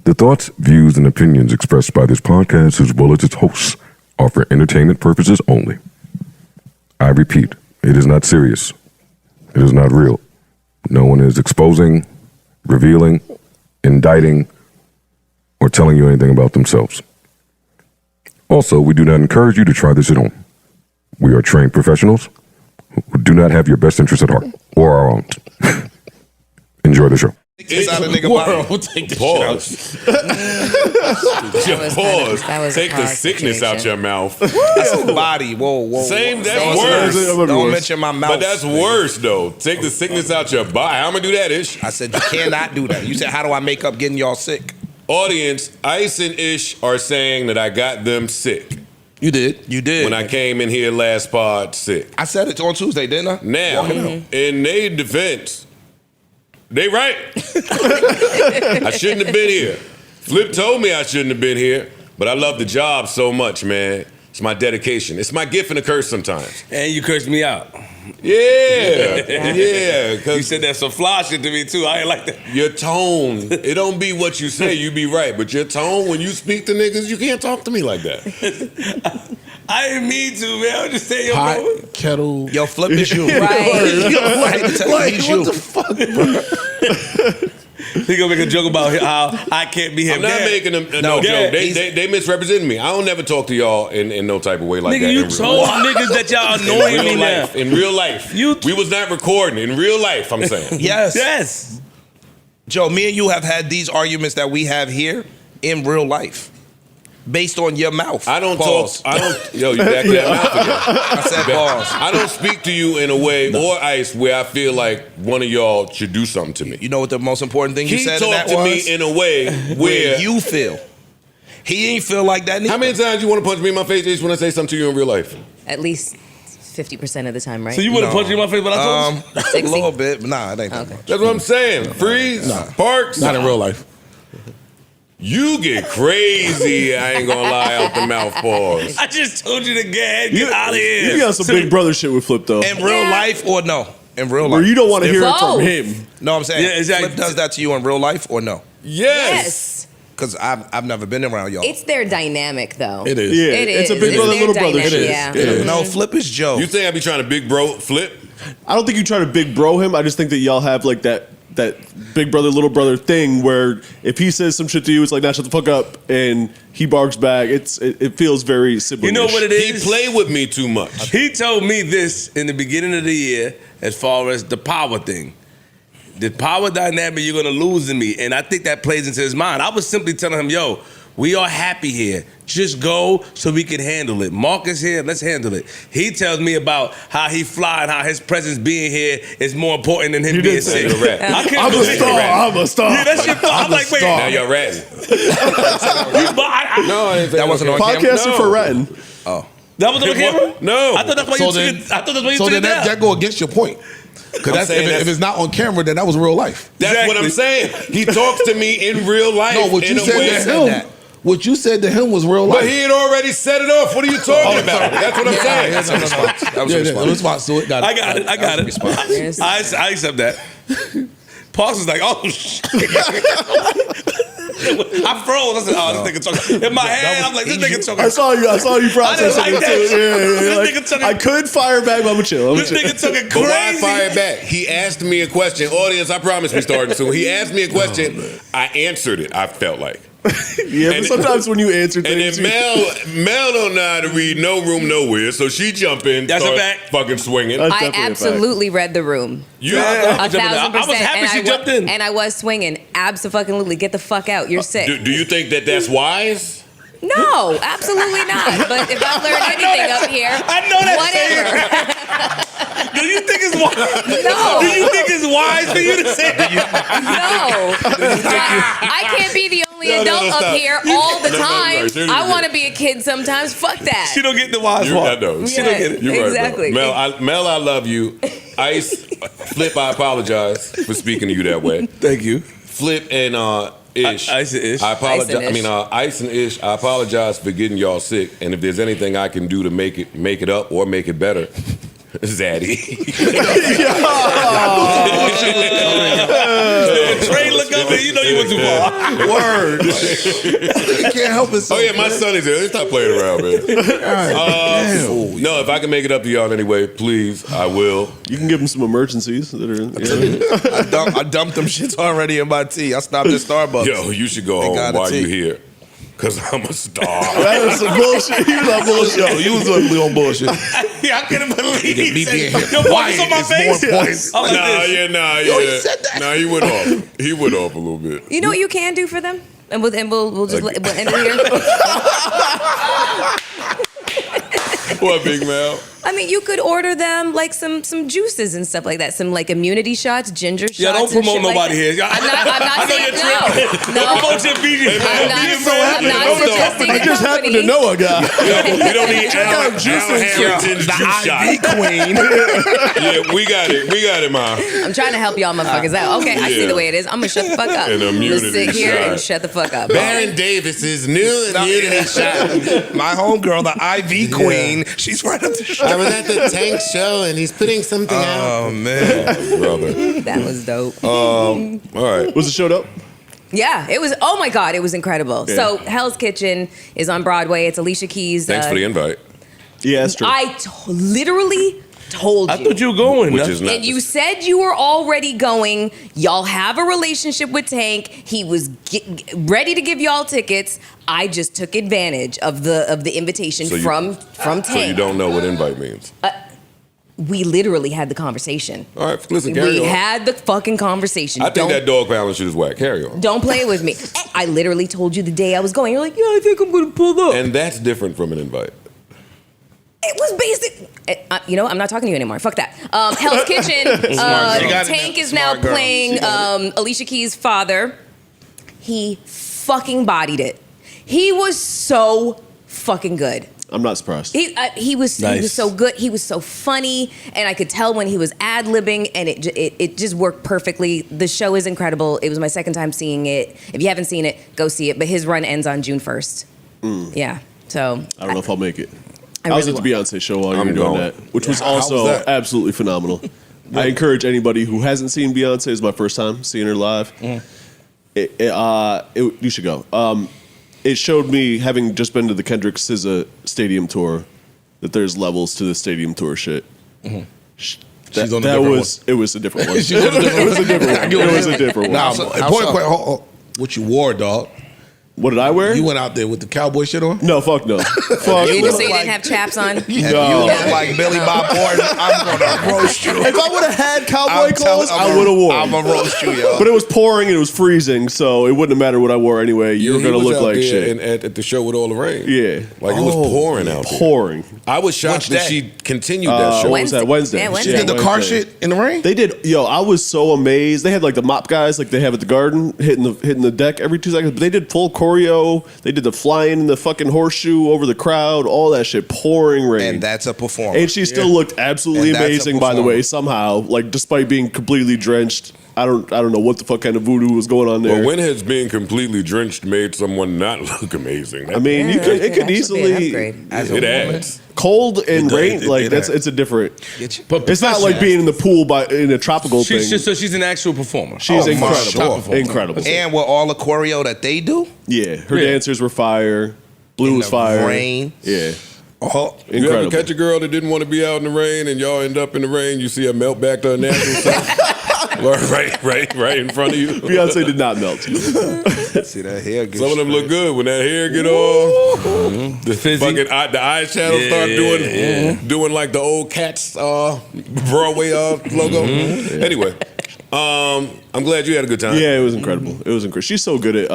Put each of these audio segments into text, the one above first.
The thoughts, views, and opinions expressed by this podcast, as well as its hosts, are for entertainment purposes only. I repeat, it is not serious. It is not real. No one is exposing, revealing, indicting, or telling you anything about themselves. Also, we do not encourage you to try this at home. We are trained professionals who do not have your best interests at heart, or our own. Enjoy the show. Take the pause. Pause. Take the sickness out your mouth. That's his body. Whoa. Same. That's worse. Don't mention my mouth. But that's worse though. Take the sickness out your body. How am I do that, Ish? I said you cannot do that. You said, how do I make up getting y'all sick? Audience, Ice and Ish are saying that I got them sick. You did. When I came in here last pod sick. I said it on Tuesday, didn't I? Now, in their defense, they right. I shouldn't have been here. Flip told me I shouldn't have been here, but I love the job so much, man. It's my dedication. It's my gift and a curse sometimes. And you cursed me out. Yeah. You said that some fly shit to me too. I ain't like that. Your tone, it don't be what you say, you be right. But your tone, when you speak to niggas, you can't talk to me like that. I didn't mean to, man. I'm just saying, Hot bro. kettle. Yo, Flip is you. Right. He's you. What the fuck, bro? He gonna make a joke about how I can't be him. I'm not making them no joke. They misrepresenting me. I don't never talk to y'all in no type of way like nigga, that. You told niggas that y'all annoying me now. In real life. We was not recording. In real life, I'm saying. Yes. Joe, me and you have had these arguments that we have here in real life. Based on your mouth. I don't pause. talk. I don't. Yo, you back to that mouth again. I said pause. I don't speak to you in a way or Ice where I feel like one of y'all should do something to me. You know what the most important thing you said in that was? He talked to me in a way where you feel. He ain't feel like that neither. How many times you want to punch me in my face Ish, when I say something to you in real life? At least 50% of the time, right? So you want to punch me in my face when I told you? A little bit, but nah, it ain't that much. That's what I'm saying. Freeze, Parks. Not in real life. You get crazy, I ain't gonna lie, out the mouth pause. I just told you to get out of here. You got some big brother shit with Flip though. In real life or no? In real life. Where you don't want to hear it from him. No, I'm saying, Yeah, exactly. Flip does that to you in real life or no? Yes. Because I've never been around y'all. It's their dynamic, though. It is. Yeah, It it's a is. big brother, It's little their brother. dynamic, It is. yeah. No, Flip is Joe. You think I be trying to big bro Flip? I don't think you try to big bro him. I just think that y'all have like that big brother, little brother thing where if he says some shit to you, it's like, nah, shut the fuck up, and he barks back. It feels very sibling. You know what it is? He played with me too much. He told me this in the beginning of the year as far as the power thing. The power dynamic you're going to lose in me. And I think that plays into his mind. I was simply telling him, yo, we are happy here. Just go so we can handle it. Mark is here, let's handle it. He tells me about how he fly and how his presence being here is more important than him being sick. You're a rat. I'm a star. Yeah, that's your fault. I'm like, wait. Now you're ratting. No, I didn't say That wasn't on camera? Podcaster for ratting. Oh. That was on camera? No. I thought that's why you took it. I thought that's why you So took then it down. that go against your point. Because if it's not on camera, then that was real life. That's what I'm saying. He talks to me in real life. No, what you in a said way. to him. What you said to him was real life. But he had already set it off. What are you talking about? That's what I'm saying. That's a response. That was a response. The response to it. I got it. I accept that. Parks was like, oh, shit. I froze. I said, oh, this nigga talking. In my head, I'm like, this nigga talking. I saw you processing I didn't like it too. that. Like, This nigga talking. I could fire back, but I'm chill. This nigga talking But why crazy. fire back? He asked me a question. Audience, I promise we starting soon. He asked me a question. I answered it, I felt like. Yeah, but sometimes when you answer And things, then Mel don't know how to read No Room Nowhere, so she jump in, That's a start fact. fucking swinging. That's I definitely a fact. absolutely read the room. You, 1,000%. I was happy she jumped in. And I was swinging. Absolutely. Get the fuck out. You're sick. do you think that that's wise? No, absolutely not. But if I've learned anything up here, I know that. whatever. Do you think it's wise? No. Do you think it's wise for you to say that? No. I can't be the only adult stop. up here all the No, time. seriously. I want to be a kid sometimes. Fuck that. She don't get the wise I part. know. She don't get it. You're Exactly. right, bro. Mel, I love you. Ice, Flip, I apologize for speaking to you that way. Thank you. Flip and Ish. Ice and Ish. I apologize. Ice and Ish. Ice and Ish. I apologize for getting y'all sick. And if there's anything I can do to make it up or make it better, Zaddy. Trey, look up there. You know you went too far. Word. He can't help himself. Oh yeah, my son is here. Let's stop playing around, man. No, if I can make it up to y'all anyway, please, I will. You can give them some emergencies that are. I dumped them shits already in my tea. I stopped at Starbucks. Yo, you should go They home got a while tea. you're here. Cause I'm a star. That was some bullshit. You was on bullshit. Yo, you was really on bullshit. Yeah, I couldn't believe Me he being said, here yo, focus on my quiet is more face. important. I'm like this. He said that. Nah, he went off. He went off a little bit. You know what you can do for them? And we'll just we'll end it here. What, Big Mel? I mean, you could order them like some juices and stuff like that. Some like immunity shots, ginger shots. Yeah, don't and promote shit like nobody that. here. I'm not saying no. Don't promote your vegan. I'm not suggesting I the just happen to company. know a guy. We don't need Al Harrington's juice shot. Queen. Yeah, we got it. We got it, Ma. I'm trying to help y'all motherfuckers out. Okay, I see Yeah. the way it is. I'm gonna shut the fuck up. An I'm gonna immunity sit here shot. and shut the fuck up. Baron Davis's new immunity shot. My homegirl, the IV queen, she's right up the shit. I was at the Tank show and he's putting something out. Oh man. Brother. That was dope. All right. Was the show dope? Yeah, it was. Oh my god, it was incredible. Yeah. So Hell's Kitchen is on Broadway. It's Alicia Keys. Thanks for the invite. Yeah, that's true. I literally told you. I thought you were going. Which is not. And you said you were already going. Y'all have a relationship with Tank. He was ready to give y'all tickets. I just took advantage of the invitation So you- from Tank. So you don't know what invite means. We literally had the conversation. All right, listen, carry We on. had the fucking conversation. I think Don't- that dog pound shit is whack. Carry on. Don't play it with me. I literally told you the day I was going. You're like, yeah, I think I'm gonna pull up. And that's different from an invite. It was basic. You know, I'm not talking to you anymore. Fuck that. Hell's Kitchen. Tank is now Smart girl. playing Alicia Keys' father. He fucking bodied it. He was so fucking good. I'm not surprised. He was so good. He was so funny, and I could tell when he was ad-libbing, and it just worked perfectly. The show is incredible. It was my second time seeing it. If you haven't seen it, go see it. But his run ends on June 1st. Yeah, so I don't know if I'll make it. I I was really at the Beyonce show while you I'm were doing going. that, which was How was also that? absolutely phenomenal. I encourage anybody who hasn't seen Beyonce. It's my first time seeing her live. You should go. It showed me, having just been to the Kendrick SZA stadium tour, that there's levels to the stadium tour shit. She's on a That different was it was a different one. She's on a different It was a different one. It was a different one. Now, How important so? question. What you wore, dog? What did I wear? You went out there with the cowboy shit on? No, fuck no. Fuck you no. just say you didn't have chaps on. You No. look like Billy Bob Thornton. I'm gonna roast you. If I would have had cowboy I'm clothes, telling- I would have worn. I'm gonna roast you, yo. But it was pouring and it was freezing, so it wouldn't have mattered what I wore anyway. You were He gonna was look out like there shit. and at the show with all the rain. Yeah. Like it was pouring out there. Pouring. I was shocked Which that day? she continued that show. What was that? Wednesday. Yeah, She Wednesday. did the car Wednesday. shit in the rain? They did. Yo, I was so amazed. They had like the mop guys, like they have at the Garden, hitting the deck every 2 seconds. But they did full choreo. They did the flying in the fucking horseshoe over the crowd, all that shit, pouring rain. And that's a performance. And she still looked absolutely And that's a amazing, by the way. performance. Somehow, like despite being completely drenched, I don't know what the fuck kind of voodoo was going on there. Well, when has being completely drenched made someone not look amazing? I mean, you could, it could That should be an easily upgrade. As a it woman? adds. cold and It does, rain. it- Like it that's adds. it's a different. But It's not like being in the pool in a tropical thing. So she's an actual performer. She's Oh, incredible. sure. Top performer. Incredible. And with all the choreo that they do, Yeah, her Yeah. dancers were fire. Blue In was the fire. rain. Yeah. Oh, You ever Incredible. catch a girl that didn't want to be out in the rain and y'all end up in the rain? You see her melt back to her natural self. right in front of you. Beyonce did not melt. see that hair get Some of them look good when that hair get off. The Fizzy. fucking the eyeshadow start doing like the old Cats Broadway logo. Anyway, I'm glad you had a good time. Yeah, it was incredible. It was incredible. She's so good at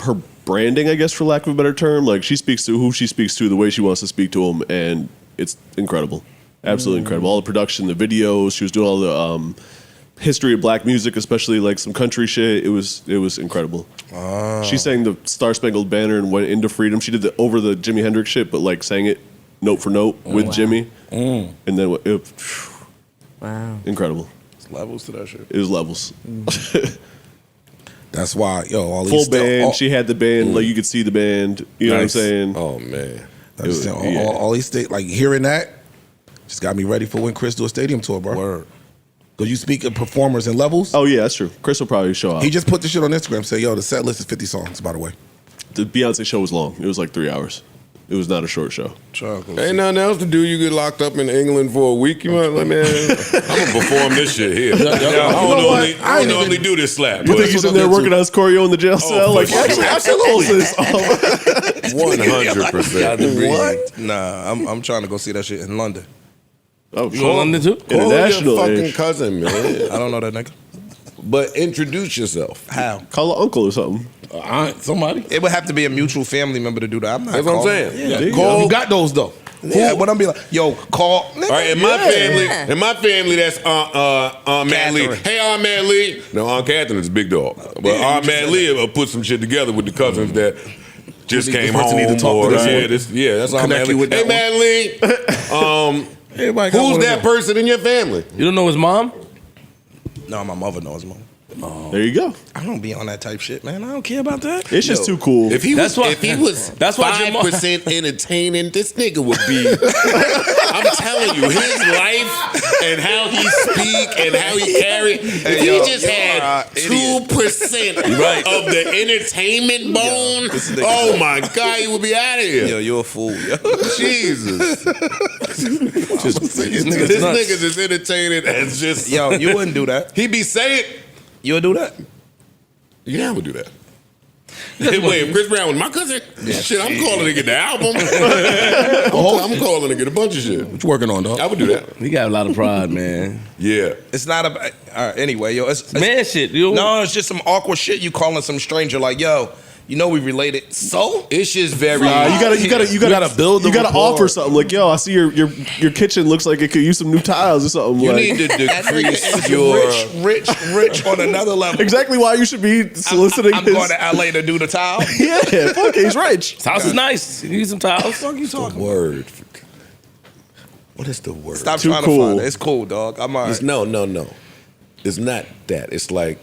her branding, I guess, for lack of a better term. Like she speaks to who she speaks to, the way she wants to speak to them, and it's incredible. Absolutely incredible. All the production, the videos. She was doing all the history of black music, especially like some country shit. It was incredible. She sang the Star Spangled Banner and went into freedom. She did the over the Jimi Hendrix shit, but like sang it note for note with Jimmy, and then Wow. incredible. Levels to that shit. It was levels. that's why, all these Full still- band. all- She had the band. Like you could see the band. You know what I'm Nice. saying? Oh man. That's It still- was- yeah. all these things, like hearing that, Just got me ready for when Chris do a stadium tour, bro. Word. Because you speak of performers and levels. Oh yeah, that's true. Chris will probably show up. He just put the shit on Instagram. Say, yo, the set list is 50 songs, by the way. The Beyonce show was long. It was like 3 hours. It was not a short show. Ain't nothing else to do. You get locked up in England for a week. You might like, man, I'm gonna perform this shit here. I don't normally do this slap. You think he's in there working on his choreo in the jail cell? Like, absolutely. 100%. What? Nah, I'm trying to go see that shit in London. Oh, You go to London too? Call International your fucking ish. cousin, man. I don't know that nigga. But introduce yourself. How? Call an uncle or something. Somebody. It would have to be a mutual family member to do that. I'm not. That's what I'm calling. saying. Yeah, there you Call. you got those though. Yeah, but I'm be like, yo, call. All right, in my family, that's Aunt Matt Lee. Catherine. Hey, Aunt Matt Lee. No, Aunt Catherine is a big dog. But Aunt Matt Lee will put some shit together with the cousins that just The came person home. need to talk to this one. That's Aunt Connect Matt you Lee. with Hey, that Matt Lee. Everybody got Who's one of that them. person in your family? You don't know his mom? No, my mother knows, mom. There you go. I don't be on that type shit, man. I don't care about that. It's just too cool. If he That's was, why- if he was that's why Jamal- 5% entertaining, this nigga would be. I'm telling you, his life and how he speak and how he carry. If he just had 2% of the entertainment bone, oh my God, he would be out of here. Yo, you're a fool. Yo. Jesus, This this nigga's as entertaining as just. Yo, you wouldn't do that. He be saying, You would do that? yeah, I would do that. Hey, wait, if Chris Brown was my cousin, shit, I'm calling to get the album. I'm calling to get a bunch of shit. What you working on, dog? I would do that. He got a lot of pride, man. Yeah. It's not about. All right, anyway, yo. It's Man shit. You no, it's just some awkward shit. You calling some stranger like, yo, you know we related. So It's just very. You gotta build the You gotta rapport. offer something. Like, yo, I see your kitchen looks like it could use some new tiles or something. You like, need to that nigga decrease is your. rich on another level. exactly why you should be soliciting I'm his. going to LA to do the tile. Yeah, fuck it, he's rich. His house is nice. You need some tiles. What you talking? Word. What is the word? Stop Too trying cool. to find it. It's cool, dog. I'm all It's right. no. It's not that. It's like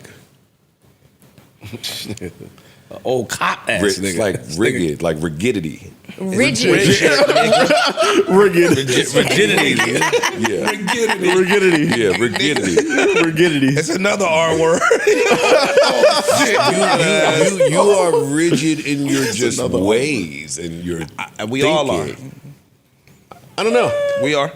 Old cop ass it's nigga. like rigid, like rigidity. Rigid. Rigidity. Rigidity. Yeah. Rigidity. Yeah, rigidity. Rigidity. It's another R word. You are rigid in your just ways and your. We all are. thinking. I don't know. We are.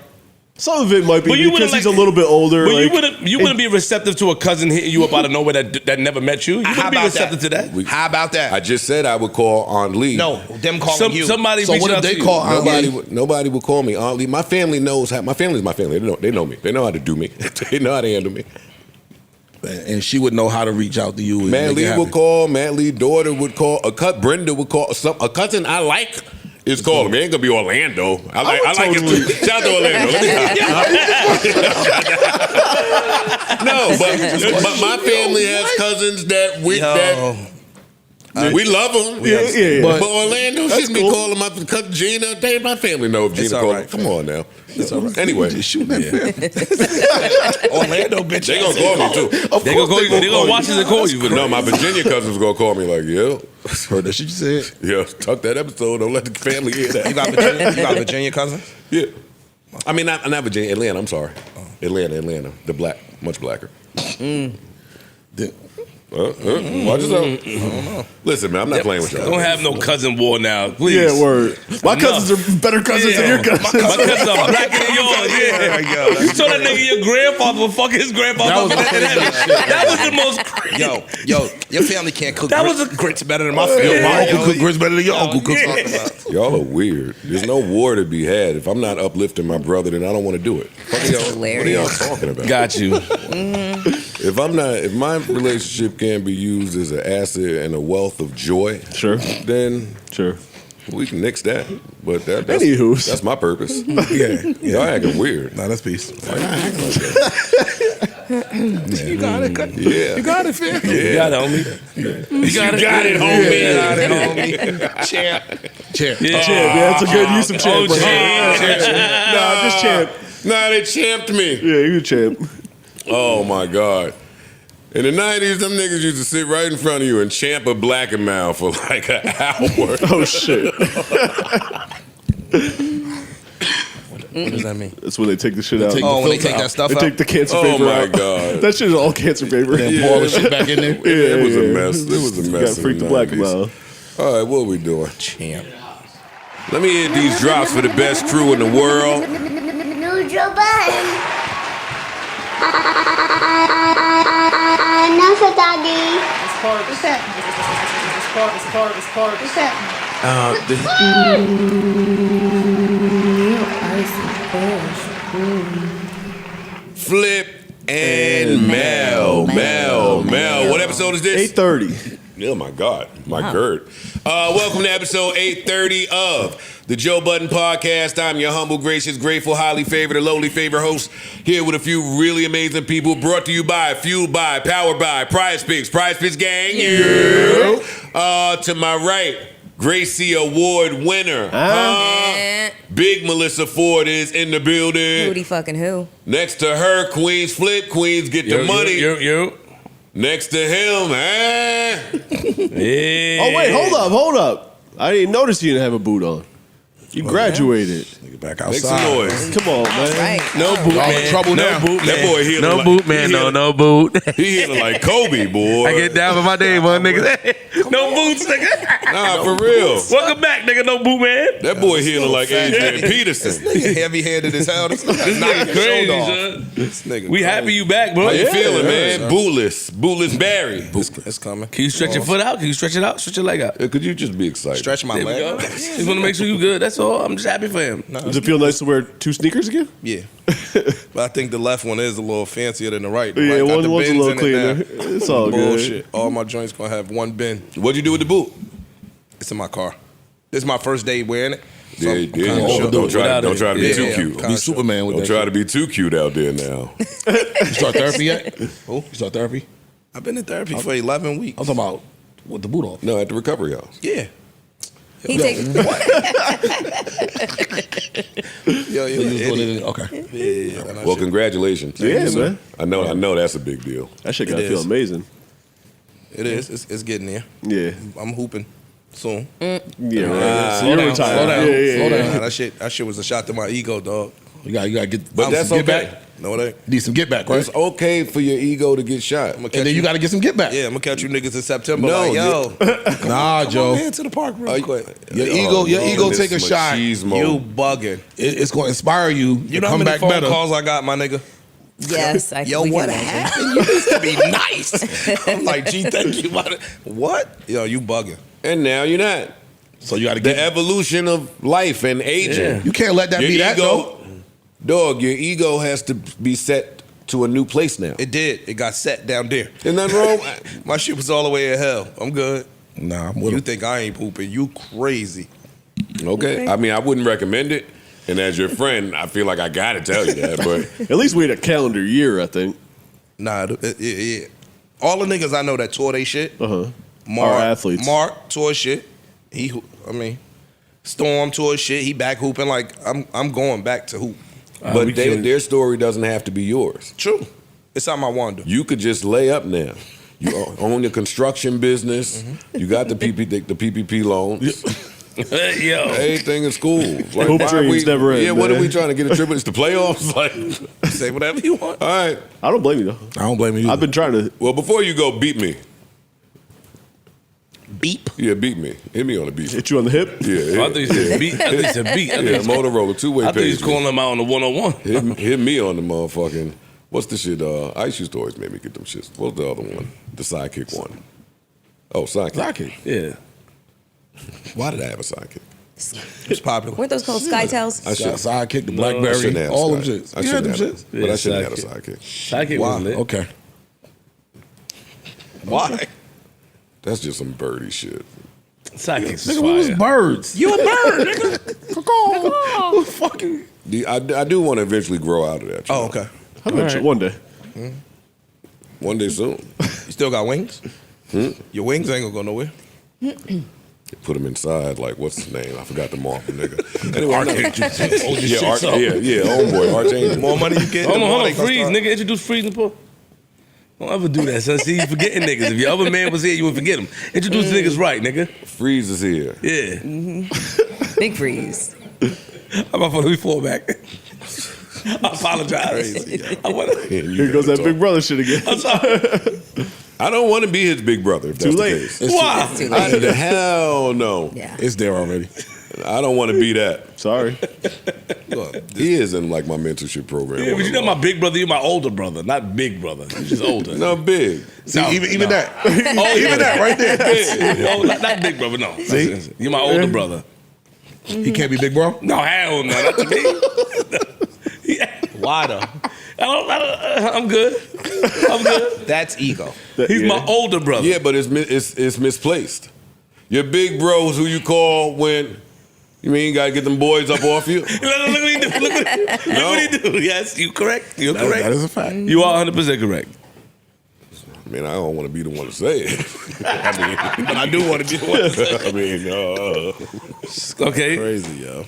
Some of it might be But you because wouldn't he's like- a little bit older. But like, you wouldn't be receptive to a cousin hitting you up out of nowhere that never met you. You How wouldn't be about receptive to that. How about that? I just said I would call Aunt Lee. No, them calling you. Somebody So reaching what if out they to you. call Aunt Nobody, Lee? nobody would call me Aunt Lee. My family knows how. My family is my family. They know me. They know how to do me. They know how to handle me. And she would know how to reach out to you. and Matt make it Lee happen. would call. Matt Lee daughter would call. Brenda would call. A cousin I like is calling me. Ain't gonna be Orlando. I like it too. Shout out to Orlando. No, but my family has cousins that we love them. yeah. But Orlando shouldn't be cool. calling my cousin Gina. My family know if Gina all called. right, Come on now. Anyway, Orlando bitch. they gonna call me too. They gonna call you. They gonna watch us and call you. No, my Virginia cousins gonna call me like, yo, Heard that shit you said. yeah, tuck that episode. Don't let the family hear that. You got Virginia cousins? Yeah. I mean, not Virginia, Atlanta. I'm sorry. Atlanta. The black, much blacker. Watch yourself. Listen, man, I'm not playing with y'all. Don't have no cousin war now, please. yeah, word. My Enough. cousins are better cousins than your cousins. My cousins are blacker than yours. Yeah. You told that nigga your grandfather would fuck his grandfather. That was the most crazy. Yo, your family can't cook That was grits better than my family. My uncle cook grits better than your uncle cooks. Y'all are weird. There's no war to be had. If I'm not uplifting my brother, then I don't want to do it. What are y'all talking about? Got you. If my relationship can be used as an asset and a wealth of joy, Sure. then Sure. we can nix that. But that's Anywho's. that's my purpose. Yeah. Y'all acting weird. Nah, that's peace. Why y'all acting like that? You got it. Yeah. You got it, fam. You got it, homie. You got it, homie. Champ. Champ, yeah, that's a good use of champ. Oh, bro. champ. Nah, just champ. Nah, they champed me. Yeah, you champ. Oh my God. In the 90s, them niggas used to sit right in front of you and champ a black and mouth for like an hour. Oh shit. What does that mean? That's when they take the shit out. take Oh, when they filter take out. that stuff They out. take the cancer Oh paper my out. God. That shit is all cancer paper. Then pour all the shit back in there. It was a mess. It was a mess. Got freaked the black mouth. All right, what are we doing? Champ. Let me hit these drops for the best crew in the world. New Joe Budden. Enough of daddy. What's that? What's that? Flip and Mel. What episode is this? 8:30. Oh my God, my gird. Welcome to episode 830 of the Joe Budden Podcast. I'm your humble, gracious, grateful, highly favored, and lowly favorite host here with a few really amazing people brought to you by, fueled by, powered by Prize Picks Gang. Yeah. To my right, Gracie Award winner. Big Melyssa Ford is in the building. Booty fucking who? Next to her, Queens Queens get the money. Next to him, Yeah. Oh wait, hold up. I didn't notice you didn't have a boot on. You graduated. Nigga back Make some outside. noise. Come on, man. Right. No boot, Y'all in man. trouble no now. boot, That man. boy healing No like, boot, man. he No, healing- no boot. He hitting like Kobe, boy. I get down for my day, my niggas. No boots, nigga. Nah, for real. Welcome back, nigga. No boot, man. That boy healing like Adrian Peterson. Nigga heavy-handed as hell. This nigga knocking your Crazy, shoulder off. son. This nigga We crazy. happy you back, bro. How you Yeah. feeling, man? Bootless Barry. It's coming. Can you stretch your foot out? Can you stretch it out? Stretch your leg out. Could you just be excited? Stretch my There we go. leg. Just want to make sure you good. That's all. I'm just happy for him. Does it feel nice to wear two sneakers again? Yeah. But I think the left one is a little fancier than the right. The Yeah, right got one's the a bins little in it cleaner. now. It's all Bullshit. good. All my joints gonna have one bin. What'd you do with the boot? It's in my car. This is my first day wearing it. So Yeah, I'm yeah. kinda Don't, shook. don't try Without to be it. too Yeah, cute. kinda Be Superman with Don't that try shit. to be too cute out there now. You start therapy yet? Who? You start therapy? I've been in therapy for 11 weeks. I'm talking about with the boot off. No, at the recovery house. Yeah. He takes. Yo, You was doing it. Okay. Yeah. Well, congratulations. Yeah, man. I know that's a big deal. That shit gotta It feel is. amazing. It is. It's getting there. Yeah. I'm hooping soon. Yeah, right. Slow You're down, retired. slow down, Yeah, slow down. Nah, that shit was a shot to my ego, dog. You gotta get. But that's some okay. get back. No, it ain't. You need some get back, right? It's okay for your ego to get shot. I'm gonna And catch then you gotta get some get back. Yeah, I'm gonna catch you niggas in September. No, like, yo, Nah, come Joe. on in to the park real quick. Your ego take a shot. You bugging. It's gonna inspire you. You to know how come many back phone better. calls I got, my nigga? Yes, I Yo, we can what imagine. happened? You used to be nice. I'm like, gee, thank you. What? Yo, you bugging. And now you're not. So you gotta The get. evolution of life and aging. You can't let that Your be that though. dog, your ego has to be set to a new place now. It did. It got set down there. Isn't that wrong? My shit was all the way in hell. I'm good. Nah, I'm with You him. think I ain't pooping? You crazy. Okay. I mean, I wouldn't recommend it. And as your friend, I feel like I gotta tell you that. But At least wait a calendar year, I think. Nah, yeah. All the niggas I know that tore they shit. Uh-huh. Mark, Our athletes. Mark tore shit. Storm tore shit. He back hooping. Like I'm going back to hoop. but their story doesn't have to be yours. True. It's something I want to do. You could just lay up now. You own your construction business. You got the PPP loans. Yo. Everything in school. Like, Hoop why are dreams never end, Yeah, what are man. we trying to get a trip? It's the playoffs. Like, Say whatever you want. all right. I don't blame you though. I don't blame you. I've been trying to. Well, before you go, beat me. Beep. Yeah, beat me. Hit me on the beat. Hit you on the hip. Yeah, I thought you said beat. I thought you said beat. I thought yeah, you said- Motorola two-way I thought you page. was calling them out on the 101. Hit me on the motherfucking. What's the shit? Ice used to always make me get them shits. What's the other one? The sidekick one. Oh, sidekick. Sidekick. Yeah. Why did I have a sidekick? It's popular. Weren't those called Skytels? I should. Sidekick, the I Blackberry, shouldn't have all a them sidekick. shits. I You had shouldn't them have. shits. But Yeah, I shouldn't have sidekick. had a sidekick. Sidekick was lit. Okay. Why? That's just some birdie shit. Sidekick's Nigga, we was fire. birds. You a bird, nigga. Fucking. I do want to eventually grow out of that. You Oh, know? okay. How about you one day? One day soon. You still got wings? Your wings ain't gonna go nowhere. Put them inside. Like, what's his name? I forgot the Marvel nigga. Anyway, Archangel. Hold your yeah, shit up. homeboy, Archangel. More money you get. Hold the on, more hold they on. gonna Freeze, start. nigga. Introduce Freeze and Paul. Don't ever do that, son. See, you forgetting niggas. If your other man was here, you would forget him. Introduce the niggas right, nigga. Freeze is here. Yeah. Big freeze. How about we fall back? I apologize. Here goes that big brother shit again. I'm sorry. I don't want to be his big brother. If that's Too late. the case. Why? Too late. Hell no. Yeah. It's there already. I don't want to be that. Sorry. He is in like my mentorship program. Yeah, but you're not my big brother. You're my older brother, not big brother. You're just older. No, big. See, even that. Oh, Even that right there. Oh, not big brother. No. See? You're my older brother. He can't be big bro. No, hell no, not to me. Yeah. Why though? I'm good. I'm good. That's ego. He's my older brother. Yeah, but it's misplaced. Your big bro is who you call when you mean you gotta get them boys up off you. Look what he do. Look what he do. Yes, you correct. You're correct. That is a fact. You are 100% correct. I mean, I don't want to be the one to say it. I mean, But I do want to be the one. I mean, Okay. Crazy, yo.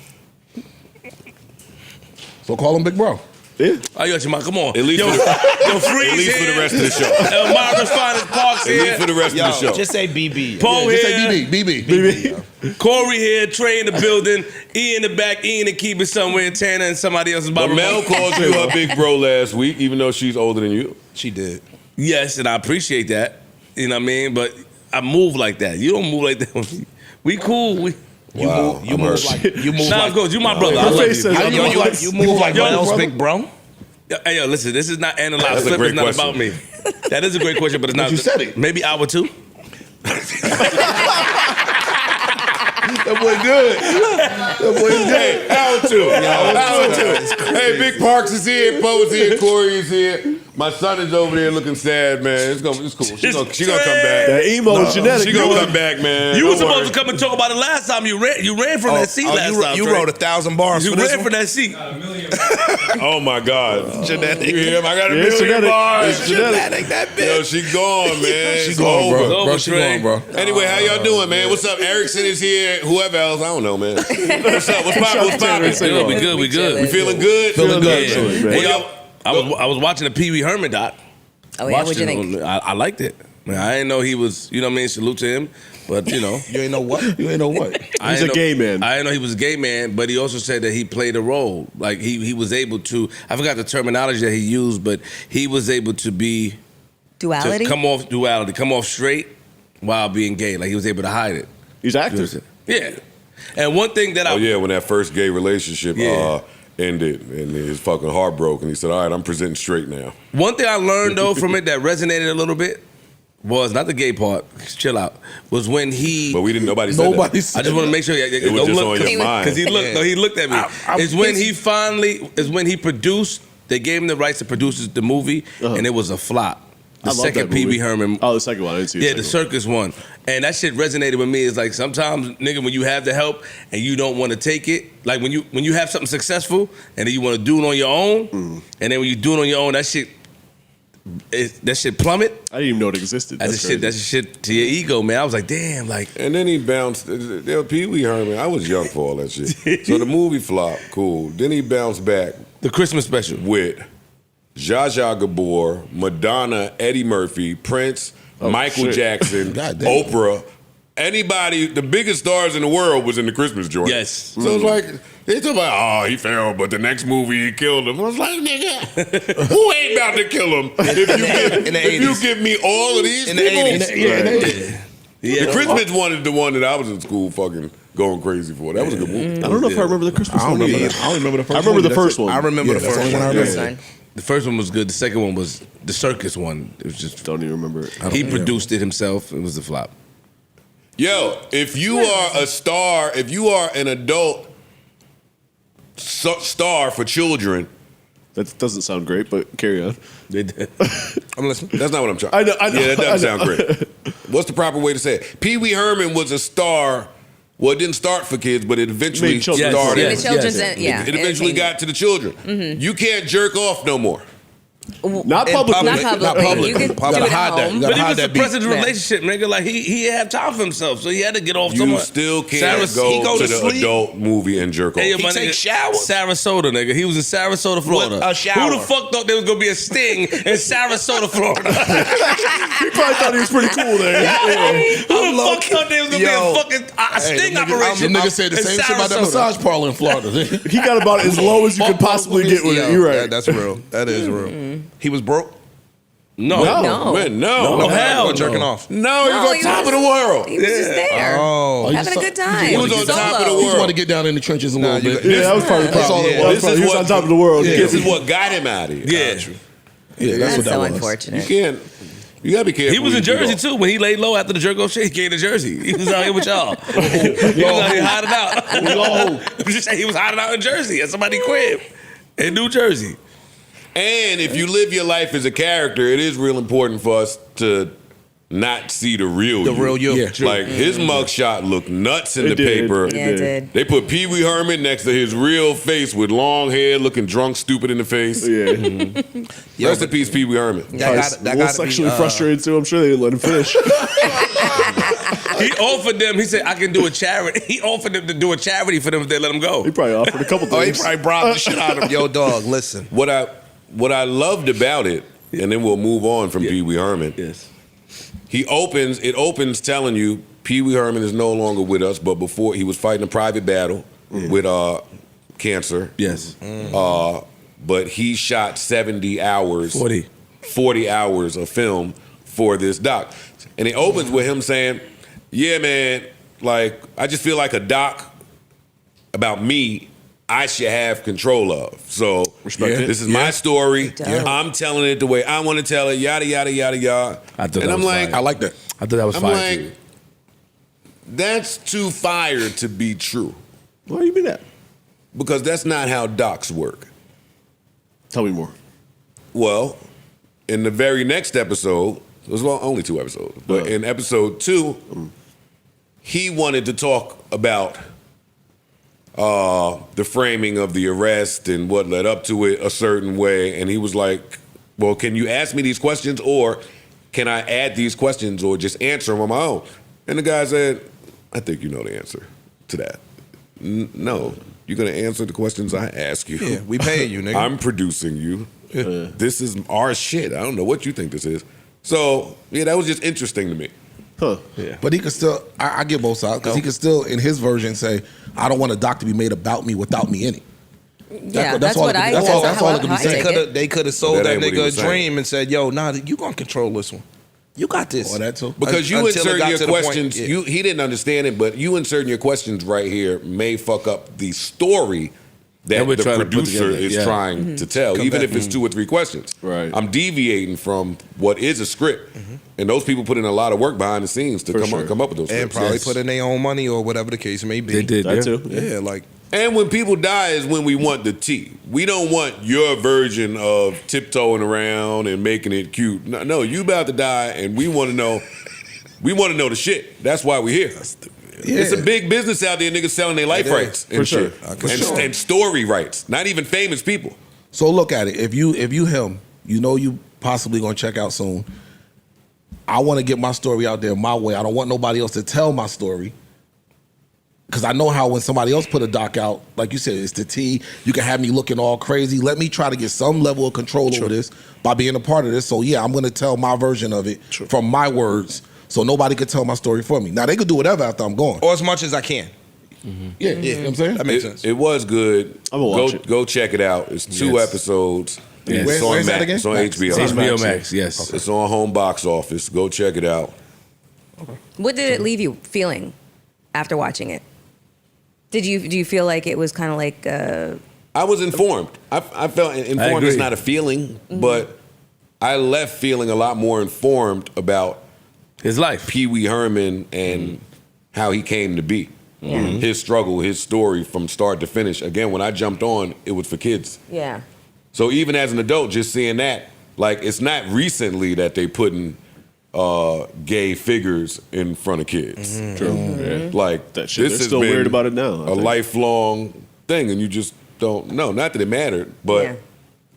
So call him big bro. Yeah. Oh, yo, Jamal, come on. At least, yo, for, the, yo, Freeze at least for the here. rest of the show. Marcus Finest Parks At least here. for the rest of the show. Just say BB. Poe Just here. say BB. Corey here. Trey in the building. E in the back. E in the keeper somewhere. And Tana and somebody else's But Bobby. Mel called you her big bro last week, even though she's older than you. She did. Yes, and I appreciate that. You know what I mean? But I move like that. You don't move like that. We cool. Wow, You move like Nah, of course, you my brother. I Her love face you. says, you move like Yo, Miles brother. big bro. Hey, yo, listen, this is not analyzed. That's a Flip great is not question. about me. That is a great question, but it's not. you said it. Maybe hour two. That boy good. That boy good. Hey, how to? Hey, Big Parks is here, Poe is here, Corey is here. My son is over there looking sad, man. It's cool. She gonna come back. that emo is genetic. She gonna come back, man. You Don't were supposed worry. to come and talk about it last time. You ran from that seat last time. You Trey. wrote 1,000 bars You for this ran from one? that seat. Oh my God. Genetic. You hear him? I got a Yeah, it's million genetic. bars. It's genetic. That Yo, bitch. she gone, man. She It's gone, over. bro. Over, She Trey. gone, bro. Anyway, how y'all doing, man? What's up? Erickson is here. Whoever else, I don't know, man. What's up? What's poppin'? What's poppin'? Taylor, We good. We good. We feeling good? Feeling good. Yeah. Absolutely, man. Hey, yo, I was watching the Pee Wee Herman doc. Oh yeah, what'd you think? I liked it. Man, I didn't know he was. You know what I mean? Salute to him. But you know, You ain't know what? You ain't know what. I He's didn't a know- gay man. I didn't know he was a gay man, but he also said that he played a role. Like he was able to. I forgot the terminology that he used, but he was able to be Duality. to come off straight while being gay. Like he was able to hide it. He's actor. Yeah. And one thing that Oh yeah, when that first gay relationship Yeah. ended and his fucking heart broke, and he said, "All right, I'm presenting straight now." One thing I learned though from it that resonated a little bit was not the gay part. Chill out. Was when he. But we didn't. Nobody said Nobody that. said I just want to make sure. It was just on your mind. Because he looked. No, he looked at me. It's when he finally. It's when he produced. They gave him the rights to produce the movie, and it was a flop. The I love second that movie. Pee Wee Herman. Oh, the second one. I didn't see Yeah, the the second circus one. And that shit resonated with me. It's like sometimes, nigga, when you have the help and you don't want to take it, like when you have something successful and then you want to do it on your own, and then when you do it on your own, that shit plummet. I didn't even know it existed. That's a shit to your ego, man. I was like, damn, like. And then he bounced. Pee Wee Herman. I was young for all that shit. So the movie flopped. Cool. Then he bounced back The Christmas special. with Zsa Zsa Gabor, Madonna, Eddie Murphy, Prince, Michael shit. Jackson, God damn. Oprah. Anybody, the biggest stars in the world was in the Christmas joint. Yes. So it's like, they talk about, oh, he fell, but the next movie he killed him. I was like, nigga, who ain't about to kill him if you give me all of these In the people? 80s. Yeah. The Christmas one is the one that I was in school fucking going crazy for. That was a good movie. I don't know if I remember the Christmas I don't one. remember that. I don't remember the first I remember one. the first one. I remember the that's first the only one. one I That's remember. fine. The first one was good. The second one was the circus one. It was just. Don't even remember it. He produced it himself. It was a flop. Yo, if you are a star, if you are an adult star for children, That doesn't sound great, but carry on. They did. I'm listening. that's not what I'm trying. I know. Yeah, that doesn't I know. sound great. What's the proper way to say it? Pee Wee Herman was a star. Well, it didn't start for kids, but it eventually Made children. started. Yes, The children's, yes. yeah. It eventually entertainment. got to the children. You can't jerk off no more. Not In publicly. Not publicly. You can do Gotta it hide at that. home. You But gotta he hide was that beat. suppressing the Yeah. relationship, nigga. Like he didn't have time for himself, so he had to get off You somewhere. still can't he go go to to the sleep. adult movie and jerk off. Hey, He my takes nigga, showers. Sarasota, nigga. He was in Sarasota, Florida. With a shower. Who the fuck thought there was gonna be a sting in Sarasota, Florida? He probably thought he was pretty cool there. Who the fuck thought there was gonna gonna be a fucking sting operation. The nigga said the in same shit about that Sarasota. massage parlor in Florida. He got about as low as you could possibly get with it. You're right. That's real. That is real. He was broke. No. Man, no. Hell jerking no. off. No, he was on top of the world. He was just there, having a good time. He was on top of the He just world. wanted to get down in the trenches a little bit. Yeah, that was part of the That's all problem. it was. He was on top of the world. This is what got him out of here. Yeah. Yeah, That's what that so was. unfortunate. You gotta be careful. He was in Jersey too. When he laid low after the jerk off shit, he came to Jersey. He was out here with y'all. He was out here hiding out. He was hiding out in Jersey at somebody's crib in New Jersey. And if you live your life as a character, it is real important for us to not see the real you. Yeah, true. Like his mugshot looked nuts in the did. paper. It Yeah, it did. They put Pee Wee Herman next to his real face with long hair, looking drunk, stupid in the face. Yeah. Rest in peace, Pee Wee Herman. That A got little sexually frustrated too. I'm sure they didn't let him finish. He offered them. He said, "I can do a charity." He offered them to do a charity for them if they let him go. He probably offered a couple Oh, he things. probably bribed the shit out of him. Yo, dog, listen. What I loved about it, and then we'll move on from Pee Wee Herman. Yes. It opens telling you Pee Wee Herman is no longer with us, but before he was fighting a private battle with cancer. Yes. But he shot 70 hours, 40 hours of film for this doc. And it opens with him saying, yeah, man, like, I just feel like a doc about me, I should have control of. So this is my story. I'm telling it the way I want to tell it, yada, yada, yada, yada. And I'm like, I like that. I thought that was I'm fire like, too. that's too fire to be true. Why do you mean that? Because that's not how docs work. Tell me more. Well, in the very next episode, it was only 2 episodes, but in episode 2, he wanted to talk about the framing of the arrest and what led up to it a certain way. And he was like, well, can you ask me these questions, or can I add these questions or just answer them on my own? And the guy said, I think you know the answer to that. No, you're going to answer the questions I ask you. Yeah, we paying you, nigga. I'm producing you. This is our shit. I don't know what you think this is. So, yeah, that was just interesting to me. Huh. Yeah. But he could still, I get both sides, because he could still, in his version, say, I don't want a doc to be made about me without me in it. Yeah, that's what I. That's all it could be take said. it. They could have sold That that ain't what he nigga a was saying. dream and said, yo, nah, you gonna control this one. You got this. Or that too. Because you Until it insert got your to the point- questions, yeah. he didn't understand it, but you inserting your questions right here may fuck up the story that we're the trying to put producer together, is yeah. trying to tell, even if it's 2 or 3 questions. Right. I'm deviating from what is a script, and those people put in a lot of work behind the scenes to come up with those And scripts. probably put in their own money or whatever the case may be. They did. That Yeah. too. Yeah, like And when people die is when we want the tea. We don't want your version of tiptoeing around and making it cute. No, you about to die, and we want to know. We want to know the shit. That's why we're here. It's a big business out there, niggas selling their life rights and For sure. shit, For sure. and story rights. Not even famous people. So look at it. If you him, you know you possibly gonna check out soon. I want to get my story out there my way. I don't want nobody else to tell my story. Because I know how when somebody else put a doc out, like you said, it's the T. You can have me looking all crazy. Let me try to get some level of control over this by being a part of this. So yeah, I'm going to tell my version of it from my words, so nobody could tell my story for me. Now they could do whatever after I'm gone. or as much as I can. Yeah, you know what I'm saying. That makes sense. It was good. I'm gonna watch it. Go check it out. It's 2 episodes. Yes. It's on Where's that Max. again? It's on Max. HBO. It's HBO Max, yes. It's on home box office. Go check it out. What did it leave you feeling after watching it? Do you feel like it was kind of like I was informed. I felt informed is agree. not a feeling, but I left feeling a lot more informed about His life. Pee Wee Herman and how he came to be. His struggle, his story from start to finish. Again, when I jumped on, it was for kids. yeah? So even as an adult, just seeing that, like, it's not recently that they putting gay figures in front of kids. True. Yeah. Like, That shit, this they're has still been weird about it now, I a think. lifelong thing, and you just don't know. Not that it mattered, but Yeah.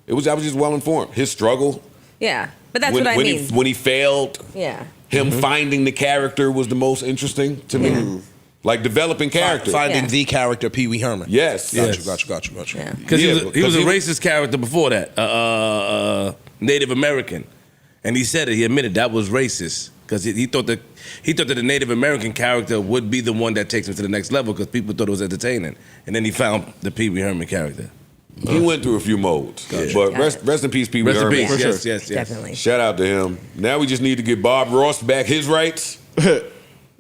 I was just well informed. His struggle, Yeah, but that's when, what I when mean. when he failed, Yeah. him finding the character was the most interesting to me. Like developing character. Finding Yeah. the character Pee Wee Herman. Yes. Got Yes. you, got you, got you, got you. Yeah. Because Yeah, he was a because racist character before that, Native American, and he said it. He admitted that was racist because he thought that the Native American character would be the one that takes him to the next level because people thought it was entertaining, and then he found the Pee Wee Herman character. He went through a few modes, but rest in peace, Pee Wee Rest in Herman. peace. For Yes, sure. yes. Definitely. Shout out to him. Now we just need to get Bob Ross back his rights.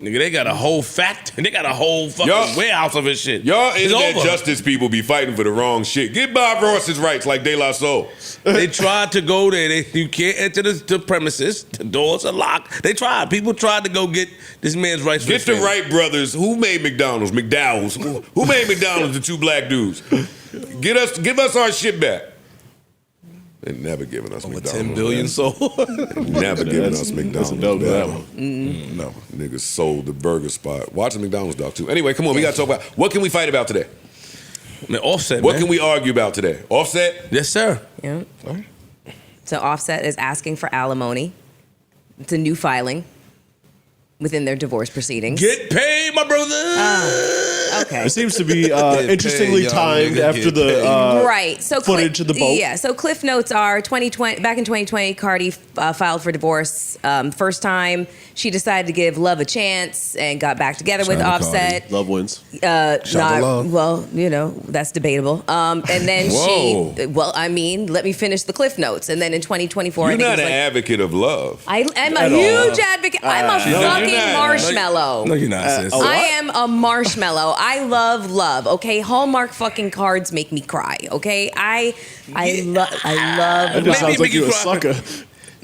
Nigga, they got a whole fucking Y'all- warehouse of his shit. Y'all It's internet over. justice people be fighting for the wrong shit. Get Bob Ross his rights like De La Soul. They tried to go there. You can't enter the premises. The doors are locked. They tried. People tried to go get this man's rights. Get the Wright brothers. Who made McDonald's? McDowell's. Who made McDonald's? The two black dudes. Give us our shit back. They never giving us McDonald's. 10 billion man. sold. Never giving us McDonald's. That's a dope Never. one. No. Niggas sold the burger spot. Watch the McDonald's dog too. Anyway, come on. We got to talk about what can we fight about today? Man, Offset, What man. can we argue about today? Offset? Yes, sir. Yeah. So Offset is asking for alimony. It's a new filing within their divorce proceedings. Get paid, my brother. Okay. It seems to be interestingly young timed nigga, after get the Right. So footage of the boat. Yeah. So cliff notes are 2020. Back in 2020, Cardi filed for divorce. First time she decided to give love a chance and got back together with Shout out to Offset. Love wins. Shout out to love. Well, that's debatable. And then Whoa. I mean, let me finish the cliff notes. And then in 2024, You're I think not it an was like, advocate of love. I am a At all. huge advocate. I'm a you're fucking not. marshmallow. No, you're not, sis. I am a marshmallow. I love love. Okay, Hallmark fucking cards make me cry. Okay, I love That just love. sounds like make you're you a cry. sucker.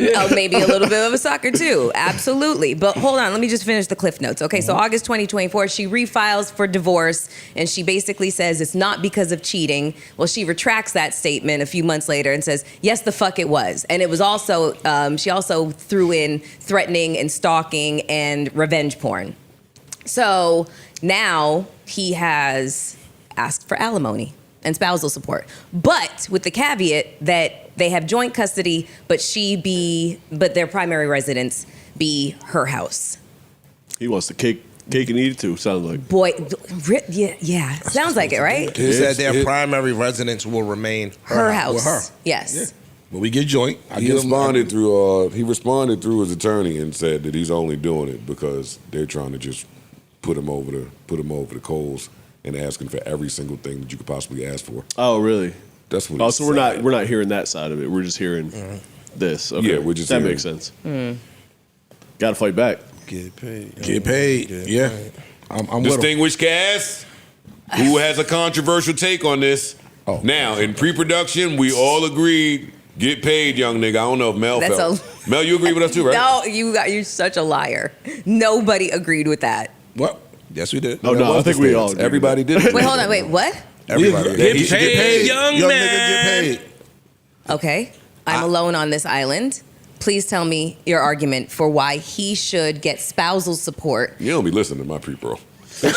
Oh, maybe a little bit of a sucker too. Absolutely. But hold on, let me just finish the cliff notes. Okay, so August 2024, she refiles for divorce and she basically says it's not because of cheating. Well, she retracts that statement a few months later and says, yes, the fuck it was. And it was also, she also threw in threatening and stalking and revenge porn. So now he has asked for alimony and spousal support, but with the caveat that they have joint custody, but their primary residence be her house. He wants the cake and eat it too. Sounds like. Boy, yeah, sounds like it, right? He said their primary residence will remain Her house. With her. Yes. When we get joint, I He get him. responded through his attorney and said that he's only doing it because they're trying to just put him over the coals and asking for every single thing that you could possibly ask for. Oh, really? That's what. Oh, he so said. we're not hearing that side of it. We're just hearing this. Okay. Yeah, we're just that hearing- makes sense. Got to fight back. Get paid. Get paid. Yeah. I'm with him. Distinguished cast, who has a controversial take on this? Oh. Now, in pre-production, we all agreed, get paid, young nigga. I don't know if Mel That's felt. Mel, you agree with us too, right? No, you're such a liar. Nobody agreed with that. What? Yes, we did. Oh, no, I think we all agree. Everybody did it. Wait, hold on. Wait, what? Everybody. Yeah, he Get should paid, young Young man. nigga get paid. Okay, I'm alone on this island. Please tell me your argument for why he should get spousal support. You don't be listening to my pre-pro. She's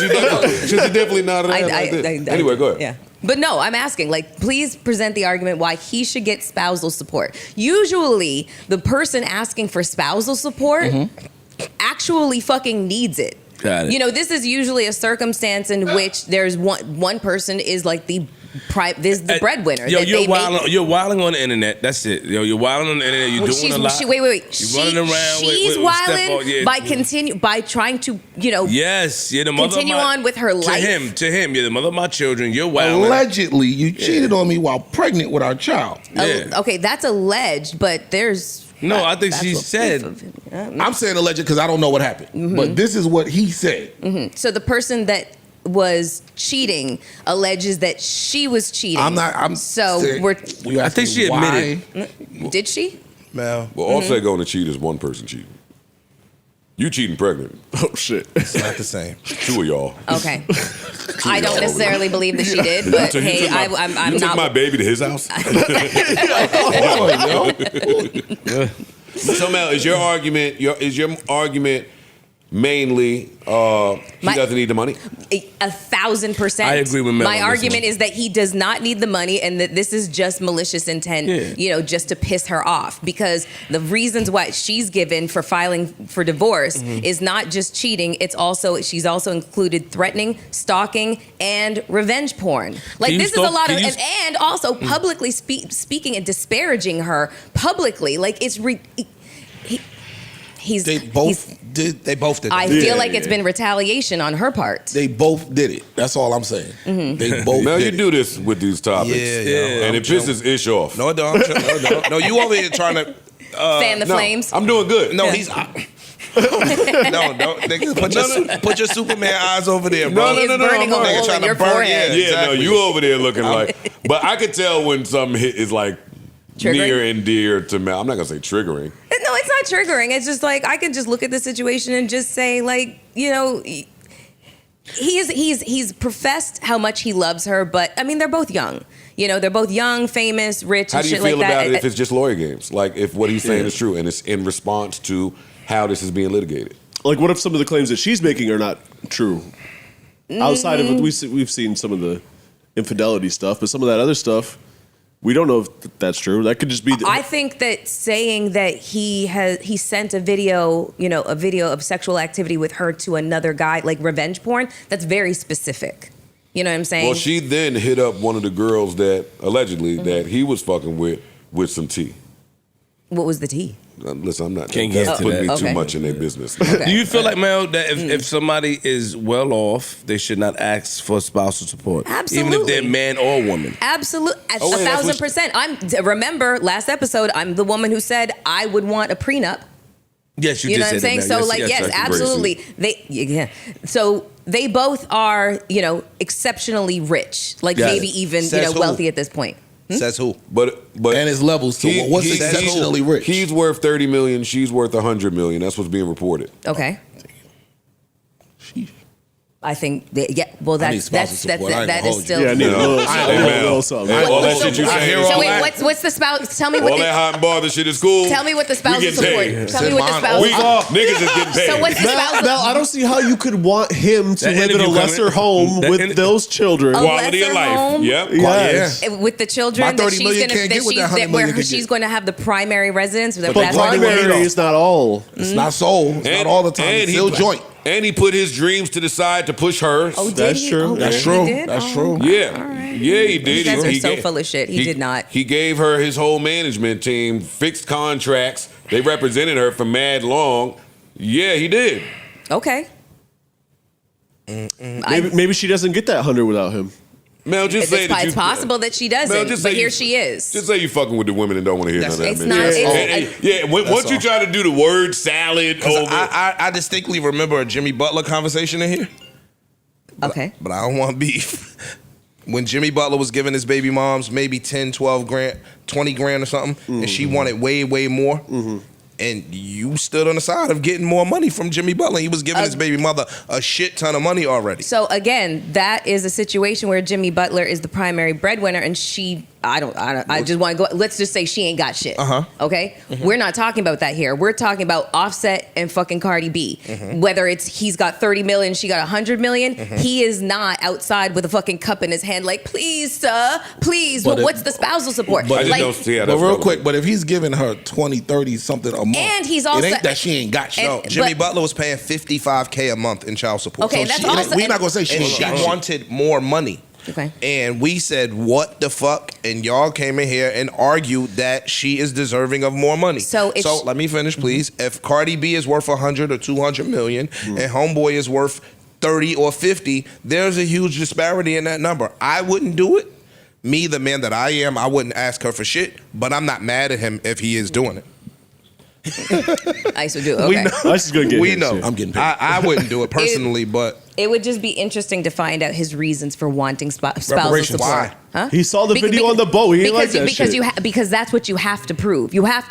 definitely not an like this. Anyway, go ahead. Yeah. But no, I'm asking, please present the argument why he should get spousal support. Usually, the person asking for spousal support actually fucking needs it. Got it. You know, this is usually a circumstance in which there's one person is like the breadwinner. Yo, that you're they make- wilding. You're wilding on the internet. That's it. Yo, you're wilding on the internet. You're Well, doing a lot. wait. You're running around She's with wilding Steph- by trying to, Yes, you're the mother. continue of my, on with her life. To him, you're the mother of my children. You're wilding. Allegedly, you cheated on me while pregnant with our child. Yeah. Okay, that's alleged, but there's. No, I think that's she what- said. I'm saying alleged because I don't know what happened. But this is what he said. So the person that was cheating alleges that she was cheating. I'm So saying- we're. You I think asking she why? admitted. Did she? Mel, Well, Offset going to cheat is one person cheating. You cheating pregnant. Oh, shit. it's not the same. Two of y'all. Okay. I don't necessarily believe that she did, but So you hey, took my- I'm you took not. my baby to his house. So Mel, is your argument mainly she My- doesn't need the money? 1,000%. I agree with Mel My on this argument one. is that he does not need the money and that this is just malicious intent, just to piss her off. Because the reasons why she's given for filing for divorce is not just cheating, she's also included threatening, stalking, and revenge porn. Like Can you this is a stalk- lot of, can you- and also publicly speaking and disparaging her publicly. Like it's They both did. They both did. I feel like it's been retaliation on her part. They both did it. That's all I'm saying. They both. Mel, did you do this with these topics. Yeah. And it pisses Ish off. No, it don't. No, you over here trying to Fan the flames. I'm doing good. No, he's. No, don't. Nigga, put your Superman eyes over there, bro. He is burning a hole Nigga trying in to your burn. forehead. Yeah, exactly. no, you over there looking like. But I could tell when something is like Triggering? near and dear to Mel. I'm not gonna say triggering. No, it's not triggering. It's just like I can just look at the situation and just say, like, you know, he's professed how much he loves her, but I mean, they're both young. You know, they're both young, famous, rich, How and do you shit feel like about that. it if it's just lawyer games? Like if what he's saying is true and it's in response to how this is being litigated. Like, what if some of the claims that she's making are not true? Outside of it, we've seen some of the infidelity stuff, but some of that other stuff, we don't know if that's true. That could just be. I think that saying that he sent a video, you know, a video of sexual activity with her to another guy, like revenge porn, that's very specific. You know what I'm saying? Well, she then hit up one of the girls that allegedly that he was fucking with some tea. What was the tea? Listen, I'm not. Can't get that's to putting that. me too Okay. much in their business. Okay. Do you feel like, Mel, that if somebody is well off, they should not ask for spousal support? Even if Absolutely. they're man or woman. Absolutely, Oh, wait, that's 1,000%. Remember last episode, I'm the woman who said I would want a prenup. Yes, you, You did know what say I'm saying? that. So, Mel. like, yes, I can absolutely. So they both are, you know, exceptionally rich, like Yes. maybe even, Says you know, who? wealthy at this point. Says who? But And his levels to what's exceptionally rich. He's worth 30 million. She's worth 100 million. That's what's being reported. Okay. Sheesh. I think that, yeah. Well, I need that's spousal support. I ain't that gonna is hold you. still. Yeah, I need a little, Hey, a Mel. little something. Hey, all that So- shit you I saying. hear is- So all wait, that. what's the spouse? Tell me what. all that hot and bother shit is cool. Tell me what the spousal We get support. paid. Tell me what the Mine- spousal. We niggas is getting paid. So what's the Mel, spousal? Mel, I don't see how you could want him to That live in a interview lesser coming- home that with inter- those children. Oh, Quality of lesser life. home? Yep. Yes. With the children My that 30 she's million gonna can't get what that 100 where million can she's get. going to have the primary residence. But That's Cardi B Primary though. is not all. It's not soul. It's not all the time. It's still joint. And he put his dreams to the side to push hers. Oh, did That's he? true. Oh, That's he true. did? That's Oh, true. Yeah. all right. Yeah, he did. You guys are so ga- full of shit. He did not. He gave her his whole management team, fixed contracts. They represented her for mad long. Yeah, he did. Okay. Maybe she doesn't get that 100 without him. Mel, just say that you. It's possible that she doesn't, Mel, just but say here you- she is. Just say you fucking with the women and don't want to hear none of that. It's man. not- it's- Once you try to do the word salad over. I distinctly remember a Jimmy Butler conversation in here, Okay. but I don't want beef. When Jimmy Butler was giving his baby moms maybe 10, 12 grand, 20 grand or something, and she wanted way, way more. And you stood on the side of getting more money from Jimmy Butler. He was giving his baby mother a shit ton of money already. So again, that is a situation where Jimmy Butler is the primary breadwinner, and she. I just want to go. Let's just say she ain't got shit. Okay, we're not talking about that here. We're talking about Offset and fucking Cardi B. Whether it's he's got 30 million, she got 100 million. He is not outside with a fucking cup in his hand, like, please, sir, please. But What's the spousal support? I just Like, don't see how But that's real relevant. quick, but if he's giving her 20, 30 something a month, And he's also- it ain't that she ain't got shit. and- No, Jimmy but- Butler was paying $55K a month in child support. Okay, So that's she- also- We're not gonna say she and ain't she got shit. wanted more money. Okay. And we said, what the fuck? And y'all came in here and argued that she is deserving of more money. So if she- let me finish, please. If Cardi B is worth 100 or 200 million and Homeboy is worth 30 or 50, there's a huge disparity in that number. I wouldn't do it. Me, the man that I am, I wouldn't ask her for shit, but I'm not mad at him if he is doing it. I used to do. We Okay. know. I just gonna get We his know. shit. I'm getting paid. I wouldn't do it personally, but It would just be interesting to find out his reasons for wanting spousal Reparations. support. Why? Huh? He saw the video on the boat. He didn't like that because shit. because that's what you have to prove. You have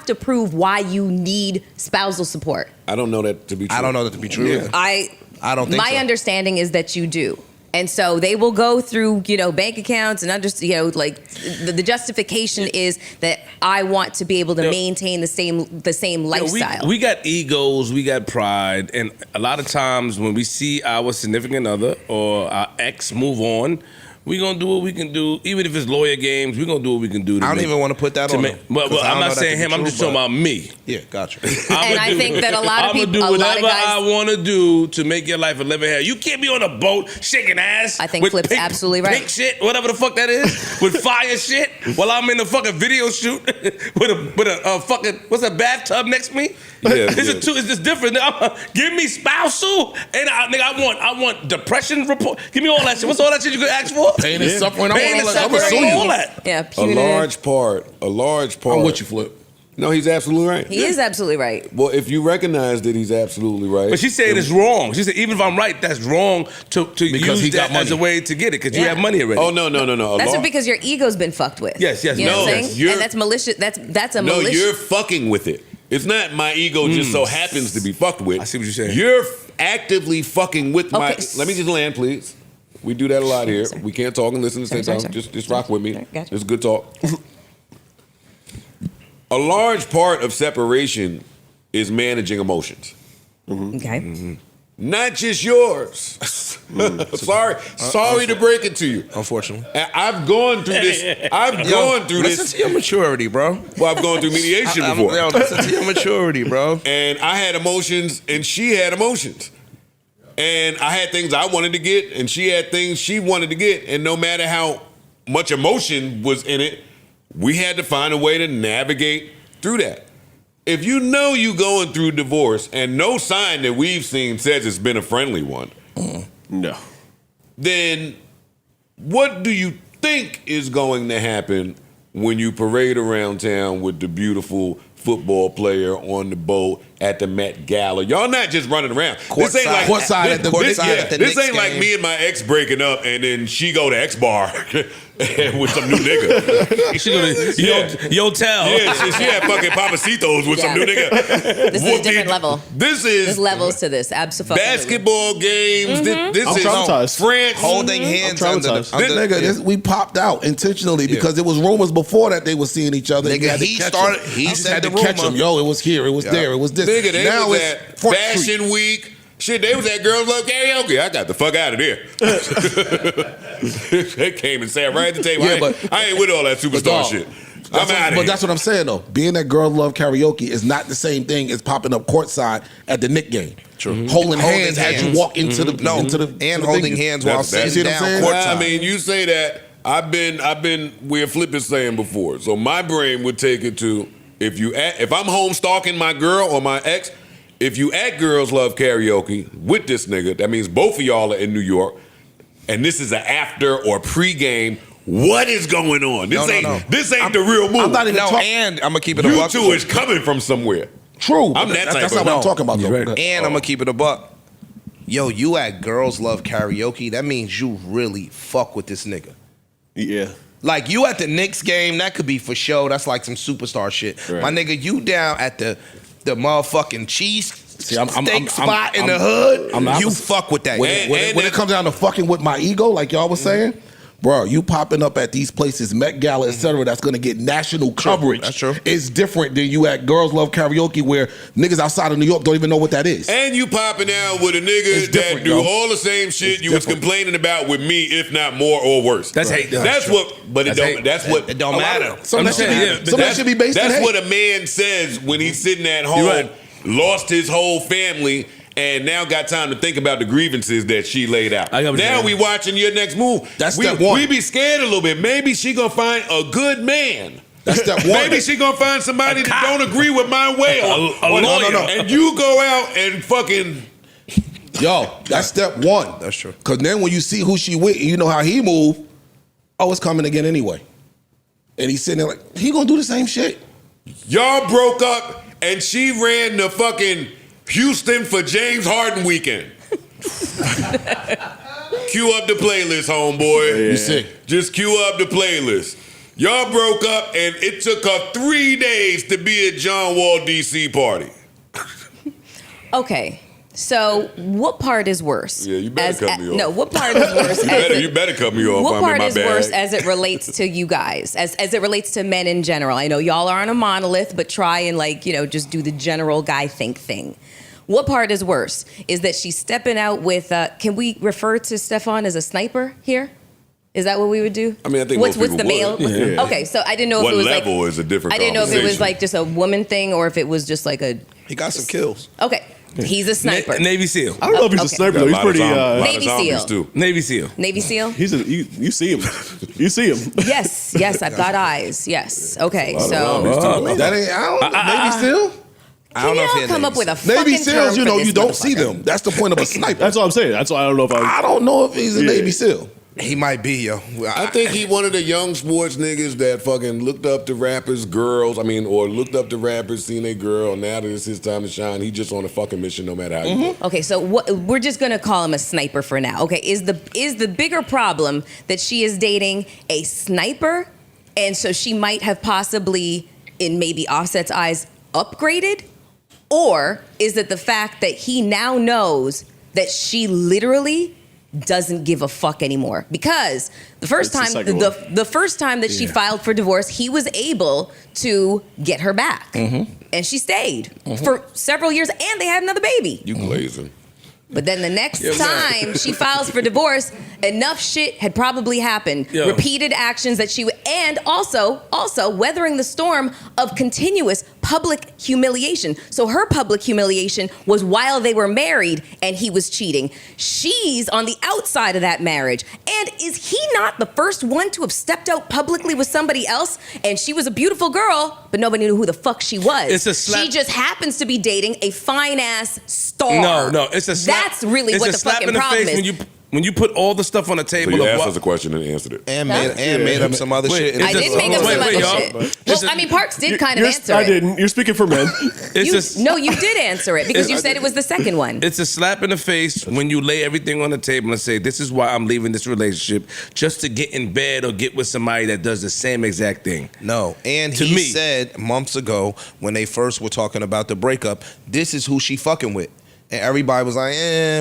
to prove why you need spousal support. I don't know that to be true. I don't know that to be true either. I don't think my so. understanding is that you do. And so they will go through, bank accounts and like the justification is that I want to be able to maintain the same lifestyle. We got egos, we got pride, and a lot of times when we see our significant other or our ex move on, we gonna do what we can do. Even if it's lawyer games, we gonna do what we can do. I don't even want to put that on him. But I'm not saying him. I'm just talking about me. Yeah, gotcha. And I think that a lot of people, I'm gonna do a lot of whatever guys, I want to do to make your life a living hell. You can't be on a boat shaking ass. I think with Flip's pink, absolutely right. Pink shit, whatever the fuck that is, with fire shit, while I'm in the fucking video shoot with a fucking what's a bathtub next to me. Yeah, It's just different. Give me spousal, and I want depression report. Give me all that shit. What's all that shit you could ask for? Pain and suffering. Pain and suffering. All that. yeah, A punitive. large part. I'm with you, Flip. No, he's absolutely right. He is absolutely right. Well, if you recognize that he's absolutely right. But she's saying it's wrong. She said even if I'm right, that's wrong to Because he use got that as a money. way to get it because you Yeah. have money already. Oh no. That's because your ego's been fucked with. Yes, You know no, what I'm yes, saying? And that's malicious. That's a No, malicious. you're fucking with it. It's not my ego just so happens to be fucked with. I see what you're saying. You're actively fucking with my. Okay. Let me just land, please. We do that a lot here. We can't talk and listen at the same Sorry, time. sorry. Just rock with me. Sorry, gotcha. It's good talk. A large part of separation is managing emotions. Okay. Not just yours. Sorry to break it to you. Unfortunately. I've gone through this. I've gone through Listen this. to your maturity, bro. Well, I've gone through mediation before. Listen to your maturity, bro. And I had emotions and she had emotions. And I had things I wanted to get and she had things she wanted to get. And no matter how much emotion was in it, we had to find a way to navigate through that. If you know you going through divorce and no sign that we've seen says it's been a friendly one, No. then what do you think is going to happen when you parade around town with the beautiful football player on the boat at the Met Gala? Y'all not just running around. This ain't like Courtside at the- courtside at the this Knicks ain't like game. me and my ex breaking up and then she go to X bar with some new nigga. She gonna yo tell. Yeah, she had fucking Papacitos with some new nigga. This is a different level. This is There's levels to this. Absolutely. basketball games. This I'm is traumatized. France. Holding hands I'm under the, traumatized. under, Nigga, yeah. we popped out intentionally because there was rumors before that they were seeing each other. and Nigga, you had to he catch started- them. he You just said had to the catch rumor. them. Yo, it was here, it was there, it was this. Nigga, they now was it's at Front Fashion Street. Week. Shit, they was at Girls Love Karaoke. I got the fuck out of there. They came and sat right at the table. Yeah, I ain't with all that superstar dog, shit. That's I'm what- out of but here. that's what I'm saying though. Being at Girls Love Karaoke is not the same thing as popping up courtside at the Knick game. True. Holding hands as you walk into the No, into the and to the holding venue. hands while That's- sitting see what I'm down saying? courtside. I mean, you say that. I've been where Flip is saying before. So my brain would take it to if I'm home stalking my girl or my ex, if you at Girls Love Karaoke with this nigga, that means both of y'all are in New York, and this is an after or pregame. What is going on? This No. This ain't the real move. I'm not even No, talking. and I'm gonna keep it a You buck. two is coming from somewhere. True. I'm but that type that's of- not what I'm No. talking about though. And I'm gonna keep it a buck. Yo, you at Girls Love Karaoke, that means you really fuck with this nigga. Yeah. Like you at the Knicks game, that could be for show. That's like some superstar shit. Right. My nigga, you down at the motherfucking cheese I'm- steak spot in the hood. I'm not- you fuck with that. When, nigga. when it comes down to fucking with my ego, like y'all was saying, bro, you popping up at these places, Met Gala, etc., that's gonna get national coverage. That's true. It's different than you at Girls Love Karaoke, where niggas outside of New York don't even know what that is. And you popping out with a nigga It's that different, do yo. all the same shit It's you was different. complaining about with me, if not more or worse. That's hate. That's what. But it That's don't. hate. That's what. It don't matter. Some of that saying, yeah, but should be based in That's hate. what a man says when he's sitting at home, right. lost his whole family, and now got time to think about the grievances that she laid out. I got what you're Now saying. we watching your next move. That's we, step one. We be scared a little bit. Maybe she gonna find a good man. That's step one. Maybe she gonna find somebody that don't agree with my way. A lawyer. And you go out and fucking. Yo, that's step one. That's true. Cause then when you see who she with, and you know how he move. Oh, it's coming again anyway. And he's sitting there like he gonna do the same shit. Y'all broke up and she ran the fucking Houston for James Harden weekend. Cue up the playlist, homeboy. You see. Just cue up the playlist. Y'all broke up and it took her 3 days to be at John Wall DC party. Okay. So, what part is worse? Yeah, you better cut me off. No, what part is worse? You better cut me off. What I'm in part my is bag. worse as it relates to you guys, as it relates to men in general? I know y'all aren't a monolith, but try and just do the general guy think thing. What part is worse? Is that she's stepping out with? Can we refer to Stefan as a sniper here? Is that what we would do? I mean, I think what's most the people male? would. Yeah. Okay, so I didn't know What if it was level like is a different I didn't know if it was conversation. like just a woman thing or if it was just like a. He got some kills. Okay, he's a sniper. Navy SEAL. I don't know if he's a Okay. sniper though. He's pretty. Navy SEAL. Too. Navy SEAL. Navy SEAL. You see him. You see him. Yes, yes, I've got eyes. Yes. Okay, so That ain't. I don't. Maybe still. I don't know if y'all he come up Navy with a SEAL. fucking Navy SEALs, term for this you don't see motherfucker. them. That's the point of a sniper. That's what I'm saying. That's why I don't know if I don't know if he's a Yeah. Navy SEAL. He might be, yo. I think he one of the young sports niggas that fucking looked up to rappers, girls. I mean, or looked up to rappers, seen a girl. Now that it's his time to shine, he just on a fucking mission, no matter how you look. Okay, so we're just gonna call him a sniper for now. Okay, is the bigger problem that she is dating a sniper, and so she might have possibly, in maybe Offset's eyes, upgraded, or is it the fact that he now knows that she literally doesn't give a fuck anymore? Because the first That's the time, second the first time that she filed for divorce, he was able to get her back, and she stayed for several years, and they had another baby. You glazing. But then the next time she files for divorce, enough shit had probably happened. Yo. Repeated actions that she would, and also weathering the storm of continuous public humiliation. So her public humiliation was while they were married and he was cheating. She's on the outside of that marriage. And is he not the first one to have stepped out publicly with somebody else? And she was a beautiful girl, but nobody knew who the fuck she was. It's a slap- She just happens to be dating a fine ass star. No, it's a slap. That's really it's what a the slap fucking in the problem face is. when you put all the stuff on the So table. you of asked what- us a question and answered it. And made up some other shit. I did make up some other shit. Well, I mean, Parks did kind of answer I it. didn't. You're speaking for men. No, you did answer it because you said it was the second one. It's a slap in the face when you lay everything on the table and say, this is why I'm leaving this relationship, just to get in bed or get with somebody that does the same exact thing. No, and To he me. said months ago when they first were talking about the breakup, this is who she fucking with. And everybody was like,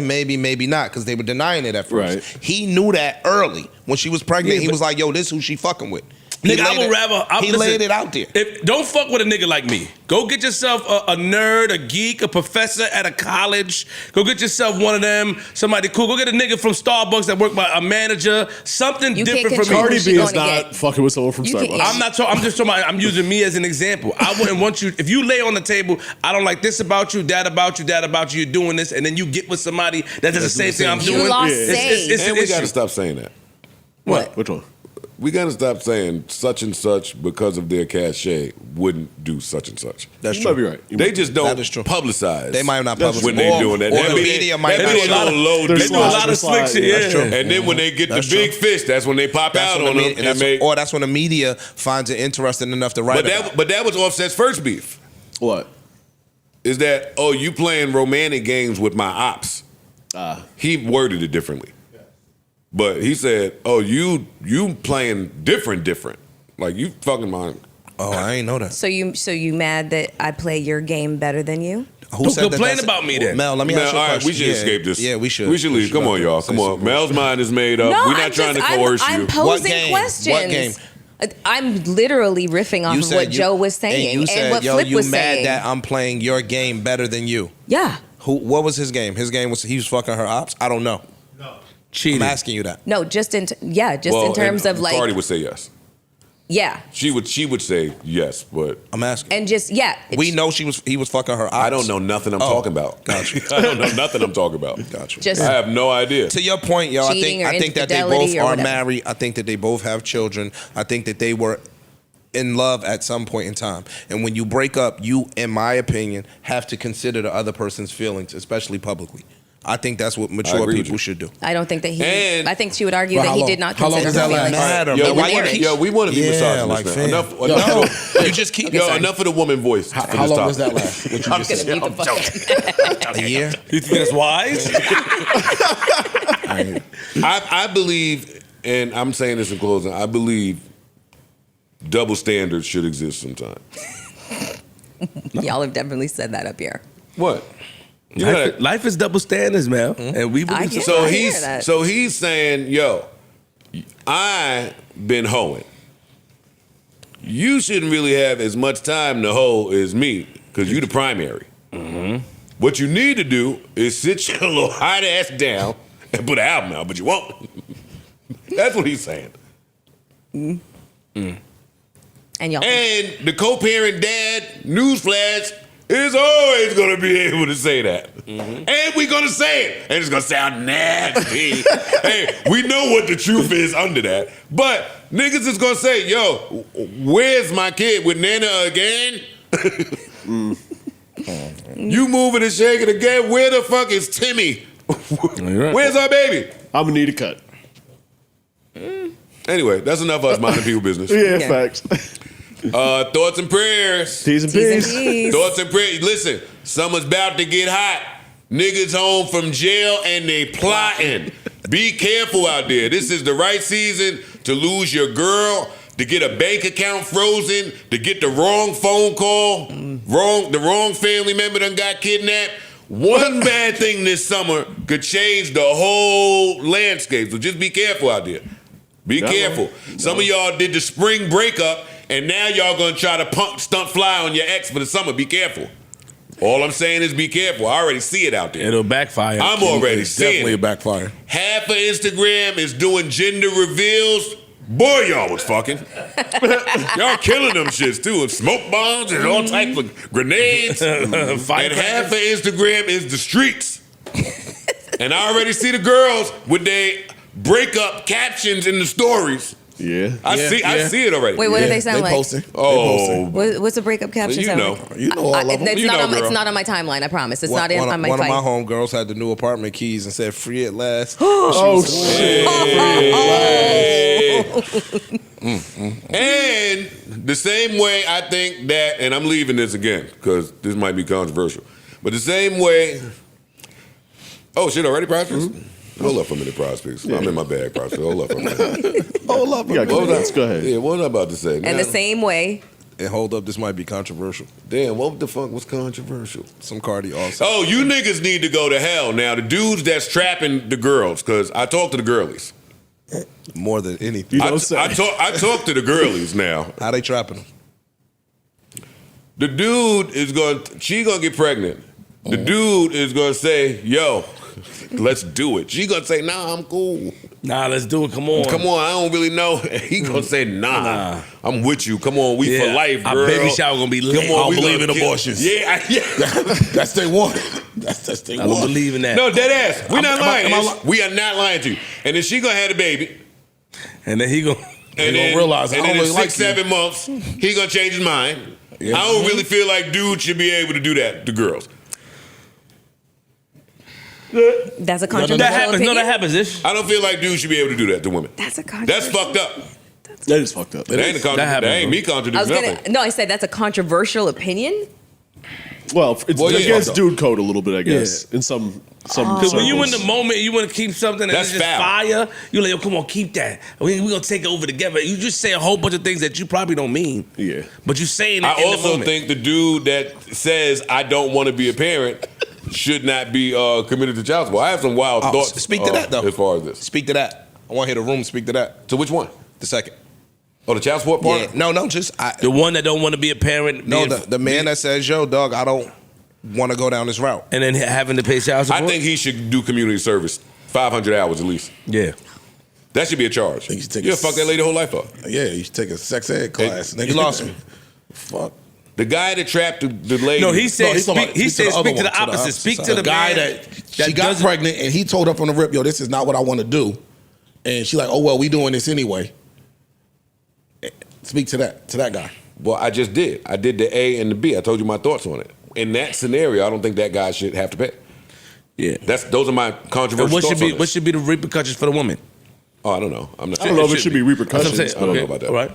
maybe, maybe not, because they were denying it at first. Right. He knew that early. When she was pregnant, Yeah, he but- was like, yo, this is who she fucking with. He Nigga, I laid would it- rather. He laid it out there. Don't fuck with a nigga like me. Go get yourself a nerd, a geek, a professor at a college. Go get yourself one of them, somebody cool. Go get a nigga from Starbucks that work by a manager. Something You can't different from control me. Cardi who she B is gonna not get. fucking with someone from You can't- Starbucks. I'm just talking about, I'm using me as an example. I wouldn't want you, if you lay on the table, I don't like this about you, that about you, that about you, you're doing this, and then you get with somebody that does the same thing I'm You doing. lost It's say. an And we issue. got to stop saying that. What? Which one? We got to stop saying such and such because of their cachet wouldn't do such and such. That's You true. might be right. You They might- just don't That is true. publicize. They might not That's publish when it. they Or- doing that. Or They the be- media might they not do a show lot it. of low. There's They do a slides, lot of there's slick slides. shit. Yeah, that's true. And then when they get That's the big true. fish, that's when they pop That's out when on the them media, and make. or that's when the media finds it interesting enough to write about. But that was Offset's first beef. What? Is that you playing romantic games with my ops? He worded it differently, but he said, you playing different. Like you fucking mine. Oh, I ain't know that. So you mad that I play your game better than you? Who Don't said that complain that's- about me then. Mel, let me Mel, ask you a all right, question. we should escape this. Yeah, we should. We should leave. Come on, y'all. Come on. Mel's mind is made up. We're not trying to coerce I'm you. posing What game? questions. What game? I'm literally riffing off of what Joe was saying and you said, what yo, Flip you was mad saying. that I'm playing your game better than you. Yeah. What was his game? His game was he was fucking her ops. I don't know. Cheating. I'm asking you that. No, just in terms and of like Cardi would say yes. yeah, She would say yes, but I'm asking. and just yeah. We know he was fucking her ops. I don't know nothing I'm talking about. Gotcha. I don't know nothing I'm talking about. Gotcha. Just I have no idea. To your point, yo, Cheating or I think that they both infidelity or are whatever. married. I think that they both have children. I think that they were in love at some point in time. And when you break up, you, in my opinion, have to consider the other person's feelings, especially publicly. I think that's what I mature agree with people you. should do. I don't think that he. And- I think she would argue For that how he long? did not How long consider does that her last? feelings. Matter, Yo, man. we Why you want keep- we want to be Yeah, misogynist like, now. fam. Enough, You just keep enough of the woman voice. for How this long does topic. that last? What you I'm just gonna said? beat the fuck. a year. You think that's wise? I believe, and I'm saying this in closing, I believe double standards should exist sometimes. Y'all have definitely said that up here. What? You know that- Life is double standards, man. And we I believe get So I hear he's that. so he's saying, yo, I been hoeing. You shouldn't really have as much time to hoe as me, because you the primary. What you need to do is sit your little hot ass down and put an album out, but you won't. That's what he's saying. And y'all. And the co-parent dad, newsflash, is always going to be able to say that. And we're going to say it. And it's going to sound nasty. Hey, we know what the truth is under that. But niggas is going to say, yo, where's my kid? With Nana again? You moving and shaking again? Where the fuck is Timmy? Where's our baby? I'm gonna need a cut. Anyway, that's enough of us minding people business. Yeah, facts. Thoughts and prayers. T's and P's. Thoughts and prayers. Listen, summer's about to get hot. Niggas home from jail and they plotting. Be careful out there. This is the right season to lose your girl, to get a bank account frozen, to get the wrong phone call, the wrong family member done got kidnapped. One bad thing this summer could change the whole landscape. So just be careful out there. Be careful. Some of y'all did the spring breakup, and now y'all gonna try to stunt fly on your ex for the summer. Be careful. All I'm saying is be careful. I already see it out there. It'll backfire. I'm already seeing Definitely a it. backfire. Half of Instagram is doing gender reveals. Boy, y'all was fucking. Y'all killing them shits too. And smoke bombs and all types of grenades. And half of Instagram is the streets. And I already see the girls with their breakup captions in the stories. Yeah. I see it already. Wait, what do they sound like? Posting. Oh, What's the breakup caption? you sound know. like? You know all of them. It's, You not know, on my, girl. it's not on my timeline, I promise. It's One, not on my one of fight. my homegirls had the new apartment keys and said free at last. Oh shit. And the same way I think that, and I'm leaving this again because this might be controversial, but the same way. Oh shit! Already prospects? Hold up for a minute, prospects. I'm in my bag, prospects. Hold up for a minute. Hold up. You got Let's go ahead. Yeah, what was I about to say? And Now- the same way. And hold up, this might be controversial. Damn, what the fuck was controversial? Some Cardi also. Oh, you niggas need to go to hell. Now, the dudes that's trapping the girls, because I talk to the girlies. More than anything. You know what I'm saying? I talk to the girlies now. How they trapping them? The dude is she gonna get pregnant. The dude is gonna say, yo, let's do it. She gonna say, nah, I'm cool. Nah, let's do it. Come on. Come on, I don't really know. He gonna say, nah, I'm with you. Come on, we for life, girl. Our baby shower gonna be lit. Come on, I don't we believe gonna in kill- abortions. Yeah. That's they want. That's they I don't want. believe in that. No, dead ass. We're not Am I- lying. am I We are not lying to you. And then she gonna have the baby. And then he gonna. And gonna then, realize I and don't then in really 6, like you. 7 months, he gonna change his mind. Yeah. I don't really feel like dudes should be able to do that to girls. That's a controversial That happens. opinion. No, that happens. Ish. I don't feel like dudes should be able to do that to women. That's a controversial. That's fucked up. That is fucked up. That ain't, happens, that ain't me I was contradicting gonna. nothing. No, I said that's a controversial opinion. Well, it's Well, yeah. against dude code a little bit, I guess. In some Because when you in circles. the moment, you want to keep something and That's it's just foul. fire. You're like, yo, come on, keep that. We're gonna take it over together. You just say a whole bunch of things that you probably don't mean. Yeah. But you saying it I in the also moment. think the dude that says I don't want to be a parent should not be committed to child support. I have some wild thoughts. Speak to that, though. As far as this. Speak to that. I want to hear the room speak to that. So which one? The second. Oh, the child support part? Yeah. No, just the one that don't want to be a parent. no. being- The man that says, "Yo, dog, I don't want to go down this route." and then having to pay child support. I think he should do community service, 500 hours at least. Yeah. That should be a charge. you should take Yeah, a fuck that lady whole life up. Yeah, you should take a sex ed class. You lost me. Fuck. The guy that trapped the lady. No, he said he's talking about- he said other speak to one, the opposite. Speak to the guy man that she got doesn't- pregnant and he told her from the rip, yo, this is not what I want to do. And she like, oh well, we doing this anyway. Speak to that guy. Well, I just did. I did the A and the B. I told you my thoughts on it. In that scenario, I don't think that guy should have to pay. Yeah. Those are my controversial And what thoughts should be on what this. should be the repercussions for the woman? Oh, I don't know. I'm not. I don't know if it should be repercussions. That's what I'm saying. I don't know Okay. about that. All right.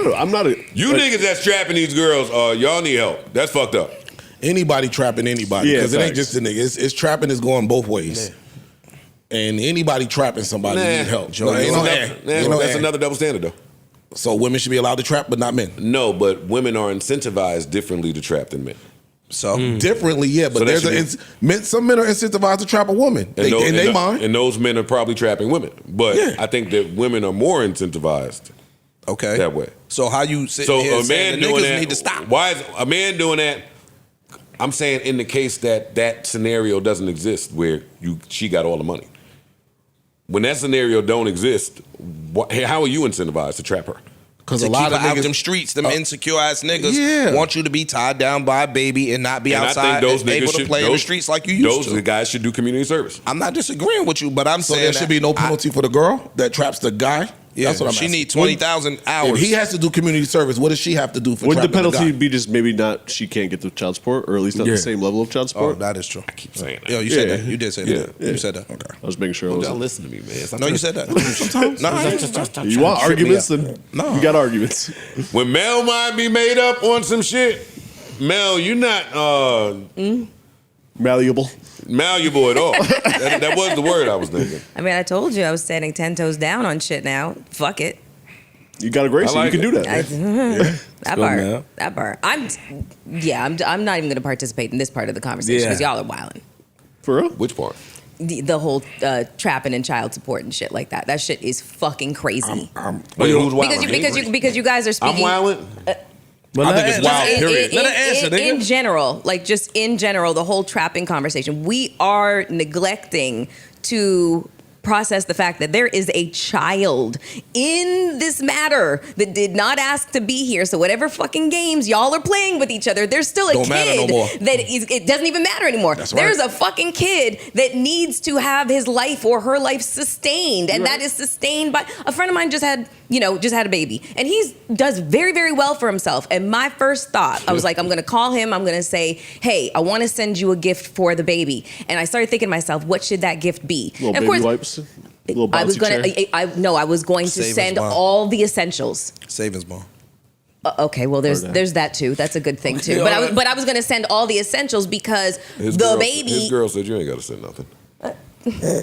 But I'm not a. You niggas that's trapping these girls, y'all need help. That's fucked up. Anybody trapping anybody. Yeah, Because it ain't facts. just a nigga. It's trapping is going both ways. And anybody trapping somebody need help. That's, Ain't no another, ain't no that's and. another double standard, though. So women should be allowed to trap, but not men. No, but women are incentivized differently to trap than men. So Differently, yeah, but So that there's should some men are incentivized to trap a woman. They mind. And those men are probably trapping women. But Yeah. I think that women are more incentivized okay, that way. So how you sitting So here a saying man the doing niggas that, need to stop? why is a man doing that? I'm saying in the case that scenario doesn't exist where she got all the money. when that scenario don't exist, how are you incentivized to trap her? Because To a lot keep of her out niggas, them streets, them insecure ass niggas Yeah. want you to be tied down by a baby and not be And outside I think those and niggas able to should play in the streets like you used Those to. guys should do community service. I'm not disagreeing with you, but I'm so saying there should be no penalty for the girl that traps the guy. Yeah, That's what I'm she asking. need 20,000 hours. If he has to do community service, what does she have to do for Would the trapping penalty guy? be just maybe not she can't get the child support, or at least not Yeah. the same level of child Oh, support? that is true. I keep saying that. Yo, you said Yeah. that. You did say Yeah. that. Yeah. You said that. Okay. I was making sure. I Y'all wasn't. listen to me, man. Stop No, you trying- said that. Sometimes. No, I ain't. You want Trip me arguments? up. Then No. you got arguments. When Mel mind be made up on some shit, Mel, you're not Malleable. malleable at all. that was the word I was thinking. I mean, I told you I was standing 10 toes down on shit now. Fuck it. You got a grace, I like you can do it. that. That good, man. part. That part. I'm not even going to participate in this part of the conversation because Yeah. y'all are wilding. For real? Which part? The whole trapping and child support and shit like that. That shit is fucking crazy. Wait, who's wilding? Because you guys are speaking. I'm wilding. But I think it's wild, period. Let her answer, nigga. In general, like just in general, the whole trapping conversation, we are neglecting to process the fact that there is a child in this matter that did not ask to be here. So whatever fucking games y'all are playing with each other, there's still a Don't matter no kid more. that is, it doesn't even matter anymore. That's right. There's a fucking kid that needs to have his life or her life sustained, and that is sustained by a friend of mine. Just had a baby, and he does very, very well for himself. And my first thought, I was like, I'm gonna call him. I'm gonna say, hey, I want to send you a gift for the baby. And I started thinking to myself, what should that gift be? Little And baby wipes. Little I was bouncy gonna. chair. I was going to Savings send bond. all the essentials. Savings bond. Okay, well, there's that. there's that too. That's a good thing too. Okay, But I was gonna send all the essentials because His the baby. His girl said you ain't got to say nothing.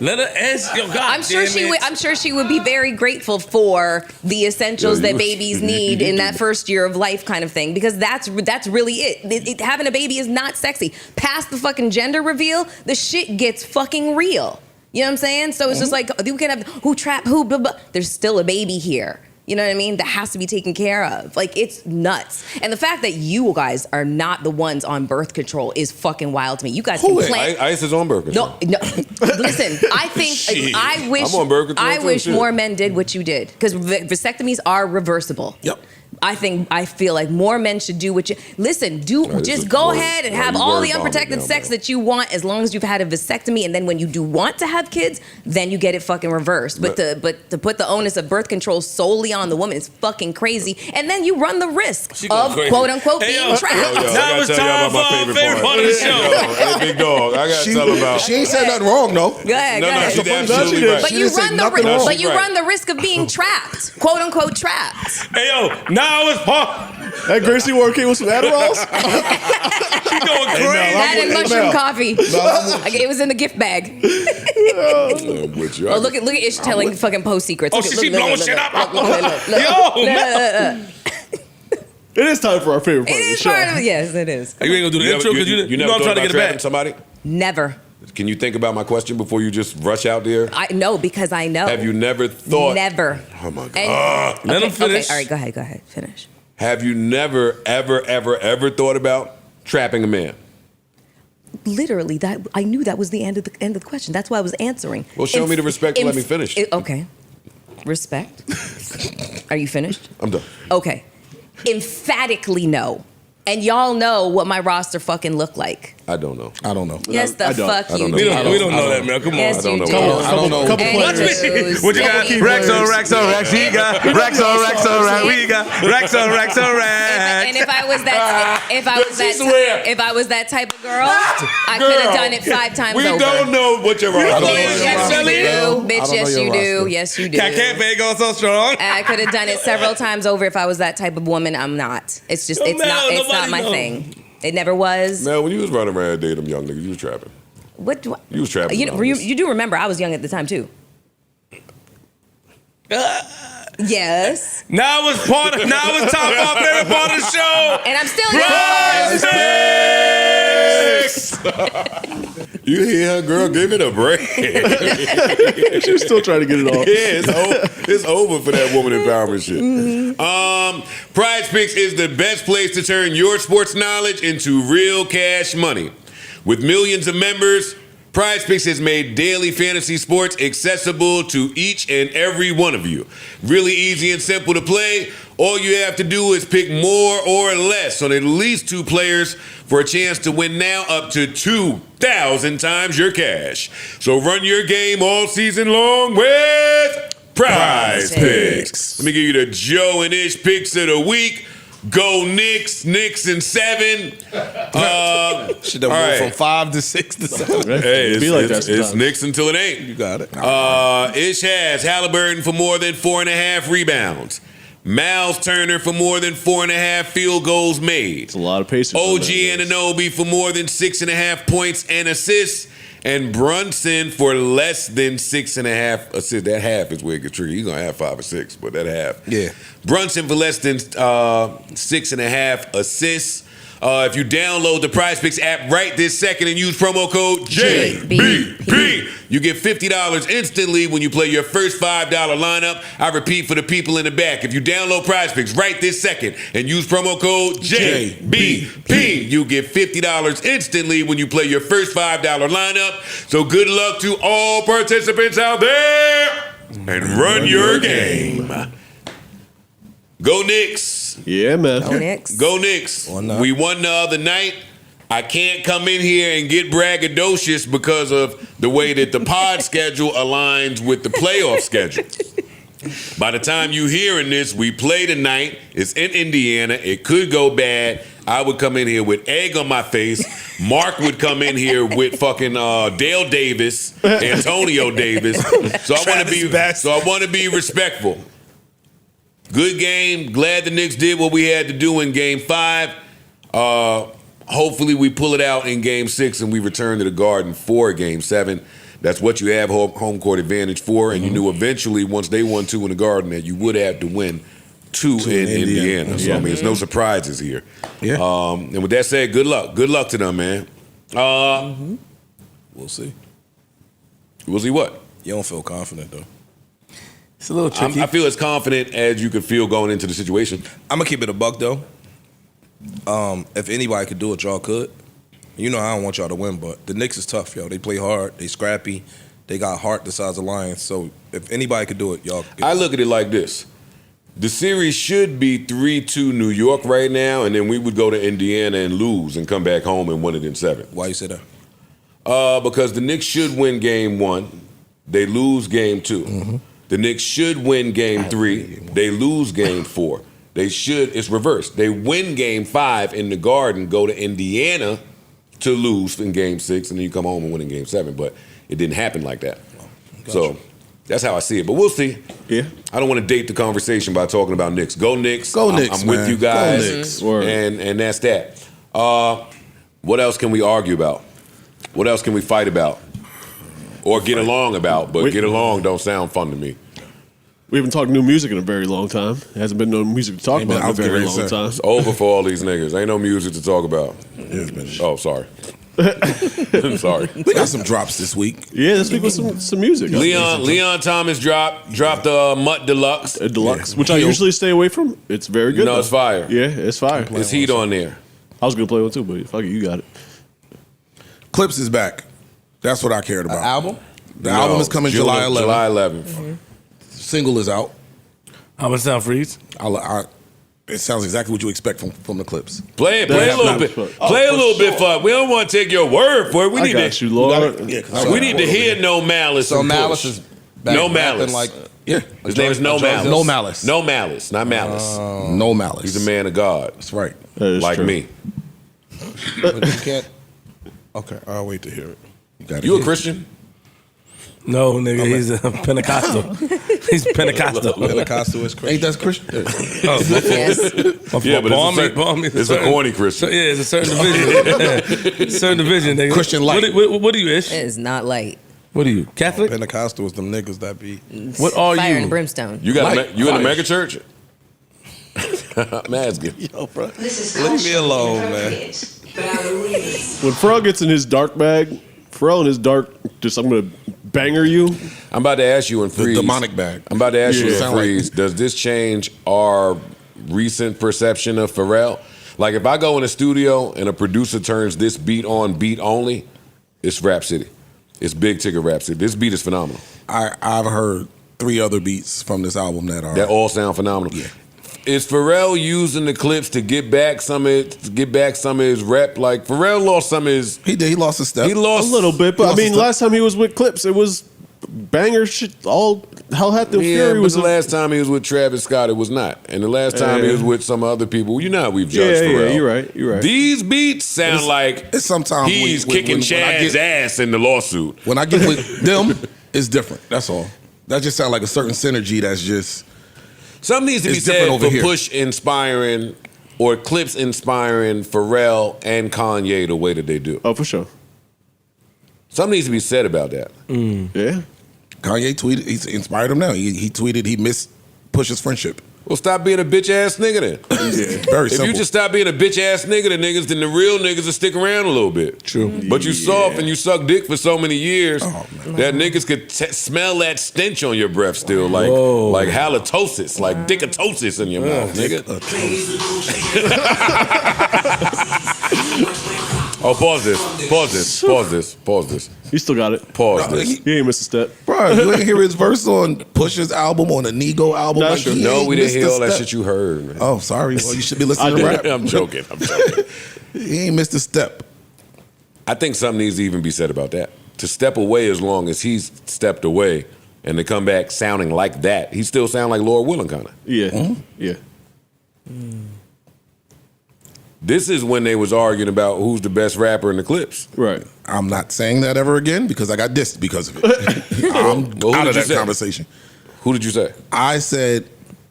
Let her answer. Yo, God I'm sure damn she it. would. I'm sure she would be very grateful for the essentials Yeah, that babies need in that first year of life, kind of thing. Because that's really it. Having a baby is not sexy. Past the fucking gender reveal, the shit gets fucking real. You know what I'm saying? So it's just like you can have who trap who. Blah, blah. There's still a baby here. You know what I mean? That has to be taken care of. Like, it's nuts. And the fact that you guys are not the ones on birth control is fucking wild to me. You guys Who can is? plan. Ice is on birth control. No. Listen, I think Shit. I wish I'm on birth control I too, wish shit. more men did what you did because vasectomies are reversible. Yep. I feel like more men should do what you listen. Right, Just it's go word- ahead and why have you all word the bombing unprotected now, sex bro? that you want as long as you've had a vasectomy, and then when you do want to have kids, then you get it fucking reversed. But to put the onus of birth control solely on the woman is fucking crazy, and then you run the risk She going of crazy. quote unquote Hey, being yo. trapped. Yo, I Now gotta it's tell y'all time about my for our favorite favorite part. part of the show. Yo, hey, big dog, I gotta tell about. She ain't said nothing wrong though. Go ahead, No, go no, ahead. she's absolutely right. But She you didn't say run the nothing wrong. but you Right. run the risk of being trapped, quote unquote trapped. Hey, yo, now it's part. That Gracie Ward came with some Adderalls. She going crazy. That and Hey, mushroom Mel. coffee. It was in the gift bag. I'm with you. Oh, look at Ish telling fucking post secrets. Oh, Look at- she look, blowing look, shit look, up. look, look, look, look. Yo, No, It is time for our favorite It part of the is show. part of it. Yes, it is. You ain't gonna do the intro because you never know I'm thought trying to about get it trapping back. somebody? Never. Can you think about my question before you just rush out there? I know because I know. Have you never thought? Never. Oh my god. And, Let him finish. Okay, all right, go ahead. Finish. Have you never, ever thought about trapping a man? Literally, that I knew that was the end of the question. That's why I was answering. Well, show me the respect to let me finish. Okay. Respect. Are you finished? I'm done. Okay. Emphatically no. And y'all know what my roster fucking look like. I don't know. I don't know. Yes, the I don't. fuck I you don't know. do. We don't know that, man. Come on. Yes, I don't you know. do. Come I don't know. Couple And players. you What you got? do. Racks on racks on racks. We got racks on racks on racks. We got racks on racks on racks. And if I was that type of girl, I could have done it 5 times We over. don't know what your roster know is. your Yes, roster, you do, girl. bitch. I don't Yes, know you your do. roster. Yes, you do. Cafe go so strong. I could have done it several times over if I was that type of woman. I'm not. It's just Yo, it's Mel, not nobody my know. thing. It never was. Man, when you was running around dating them young niggas, you was trapping. What do I, You was trapping. you, around this. you do remember I was young at the time too. Yes. Now it's time for our favorite part of the show. And I'm still young. You hear her, girl? Give it a break. She's still trying to get it off. Yeah, it's over for that woman empowerment shit. Prize Picks is the best place to turn your sports knowledge into real cash money. With millions of members, PrizePicks has made daily fantasy sports accessible to each and every one of you. Really easy and simple to play. All you have to do is pick more or less on at least 2 players for a chance to win now up to 2,000 times your cash. So run your game all season long with PrizePicks. Let me give you the Joe and Ish picks of the week. Go Knicks, Knicks in 7. Should have moved from 5 to 6 to 7. Hey, It's it's Knicks until it ain't. You got it. Ish has Halliburton for more than 4.5 rebounds. Miles Turner for more than 4.5 field goals made. It's a lot of Pacers. OG Anunoby for more than 6.5 points and assists. And Brunson for less than 6.5 assists. That half is where it gets tricky. He's going to have 5 or 6, but that half. Yeah. Brunson for less than 6.5 assists. If you download the PrizePicks app right this second and use promo code JBP, you get $50 instantly when you play your first $5 lineup. I repeat for the people in the back. If you download PrizePicks right this second and use promo code JBP, you get $50 instantly when you play your first $5 lineup. So good luck to all participants out there and run your game. Go Knicks. Yeah, man. Go Knicks. Go Knicks. We won the other night. I can't come in here and get braggadocious because of the way that the pod schedule aligns with the playoff schedule. By the time you hearing this, we play tonight. It's in Indiana. It could go bad. I would come in here with egg on my face. Mark would come in here with fucking Dale Davis, Antonio Davis. So I want to be respectful. Good game. Glad the Knicks did what we had to do in Game 5. Hopefully we pull it out in Game 6 and we return to the Garden for Game 7. That's what you have home court advantage for. And you knew eventually once they won 2 in the Garden that you would have to win 2 in Indiana. So, I mean, it's no surprises here. Yeah. And with that said, good luck. Good luck to them, man. We'll see. We'll see what? You don't feel confident, though. It's a little tricky. I feel as confident as you could feel going into the situation. I'm going to keep it a buck, though. If anybody could do it, y'all could. You know I don't want y'all to win, but the Knicks is tough, yo. They play hard. They scrappy. They got heart the size of lions. So if anybody could do it, y'all could. I look at it like this. The series should be 3-2 New York right now, and then we would go to Indiana and lose and come back home and win it in 7. Why you say that? Because the Knicks should win Game 1. They lose Game 2. Mm-hmm. The Knicks should win Game 3. They lose Game 4. It's reversed. They win Game 5 in the Garden, go to Indiana to lose in Game 6, and then you come home and win in Game 7. But it didn't happen like that. So that's how I see it. But we'll see. Yeah. I don't want to date the conversation by talking about Knicks. Go Knicks. Go Knicks, I'm with man. you guys. Go Knicks. And that's that. What else can we argue about? What else can we fight about? Or get along about, but get along don't sound fun to me. We haven't talked new music in a very long time. There hasn't been no music to talk about in a very long time. It's over for all these niggas. Ain't no music to talk about. Oh, sorry. Sorry. We got some drops this week. Yeah, this week was some music. Leon Thomas dropped Mutt Deluxe. Deluxe, which I usually stay away from. It's very good. No, it's fire. Yeah, it's fire. It's heat on there. I was going to play one too, but fuck it, you got it. Clipse is back. That's what I cared about. Album? The album is coming July 11th. July 11th. Mm-hmm. Single is out. How much sound freeze? It sounds exactly what you expect from the Clipse. Play a little bit. Play a little bit for it. We don't want to take your word for it. We need you, Lord. We need to hear No Malice. So and Malice Push. is back No Malice. like His name is No Malice. No Malice. No Malice, not Malice. No Malice. He's a man of God. That's right. Like true. me. But you can't. Okay, I'll wait to hear it. You a Christian? No, nigga, he's a Pentecostal. He's Pentecostal. Pentecostal is Christian. Ain't that Christian? Yes. Yeah, but it's a corny Christian. Yeah, it's a certain division. Certain division, nigga. Christian light. What are you, Ish? It is not light. What are you, Catholic? Pentecostal is them niggas that be. What are Fire you? and brimstone. You got Light. you in a mega church? I'm asking. Yo, bro. Leave me alone, man. When Pharrell gets in his dark bag, Pharrell in his dark, I'm going to banger you. I'm about to ask you in Freeze. demonic bag. I'm about to ask you in Sound like- Freeze. Does this change our recent perception of Pharrell? Like if I go in a studio and a producer turns this beat on beat only, it's Rap City. It's big ticket raps. This beat is phenomenal. I've heard 3 other beats from this album that all sound phenomenal. Yeah. Is Pharrell using the Clipse to get back some of his rep? Like Pharrell lost some of his. He did. He lost a step. He lost a little bit, but I mean, last time he was with Clipse, it was banger shit. All Hell Hath No Fury was the last time he was with Travis Scott. It was not, and the last time he was with some other people. You know how we've judged Pharrell. Yeah, you're right. These beats sound like it's sometimes he's kicking Chad's ass in the lawsuit. When I get with them, it's different. That's all. That just sounds like a certain synergy that's just. Something needs to be said for Push inspiring or Clipse inspiring Pharrell and Kanye the way that they do. Oh, for sure. Something needs to be said about that. Yeah. Kanye tweeted, he inspired him now. He tweeted he missed Push's friendship. Well, stop being a bitch ass nigga then. Very if simple. you just stop being a bitch ass nigga to niggas, then the real niggas will stick around a little bit. True. But you soft and you suck dick for so many years that niggas could smell that stench on your breath still, like halitosis, like dickatosis in your mouth, nigga. Oh, pause this. You still got it. Pause this. He ain't missed a step. Bro, you ain't hear his verse on Push's album, on the Nego album? Nah, Like, sure. No, we didn't hear all that step. shit you heard, man. Oh, sorry. Well, you should be listening to rap. I'm joking. He ain't missed a step. I think something needs to even be said about that. To step away as long as he's stepped away and to come back sounding like that, he still sound like Lord Willin' kind of. Yeah. Yeah. This is when they was arguing about who's the best rapper in the Clipse. Right. I'm not saying that ever again because I got dissed because of it. I'm out of that conversation. Who did you say? I said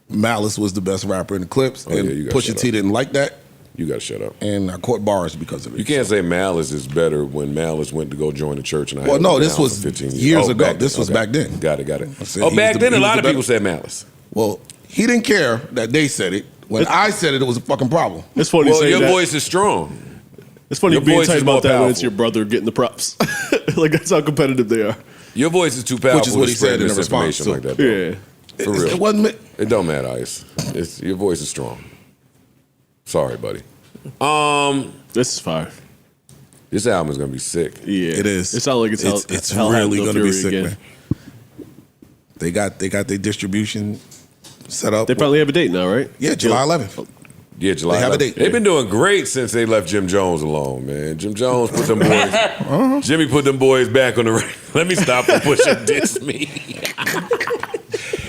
Malice was the best rapper in the Clipse, and you gotta Pusha shut T up. didn't like that, You got to shut up. and I caught bars because of it. You can't say Malice is better when Malice went to go join the church. And I Well, had no, him this down was for 15 years ago. back This then. was back then. Got it. said Oh, he back was the- then a he was lot the of people better- said Malice. Well, he didn't care that they said it. When I said it, it was a fucking problem. It's funny Well, saying your that. voice is strong. It's funny your being voice tight is about more that when it's powerful. your brother getting the props. Like, that's how competitive they are. Your voice is too powerful. Which is what to he spread said in the response, misinformation like too. that. Bro. Yeah. For real. It wasn't. It don't matter, Ice. Your voice is strong. Sorry, buddy. This is fire. This album is gonna be sick. Yeah. It is. It sounds like It's Hell Hath really No going to be Fury sick, again. man. They got their distribution set up. They probably have a date now, right? Yeah, July 11th. Yeah, July. They have a 11th. date. They've been doing great since they left Jim Jones alone, man. Jim Jones put them boys. Jimmy put them boys back on the. Let me stop for pushing diss me.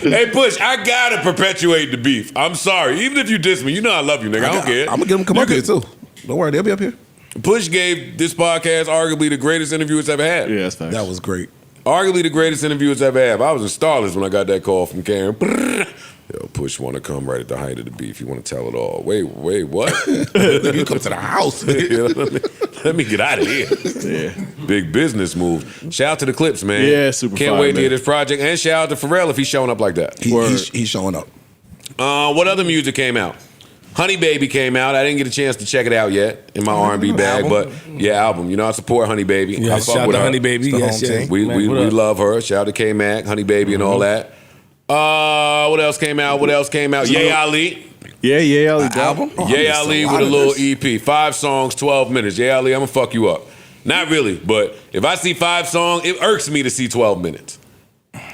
Hey, Push, I gotta perpetuate the beef. I'm sorry, even if you diss me, you know I love you, nigga. I don't care. I'm gonna get them come up here too. Don't worry, they'll be up here. Push gave this podcast arguably the greatest interview it's ever had. Yeah, that's facts. That was great. Arguably the greatest interview it's ever had. I was in Starless when I got that call from Karen. Yo, Push want to come right at the height of the beef. You want to tell it all. Wait, what? You come to the house. Let me get out of here. Yeah. Big business move. Shout out to the Clipse, man. Yeah, super Can't fire, wait to man. hear this project. And shout out to Pharrell if he's showing up like that. He's showing up. What other music came out? Honey Baby came out. I didn't get a chance to check it out yet in my R&B bag, but yeah, album. You know, I support Honey Baby. Yeah, I fuck shout out with to her. Honey Baby. the Yes, home yes. team. We love her. Shout out to K-Mac, Honey Baby, and all that. What else came out? Yay Ali. Yeah. Album? Yay Ali with a little EP. 5 songs, 12 minutes. Yay Ali, I'm gonna fuck you up. Not really, but if I see 5 songs, it irks me to see 12 minutes.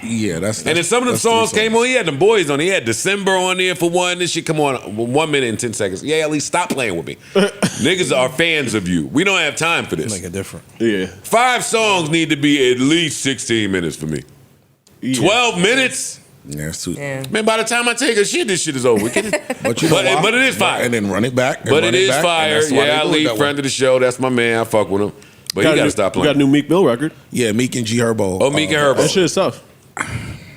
Yeah, that's And then some of the songs came on. He had them boys on. He had December on there for one. This shit come on 1 minute and 10 seconds. Yeah, at least stop playing with me. Niggas are fans of you. We don't have time for this. Make it different. Yeah. 5 songs need to be at least 16 minutes for me. 12 minutes? Yeah, it's too. Yeah. Man, by the time I take a shit, this shit is over. But you know why? But it is fire. And then run it back. But it is fire. Yeah, Ali, friend of the show. That's my man. I fuck with him. But he got to stop You playing. got a new Meek Mill record. Yeah, Meek and G Herbo. Oh, Meek and Herbo. That shit is tough.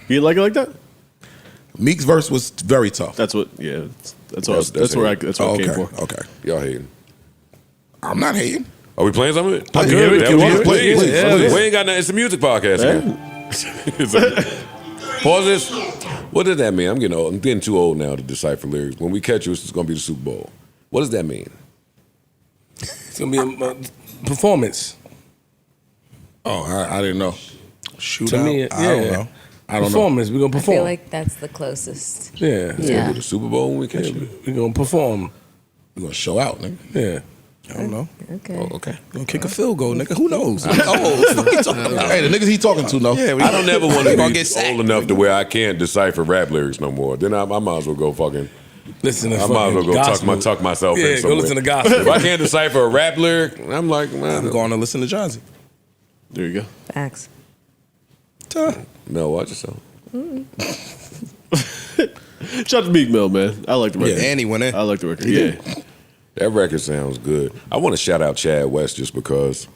You like it like that? Meek's verse was very tough. That's what. Yeah. That's where what I came for. Okay. Y'all hating. I'm not hating. Are we playing some of it? I can hear it. Please. We ain't got nothing. It's a music podcast. Pause this. What does that mean? I'm getting old. I'm getting too old now to decipher lyrics. When we catch you, it's going to be the Super Bowl. What does that mean? It's gonna be a performance. Oh, I didn't know. Shoot To out? me, I don't yeah. know. I don't know. Performance. We're gonna I perform. feel like that's the closest. Yeah. It's gonna be the Super Bowl when we catch you. We're gonna perform. We're gonna show out, nigga. Yeah. I don't know. Okay. Oh, okay. Gonna kick a field goal, nigga. Who knows? Oh, Hey, the niggas he talking to know. yeah, I don't never want to gonna be get sacked. old enough to where I can't decipher rap lyrics no more. Then I might as well go fucking. Listen to I might as well go gospel. tuck myself in Yeah, somewhere. go listen to gospel. If I can't decipher a rap lyric, I'm like, man, I'm going to listen to Jozzy. There you go. Facts. Mel, watch yourself. Shout out to Meek Mill, man. I like the record. Yeah, and he went in. I like the record. Yeah. That record sounds good. I want to shout out Chad West just because.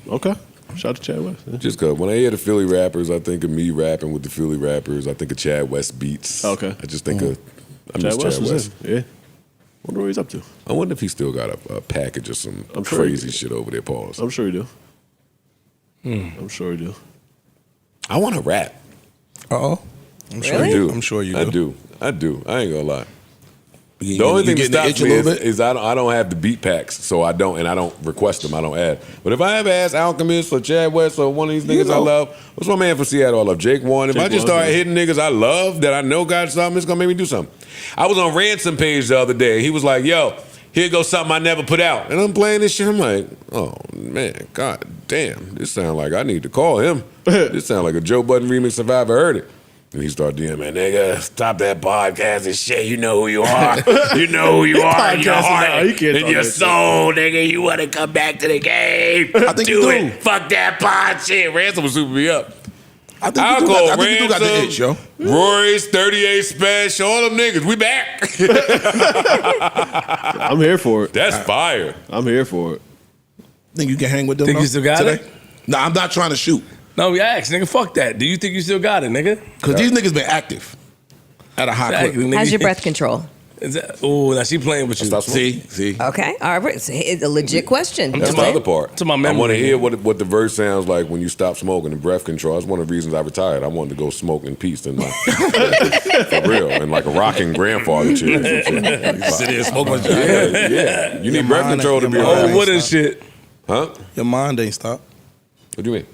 Okay. Shout out to Chad West. Yeah. Just because when I hear the Philly rappers, I think of me rapping with the Philly rappers. I think of Chad West beats. Okay. I just think of I miss Chad West Chad was West. in. Yeah. Wonder what he's up to. I wonder if he still got a package of some I'm sure crazy shit over there, pause. I'm sure he do. I'm sure he do. I want to rap. Uh-oh. I'm sure I you do. I'm sure you I do. I do. I ain't gonna lie. You- The only you thing that getting the stops itch a me little bit? is I don't have the beat packs, so I don't request them. I don't add. But if I ever ask Alchemist or Chad West or one of these niggas I love, what's my man from Seattle I love? Jake Warren. If I just start hitting niggas I love that I know got something, it's gonna make me do something. I was on Ransom page the other day. He was like, "Yo, here goes something I never put out," and I'm playing this shit. I'm like, "Oh man, god damn, this sound like I need to call him. This sound like a Joe Budden remix if I ever heard it." And he started DMing, "Nigga, stop that podcast and shit. You know who you are. You know who you are in your heart, in your soul, nigga. You want to come back to the game. I think do you it. do. Fuck that pod shit." Ransom was super me up. I think you do got the itch, yo. Royce, 38 Special, all them niggas. We back. I'm here for it. That's fire. I'm here for it. Think you can hang with them? Think though, you still got today? it? No, I'm not trying to shoot. No, we asked, nigga, fuck that. Do you think you still got it, nigga? Because these niggas been active at a high Exactly, clip. nigga. How's your breath control? Oh, now she playing with you. Stop smoking. See? Okay. All right. It's a legit question. That's to the my- other part. to my I memory. want to hear what the verse sounds like when you stop smoking and breath control. That's one of the reasons I retired. I wanted to go smoke in peace and for real, and like a rocking grandfather chair. or some shit. Sit here, smoke my Yeah. You need breath mind- control to be your around. mind- Oh, what is shit? Huh? Your mind ain't stopped. What do you mean?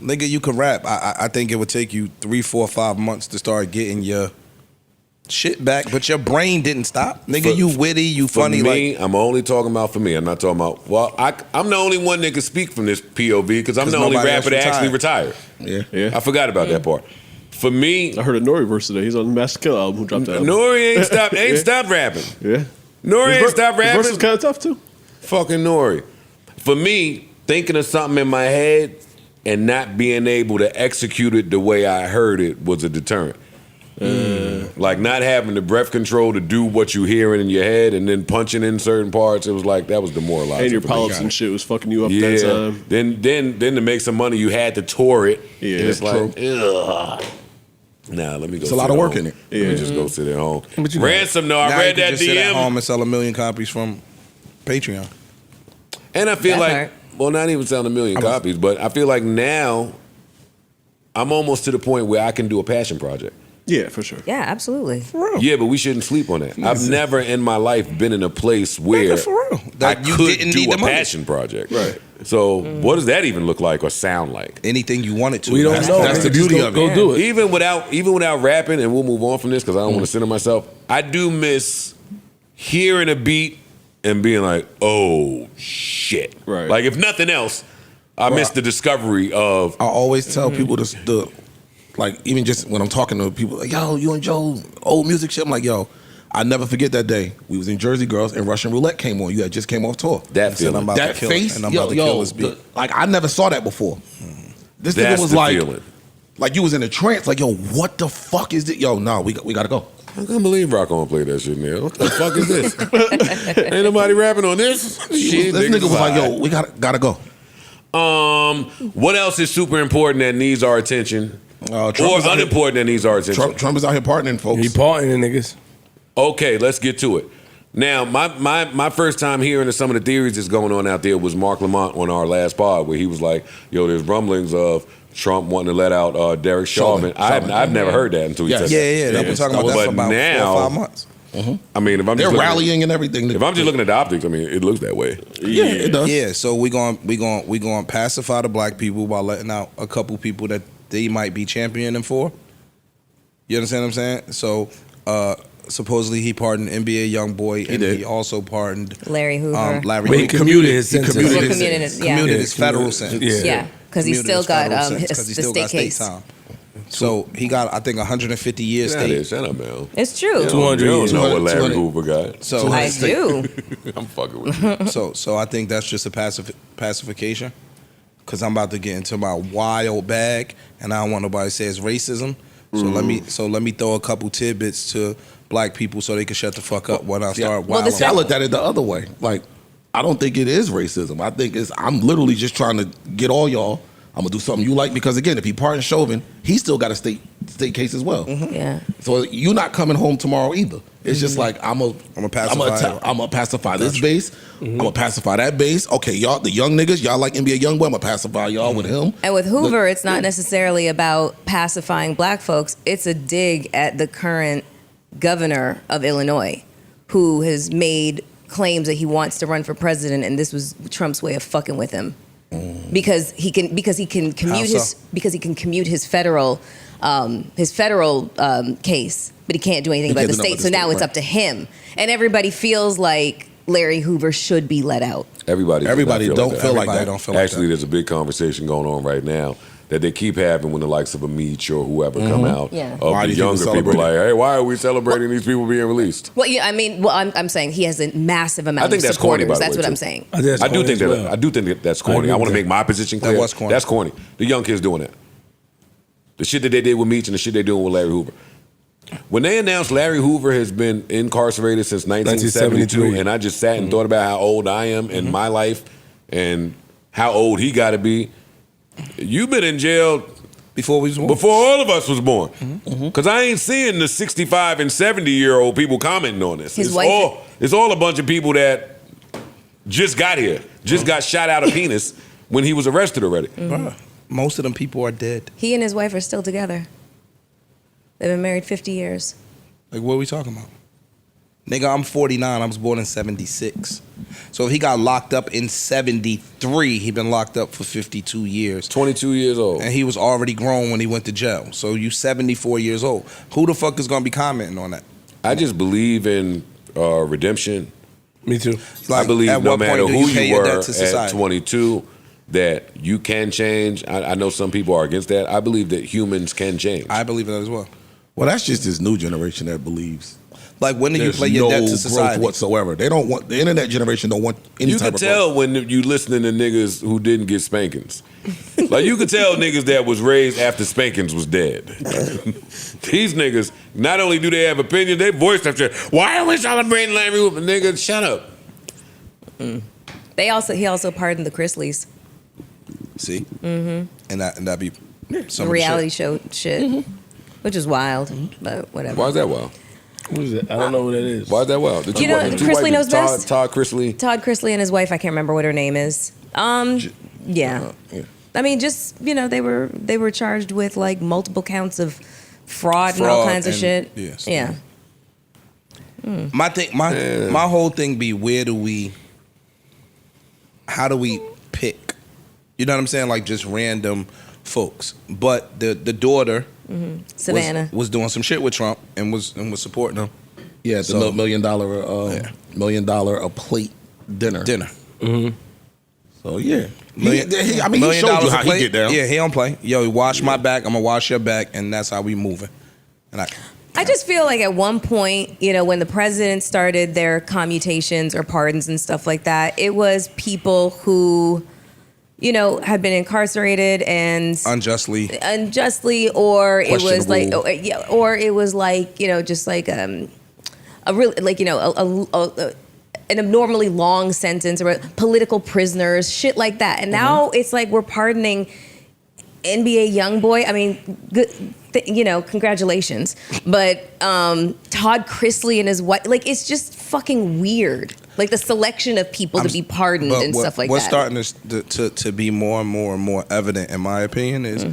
Nigga, you can rap. I think it would take you 3, 4, 5 months to start getting your shit back, but your brain didn't stop. Nigga, you witty, you For funny. me, Like I'm only talking about for me. I'm not talking about. Well, I'm the only one that can speak from this POV because I'm 'Cause the only nobody rapper else that actually retired. Yeah. Yeah. I forgot about that part. For me, I heard a Nori verse today. He's on the Master Kill album. Who dropped that? album. Nori ain't stopped rapping. Yeah. Nori ain't His stopped verse rapping. is kind of tough too. Fucking Nori. For me, thinking of something in my head and not being able to execute it the way I heard it was a deterrent. Like not having the breath control to do what you hearing in your head and then punching in certain parts, it was like that was demoralizing. And your for me. polyps and shit was fucking you up Yeah. that time. Then to make some money, you had to tour it. Yeah, and it's like, true. ugh. Nah, let me go. It's a lot of work in it. Let me Yeah. just go sit at home. But you Ransom, no, I now read you can that just sit at DM. home and sell 1 million copies from Patreon. And I feel That like, part. well, not even selling 1 million copies, but I feel like now I'm almost to the point where I can do a passion project. Yeah, for sure. Yeah, absolutely. Yeah, but we shouldn't sleep on that. I've never in my life been in a place where for real. I That you could didn't do need a the money. passion project. Right. So what does that even look like or sound like? Anything you wanted to. We don't know. that's the Just beauty go- of it. Go do it. Even without rapping, and we'll move on from this because I don't want to center myself. I do miss hearing a beat and being like, "Oh shit!" Right. Like if nothing else, I miss the discovery of. I always tell people the like even just when I'm talking to people like, yo, you and Joe old music shit. I'm like, yo, I never forget that day. We was in Jersey Girls and Russian Roulette came on. You had just came off tour. That Said I'm feeling. about That to kill face, it, and I'm yo, about to kill yo, this beat. like I never saw that before. This That's nigga was the like, feeling. like you was in a trance. Like, yo, what the fuck is this? Yo, no, we gotta go. I can't believe Rock on play that shit, man. What the fuck is this? Ain't nobody rapping on this. Shit, This nigga was like, fine. yo, we gotta go. What else is super important that needs our attention? Trump Or is out here- unimportant that needs our attention? Trump is out here partnering, folks. He partying, niggas. Okay, let's get to it. Now, my first time hearing of some of the theories that's going on out there was Mark Lamont on our last pod, where he was like, "Yo, there's rumblings of Trump wanting to let out Derek Chauvin." I've never heard that until he Yes. said Yeah, that. yeah. They've been talking about that But for about now, 4 or 5 months. I mean, if I'm They're just looking rallying and everything. if I'm just looking at the optics, I mean, it looks that way. yeah, it does. Yeah, so we going pacify the black people by letting out a couple people that they might be championing for. You understand what I'm saying? So Supposedly he pardoned NBA YoungBoy, and did. he also pardoned Larry Hoover. Larry But he Hoover. commuted his sentence. commuted Well, his commuted sentence. it, yeah. Commuted his federal sentence. Yeah, because he Commuted still his got federal sentence, the 'cause he still state got case. state time. So he got, I think, 150 years Get out of here. state. Shut up, man. It's true. You 200 don't years. know what Larry 200. Hoover got. So I do. I'm fucking with you. So I think that's just a pacification. Because I'm about to get into my wild bag, and I don't want nobody to say it's racism. So let me throw a couple tidbits to black people so they can shut the fuck up when I start Well, wilding. the See, I looked at it the other way. Like, I don't think it is racism. I think I'm literally just trying to get all y'all. I'm gonna do something you like because again, if he pardoned Chauvin, he still got a state case as well. Yeah. So you're not coming home tomorrow either. It's just like I'ma pacify. I'm gonna pacify this base. I'm gonna pacify that base. Okay, y'all, the young niggas, y'all like NBA YoungBoy. I'm gonna pacify y'all with him. And with Hoover, it's not necessarily about pacifying black folks. It's a dig at the current governor of Illinois, who has made claims that he wants to run for president, and this was Trump's way of fucking with him. Because he can commute his federal case, but he can't do anything about the state. So now it's up to him, and everybody feels like Larry Hoover should be let out. Everybody don't feel like that. Don't feel like Actually, that. there's a big conversation going on right now that they keep having when the likes of a Meech or whoever come out. Yeah. Of Why the do you think younger we people celebrate like, hey, why are we celebrating these people being released? Well, yeah, I mean, I'm saying he has a massive amount I think of that's corny, supporters. by the That's way, what too. I'm saying. I do think that. I do think that's corny. I want to make my position clear. was corny. That's corny. The young kids doing that. The shit that they did with Meech and the shit they doing with Larry Hoover. When they announced Larry Hoover has been incarcerated since 1972, and I just sat and thought about how old I am in my life and how old he got to be. You've been in jail Before we was born. before all of us was born. Because I ain't seeing the 65 and 70-year-old people commenting on this. His wife- It's all a bunch of people that just got here, just got shot out of penis when he was arrested already. Bruh, most of them people are dead. He and his wife are still together. They've been married 50 years. Like, what are we talking about? Nigga, I'm 49. I was born in 76. So if he got locked up in 73, he been locked up for 52 years. 22 years old. And he was already grown when he went to jail. So you 74 years old. Who the fuck is going to be commenting on that? I just believe in redemption. Me too. I believe at no what matter point do who pay you your were debt to at society? 22, that you can change. I know some people are against that. I believe that humans can change. I believe in that as well. Well, that's just this new generation that believes. Like, when do you There's play your no debt to growth society? whatsoever. They don't want the internet generation. Don't want any You type could of tell when you listening to niggas who didn't get spankings. Like, you could tell niggas that was raised after spankings was dead. These niggas, not only do they have opinions, they voice that shit. Why are we celebrating Larry Hoover? Nigga, shut up. He also pardoned the Chrisleys. See? Mm-hmm. And that be some The reality of show shit, which is wild, but whatever. Why is that wild? What is it? I don't know what that is. Why is that wild? The You know, white- two Chrisley white knows people, best. Todd Chrisley. Todd Chrisley and his wife, I can't remember what her name is. Yeah. I mean, just, they were charged with like multiple counts of fraud and all kinds of and- shit. yes. Yeah. My whole thing be, how do we pick? You know what I'm saying? Like, just random folks. But the daughter Savannah. was doing some shit with Trump and was supporting him. Yeah, the So- $1 million $1 million a plate dinner. So yeah, he showed you how he get down. Yeah, he don't play. Yo, you wash my back, I'm gonna wash your back, and that's how we moving. And I just feel like at one point, when the president started their commutations or pardons and stuff like that, it was people who, had been incarcerated and unjustly, or it was like, Questionable. or it was like, just like a real, like, an abnormally long sentence or political prisoners, shit like that. And now it's like we're pardoning NBA YoungBoy. I mean, good, congratulations. But Todd Chrisley and his wife, like, it's just fucking weird. Like the selection of people to be pardoned and stuff like what's that. What's starting to be more and more and more evident, in my opinion, is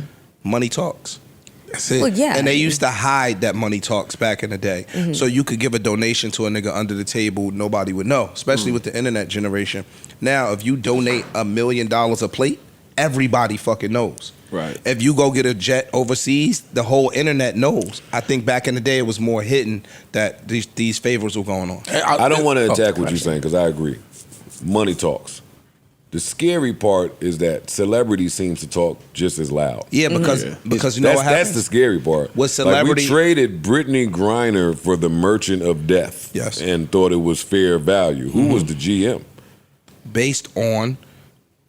money talks. That's it. Well, yeah. And they used to hide that money talks back in the day. So you could give a donation to a nigga under the table, nobody would know, especially with the internet generation. Now, if you donate $1 million a plate, everybody fucking knows. Right. If you go get a jet overseas, the whole internet knows. I think back in the day it was more hidden that these favors were going on. I don't want to attack what you're saying because I agree. Money talks. The scary part is that celebrity seems to talk just as loud. Yeah, because you know what happens? That's the scary part. With celebrity, like we traded Brittany Griner for the Merchant of Death. Yes. And thought it was fair value. Who was the GM? Based on.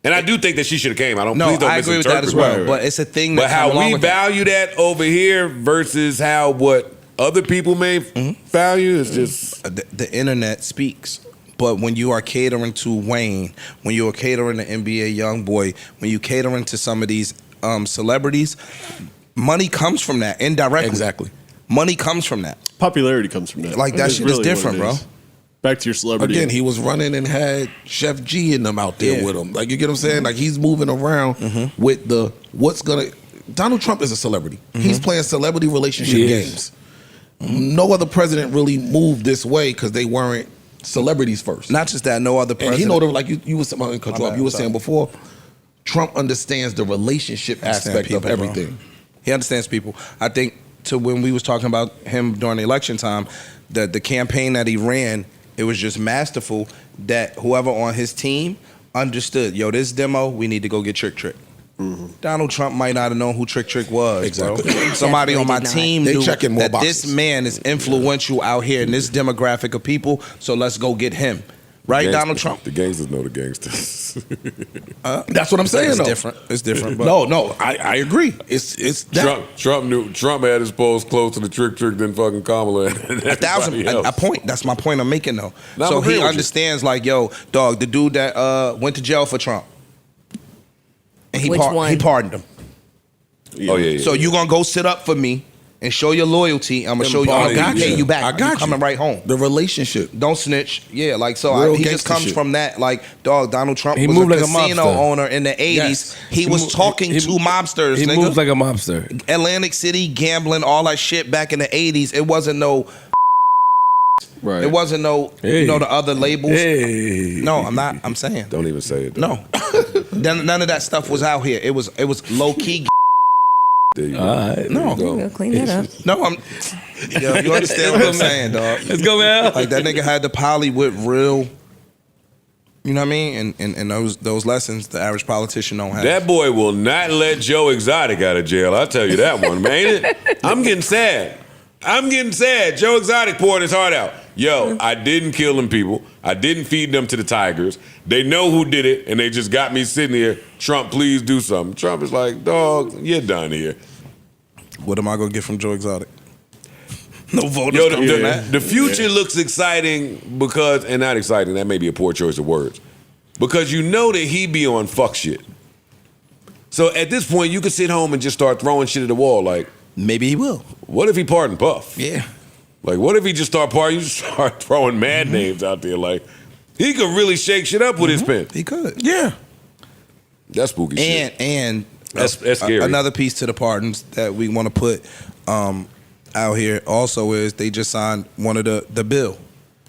And I do think that she should have came. No, I agree with that as well. But it's a thing that. But how we value that over here versus how what other people may value is just the internet speaks. But when you are catering to Wayne, when you are catering to NBA YoungBoy, when you catering to some of these celebrities, money comes from that indirectly. Exactly. Money comes from that. Popularity comes from that. Like that shit is different, bro. Back to your celebrity. Again, he was running and had Chef G and them out there with him. Like, you get what I'm saying? Like, he's moving around with the Donald Trump is a celebrity. He's playing celebrity relationship games. No other president really moved this way because they weren't celebrities first. Not just that, no other president. And he know like you was saying before, Trump understands the relationship aspect of everything. Bro. He understands people. I think to when we was talking about him during the election time, the campaign that he ran, it was just masterful that whoever on his team understood, yo, this demo, we need to go get Trick Trick. Donald Trump might not have known who Trick Trick was. Exactly. Bro. Somebody on my team knew that boxes. this man is influential out here in this demographic of people, so let's go get him. Right, Donald Trump? The gangsters know the gangsters. That's what I'm saying, it's though. Different. It's different. But No, I agree. It's that. Trump had his polls closer to Trick Trick than fucking Kamala. 1,000. A point. That's my point I'm making, though. No, so I'm agreeing he with understands, like, yo, dog, the dude that went to jail for Trump. And he pardoned him. Oh, yeah. So you gonna go sit up for me and show your loyalty. I'm gonna show you I'm gonna pay you back. I got you. Coming right home. The relationship. Don't snitch. Yeah, like so he just comes from that. Like, dog, Donald Trump was moved a like a casino mobster. owner in the 80s. Yes. He was talking to mobsters, He nigga. moves like a mobster. Atlantic City, gambling, all that shit back in the 80s. It wasn't no Right. It wasn't no you know the other labels. Hey. No, I'm not. I'm saying. Don't even say it. No. None of that stuff was out here. It was low key. There you go. All right. No. Go clean that up. No, yo, you understand what I'm saying, dog. Let's go, man. Like that nigga had the poly with real, you know what I mean? And those lessons the average politician don't have. That boy will not let Joe Exotic out of jail. I'll tell you that one, man. I'm getting sad. Joe Exotic poured his heart out. Yo, I didn't kill them people. I didn't feed them to the tigers. They know who did it, and they just got me sitting here. Trump, please do something. Trump is like, dog, you're done here. What am I gonna get from Joe Exotic? No voters. Yo, the future looks exciting because, and not exciting, that may be a poor choice of words, because you know that he be on fuck shit. So at this point, you could sit home and just start throwing shit at the wall. Like, maybe he will. What if he pardoned Puff? Yeah. Like, what if he just start throwing mad names out there? Like, he could really shake shit up with his pen. He could. Yeah. That's spooky shit. And that's scary. Another piece to the pardons that we want to put out here also is they just signed one of the bill.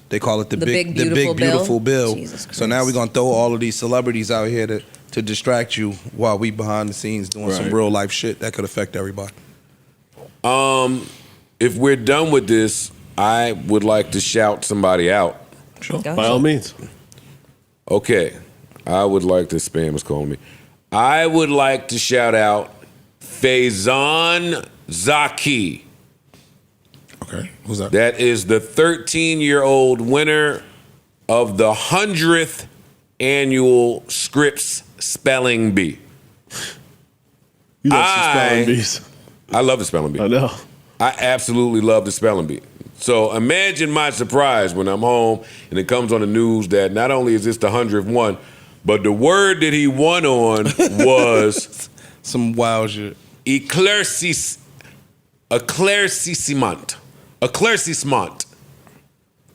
They call it the big beautiful bill. So now we're gonna throw all of these celebrities out here to distract you while we behind the scenes doing some real life shit that could affect everybody. If we're done with this, I would like to shout somebody out. Sure. By all means. Okay. I would like to, spam is calling me. I would like to shout out Faizan Zaki. Okay. Who's that? That is the 13-year-old winner of the 100th annual Scripps Spelling Bee. You love some spelling bees. I love the spelling bee. I know. I absolutely love the spelling bee. So imagine my surprise when I'm home and it comes on the news that not only is this the 100th one, but the word that he won on was some wild shit. Éclaircissement.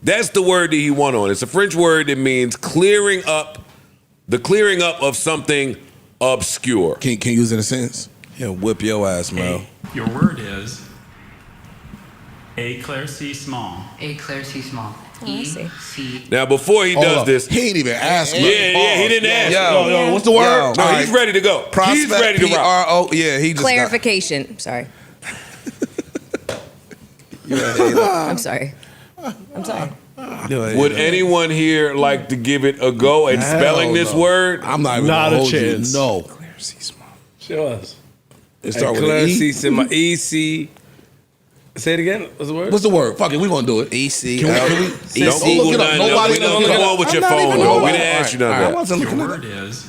That's the word that he won on. It's a French word that means clearing up of something obscure. Can you use it in a sentence? Yeah, whip your ass, Mel. Your word is éclaircissement. Éclaircissement. I see. Now, before he does this, He ain't even asked me. yeah, he didn't ask. Yo, what's the word? No, he's ready to go. Prospect, He's ready to rock. P-R-O. Yeah, he just Clarification. Sorry. I'm sorry. Would anyone here like to give it a go at spelling this word? I'm not even Not gonna a hold chance. You. No. Show us. It start with an E. E-C. Say it again. What's the word? What's the word? Fuck it, we gonna do it. E-C. Can we? Don't Don't look Google it up. nothing. Nobody No, look it come up. on with your I'm not phone, even though. gonna- We didn't ask you none of I that. wasn't Your looking at word it. is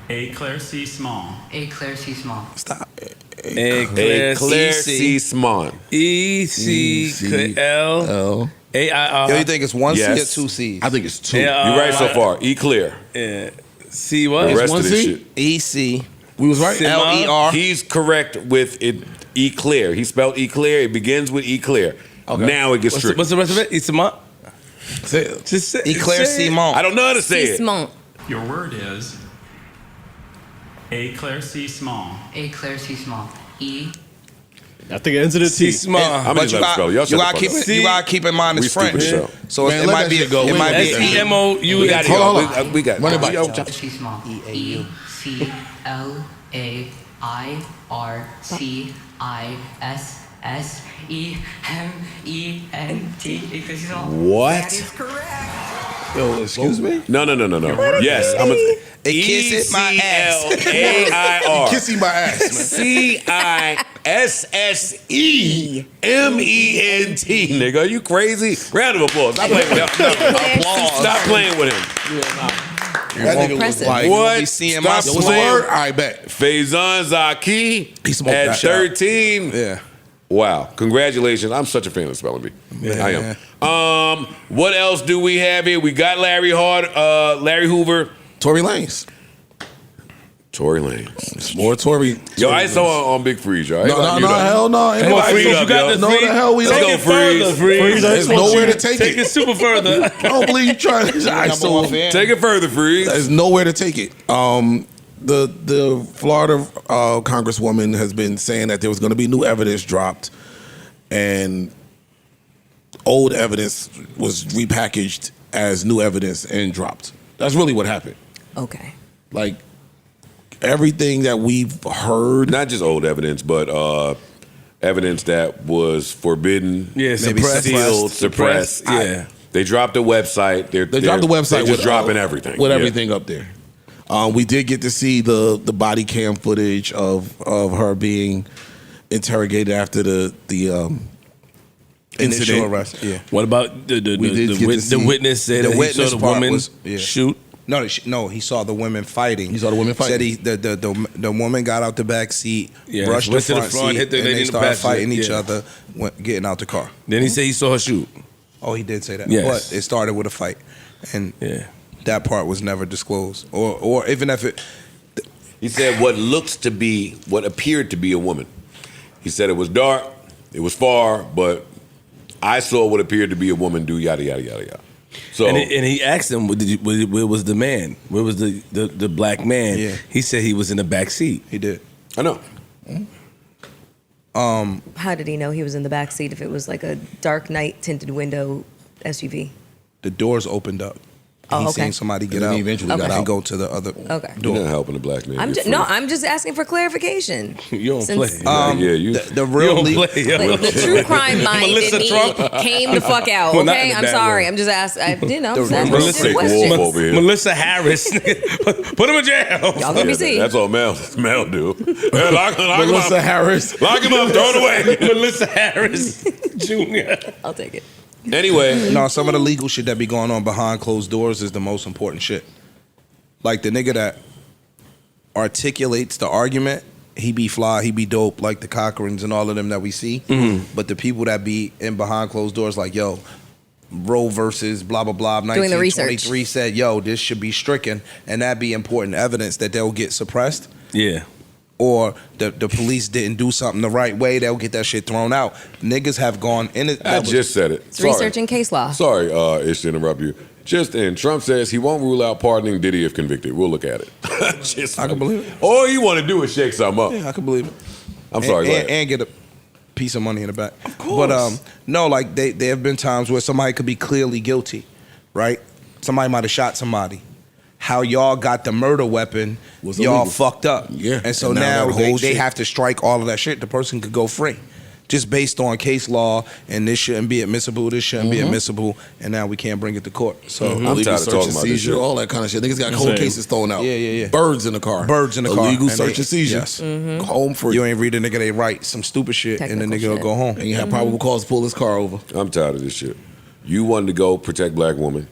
éclaircissement. Éclaircissement. Stop. Éclaircissement. E-C-L. L. A-I-R. Yo, you think it's one C or Yes. two C's? I think it's two. Yeah. You're right so far. Eclair. C The what? rest one of this C? shit. E-C. We was right. L-E-R. He's correct with it. Eclair. He spelled eclair. It begins with eclair. Okay. Now it gets tricky. What's the rest of it? Isamont? Say it. Just say Éclaircissement. I don't know how to say it. Cissement. Your word is éclaircissement. Éclaircissement. E. I think it ends in a T. Isamont. I'm But just you let it spell. Y'all shut the gotta fuck keep up. it. You gotta keep in mind We it's stupid French, as hell. so Man, it let might that be. shit go. It Wait, might be. S-E-M-O-U. We got it. Hold on, yo. We got Run it back. yo. Éclaircissement. E-U-C-L-A-I-R-C-I-S-S-E-M-E-N-T. Éclaircissement. What? That is correct. Yo, excuse me. No. Yes. I'm a It kisses my ass. E-C-L-A-I-R. Kissing my ass, man. C-I-S-S-E-M-E-N-T. Nigga, are you crazy? Round of applause. Stop playing with him. Stop playing with him. That nigga was Impressive. like, What? be seeing Stop my what's the playing. word? I bet. Faison Zaki He smoked at that shot. 13. Yeah. Wow. Congratulations. I'm such a fan of Spelling Bee. I am. What else do we have here? We got Larry Hoover. Tory Lanez. Tory Lanez. It's more Tory. Yo, I saw on Big Freeze, y'all. No, hell no. Ain't Come on, nobody- Freeze You up, got yo. the No, Freeze. the hell we Let's don't. go, Take it further, Freeze. Freeze. There's nowhere to take Take it it. super further. I don't believe you trying to. Number one fan. Take it further, Freeze. There's nowhere to take it. The Florida congresswoman has been saying that there was going to be new evidence dropped, and old evidence was repackaged as new evidence and dropped. That's really what happened. Okay. Like everything that we've heard. Not just old evidence, but evidence that was forbidden, Yeah, maybe suppressed. sealed, suppressed. Yeah. They dropped the website. They dropped the website They're just with dropping everything. with Yeah. everything up there. We did get to see the body cam footage of her being interrogated after the Initial incident. arrest. Yeah. What about the We did get to see- witness said The that he witness saw the part woman was- yeah. shoot? No, he saw the women fighting. He saw the women fighting. Said the woman got out the back seat, Yeah, brushed the went to the front front, seat, hit the and lady they in the started passenger, fighting each yeah. other, getting out the car. Then he said he saw her shoot. Oh, he did say that. Yes. But it started with a fight, and Yeah. that part was never disclosed, or even if it. He said what appeared to be a woman. He said it was dark, it was far, but I saw what appeared to be a woman do yada yada yada yada. So And he asked him, where was the man? Where was the black man? Yeah. He said he was in the back seat. He did. I know. How did he know he was in the back seat if it was like a dark night tinted window SUV? The doors opened up. Oh, He okay. seen somebody get And then out he eventually got and out. go to the other Okay. You're door. not helping the black man. I'm You're just, free. no, I'm just asking for clarification. You don't Since- play. Yeah, you. The You real don't legal. play. Like, the true crime mind in Melissa me Trump? came the fuck out. Well, not in Okay, a I'm bad sorry. way. I'm just asking. I'm just The asking real a fake question. wolf over here. Melissa Harris. Put him in jail. Y'all gonna be seeing. That's all Mel do. Yeah, lock him Melissa up. Harris. Lock him up. Throw it away. Melissa Harris Jr. I'll take it. Anyway, No, some of the legal shit that be going on behind closed doors is the most important shit. Like the nigga that articulates the argument, he be fly, he be dope, like the Cochrans and all of them that we see. But the people that be in behind closed doors, like, yo, Roe versus blah, blah, blah, Doing the research. 1923 said, yo, this should be stricken, and that be important evidence that they'll get suppressed. Yeah. Or the police didn't do something the right way, they'll get that shit thrown out. Niggas have gone in it. I just said it. It's researching case law. Sorry, Ish, to interrupt you. Just in, Trump says he won't rule out pardoning Diddy if convicted. We'll look at it. I can believe it. All you want to do is shake something up. Yeah, I can believe it. I'm sorry, go ahead. And get a piece of money in the back. Of course. But no, like there have been times where somebody could be clearly guilty, right? Somebody might have shot somebody. How y'all got the murder weapon, Was y'all illegal. fucked up. Yeah. And so And now now that whole they shit- have to strike all of that shit. The person could go free. Just based on case law, and this shouldn't be admissible, this shouldn't be admissible, and now we can't bring it to court. So I'm Illegal tired of search talking and about this seizure, shit. all that kind of shit. Niggas got whole Same. cases thrown out. Yeah. Birds in the car. Birds in the car. Illegal And search they- and seizure. yes. Home free. You ain't read a nigga they right some stupid shit, and the Technical nigga will shit. go home. And you have probable cause to pull his car over. I'm tired of this shit. You wanted to go protect black women.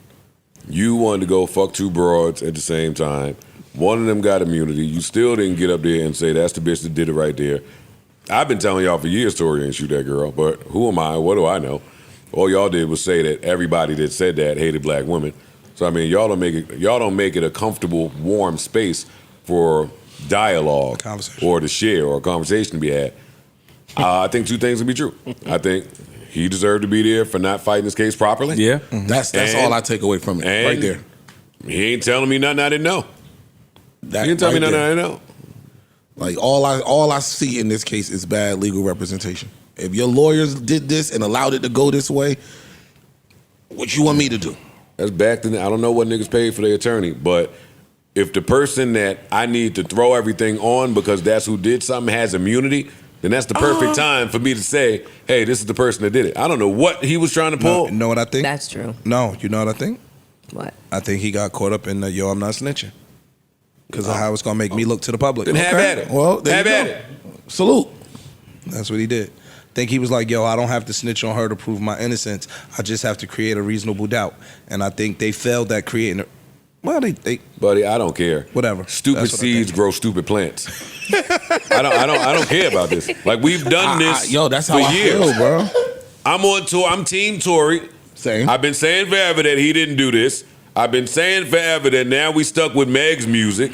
You wanted to go fuck two broads at the same time. One of them got immunity. You still didn't get up there and say that's the bitch that did it right there. I've been telling y'all for years Tory ain't shoot that girl, but who am I? What do I know? All y'all did was say that everybody that said that hated black women. So I mean, y'all don't make it a comfortable, warm space for dialogue Conversation. or to share or a conversation to be had. I think two things can be true. I think he deserved to be there for not fighting his case properly. Yeah. That's And- all I take away from it. and Right there. He ain't telling me nothing I didn't know. That He didn't tell me right nothing there. I didn't know. Like all I see in this case is bad legal representation. If your lawyers did this and allowed it to go this way, what you want me to do? That's back then. I don't know what niggas paid for their attorney, but if the person that I need to throw everything on because that's who did something has immunity, then that's the perfect time for me to say, hey, this is the person that did it. I don't know what he was trying to pull. Know what I think? That's true. No, you know what I think? What? I think he got caught up in the I'm not snitching. Because of how it's gonna make me look to the public. Then have at it. Well, there have you at go. it. Salute. That's what he did. Think he was like, I don't have to snitch on her to prove my innocence. I just have to create a reasonable doubt. And I think they failed at creating it. Well, they Buddy, I don't care. Whatever. Stupid That's what I seeds think. grow stupid plants. I don't care about this. Like we've done this That's for how I years. feel, bro. I'm on tour. I'm Team Tory. Same. I've been saying forever that he didn't do this. I've been saying forever that now we stuck with Meg's music.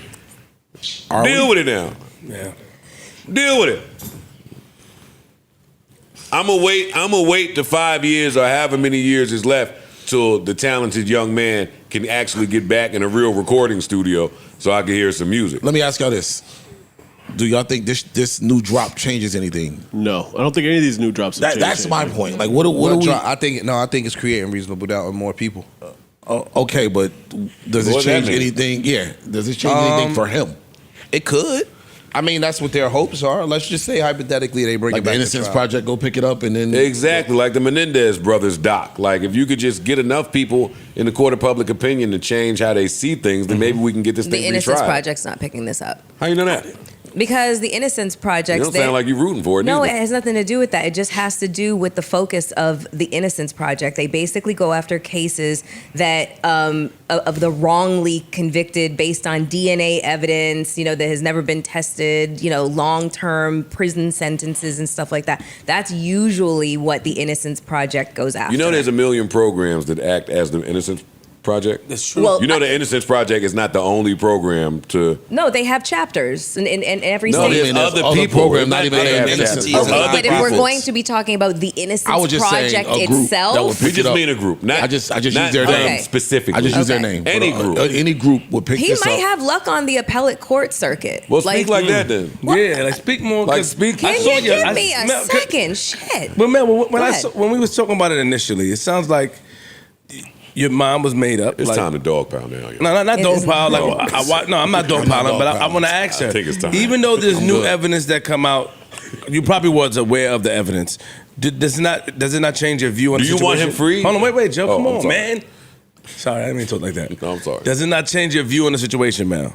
Are Deal we? with it now. Yeah. Deal with it. I'm gonna wait to 5 years or however many years is left till the talented young man can actually get back in a real recording studio so I can hear some music. Let me ask y'all this. Do y'all think this new drop changes anything? No, I don't think any of these new drops have changed That's my anything. point. Like, what do we? I think it's creating reasonable doubt in more people. Okay, but does it What does that change mean? anything? Yeah, does it change anything for him? It could. I mean, that's what their hopes are. Let's just say hypothetically they bring Like it the back Innocence to trial. Project, go pick it up and then Exactly, like the Menendez brothers doc. Like if you could just get enough people in the court of public opinion to change how they see things, then maybe we can get this The thing Innocence retried. Project's not picking this up. How you know that? Because the Innocence Project. You don't sound like you're rooting for it. No, it either. has nothing to do with that. It just has to do with the focus of the Innocence Project. They basically go after cases that of the wrongly convicted based on DNA evidence, that has never been tested, long-term prison sentences and stuff like that. That's usually what the Innocence Project goes after. You know, there's a million programs that act as the Innocence Project. That's true. Well, You know, the Innocence Project is not the only program to. No, they have chapters in every No, state. there's there's other other people. programs, not even They have Innocence. chapters. Okay, Other But if we're people. going to be talking about the I Innocence was just saying Project a group that itself, would We pick it just up. mean a group. Not, I just not use their them name. specifically. I just use their Okay. name. Any But, group. any group would pick he this might up. have luck on the appellate court circuit. Well, speak like that then. Yeah, like speak more. Like, 'cause speak- I Can saw you your- give I- me a Mel, second? Shit. But man, when Go ahead. when we was talking about it initially, it sounds like your mind was made up. It's like, time to dog pound now. Yo. No, not It dog is pile. not. Like no, I'm not dog piling, but I want to ask her. I think it's time. Even though there's new good. evidence that come out, you probably was aware of the evidence. Does it not change your view on Do the you situation? want him free? Hold on, wait, Joe. Oh, Come I'm on, sorry. man. Sorry, I didn't mean to talk like that. No, I'm sorry. Does it not change your view on the situation, man?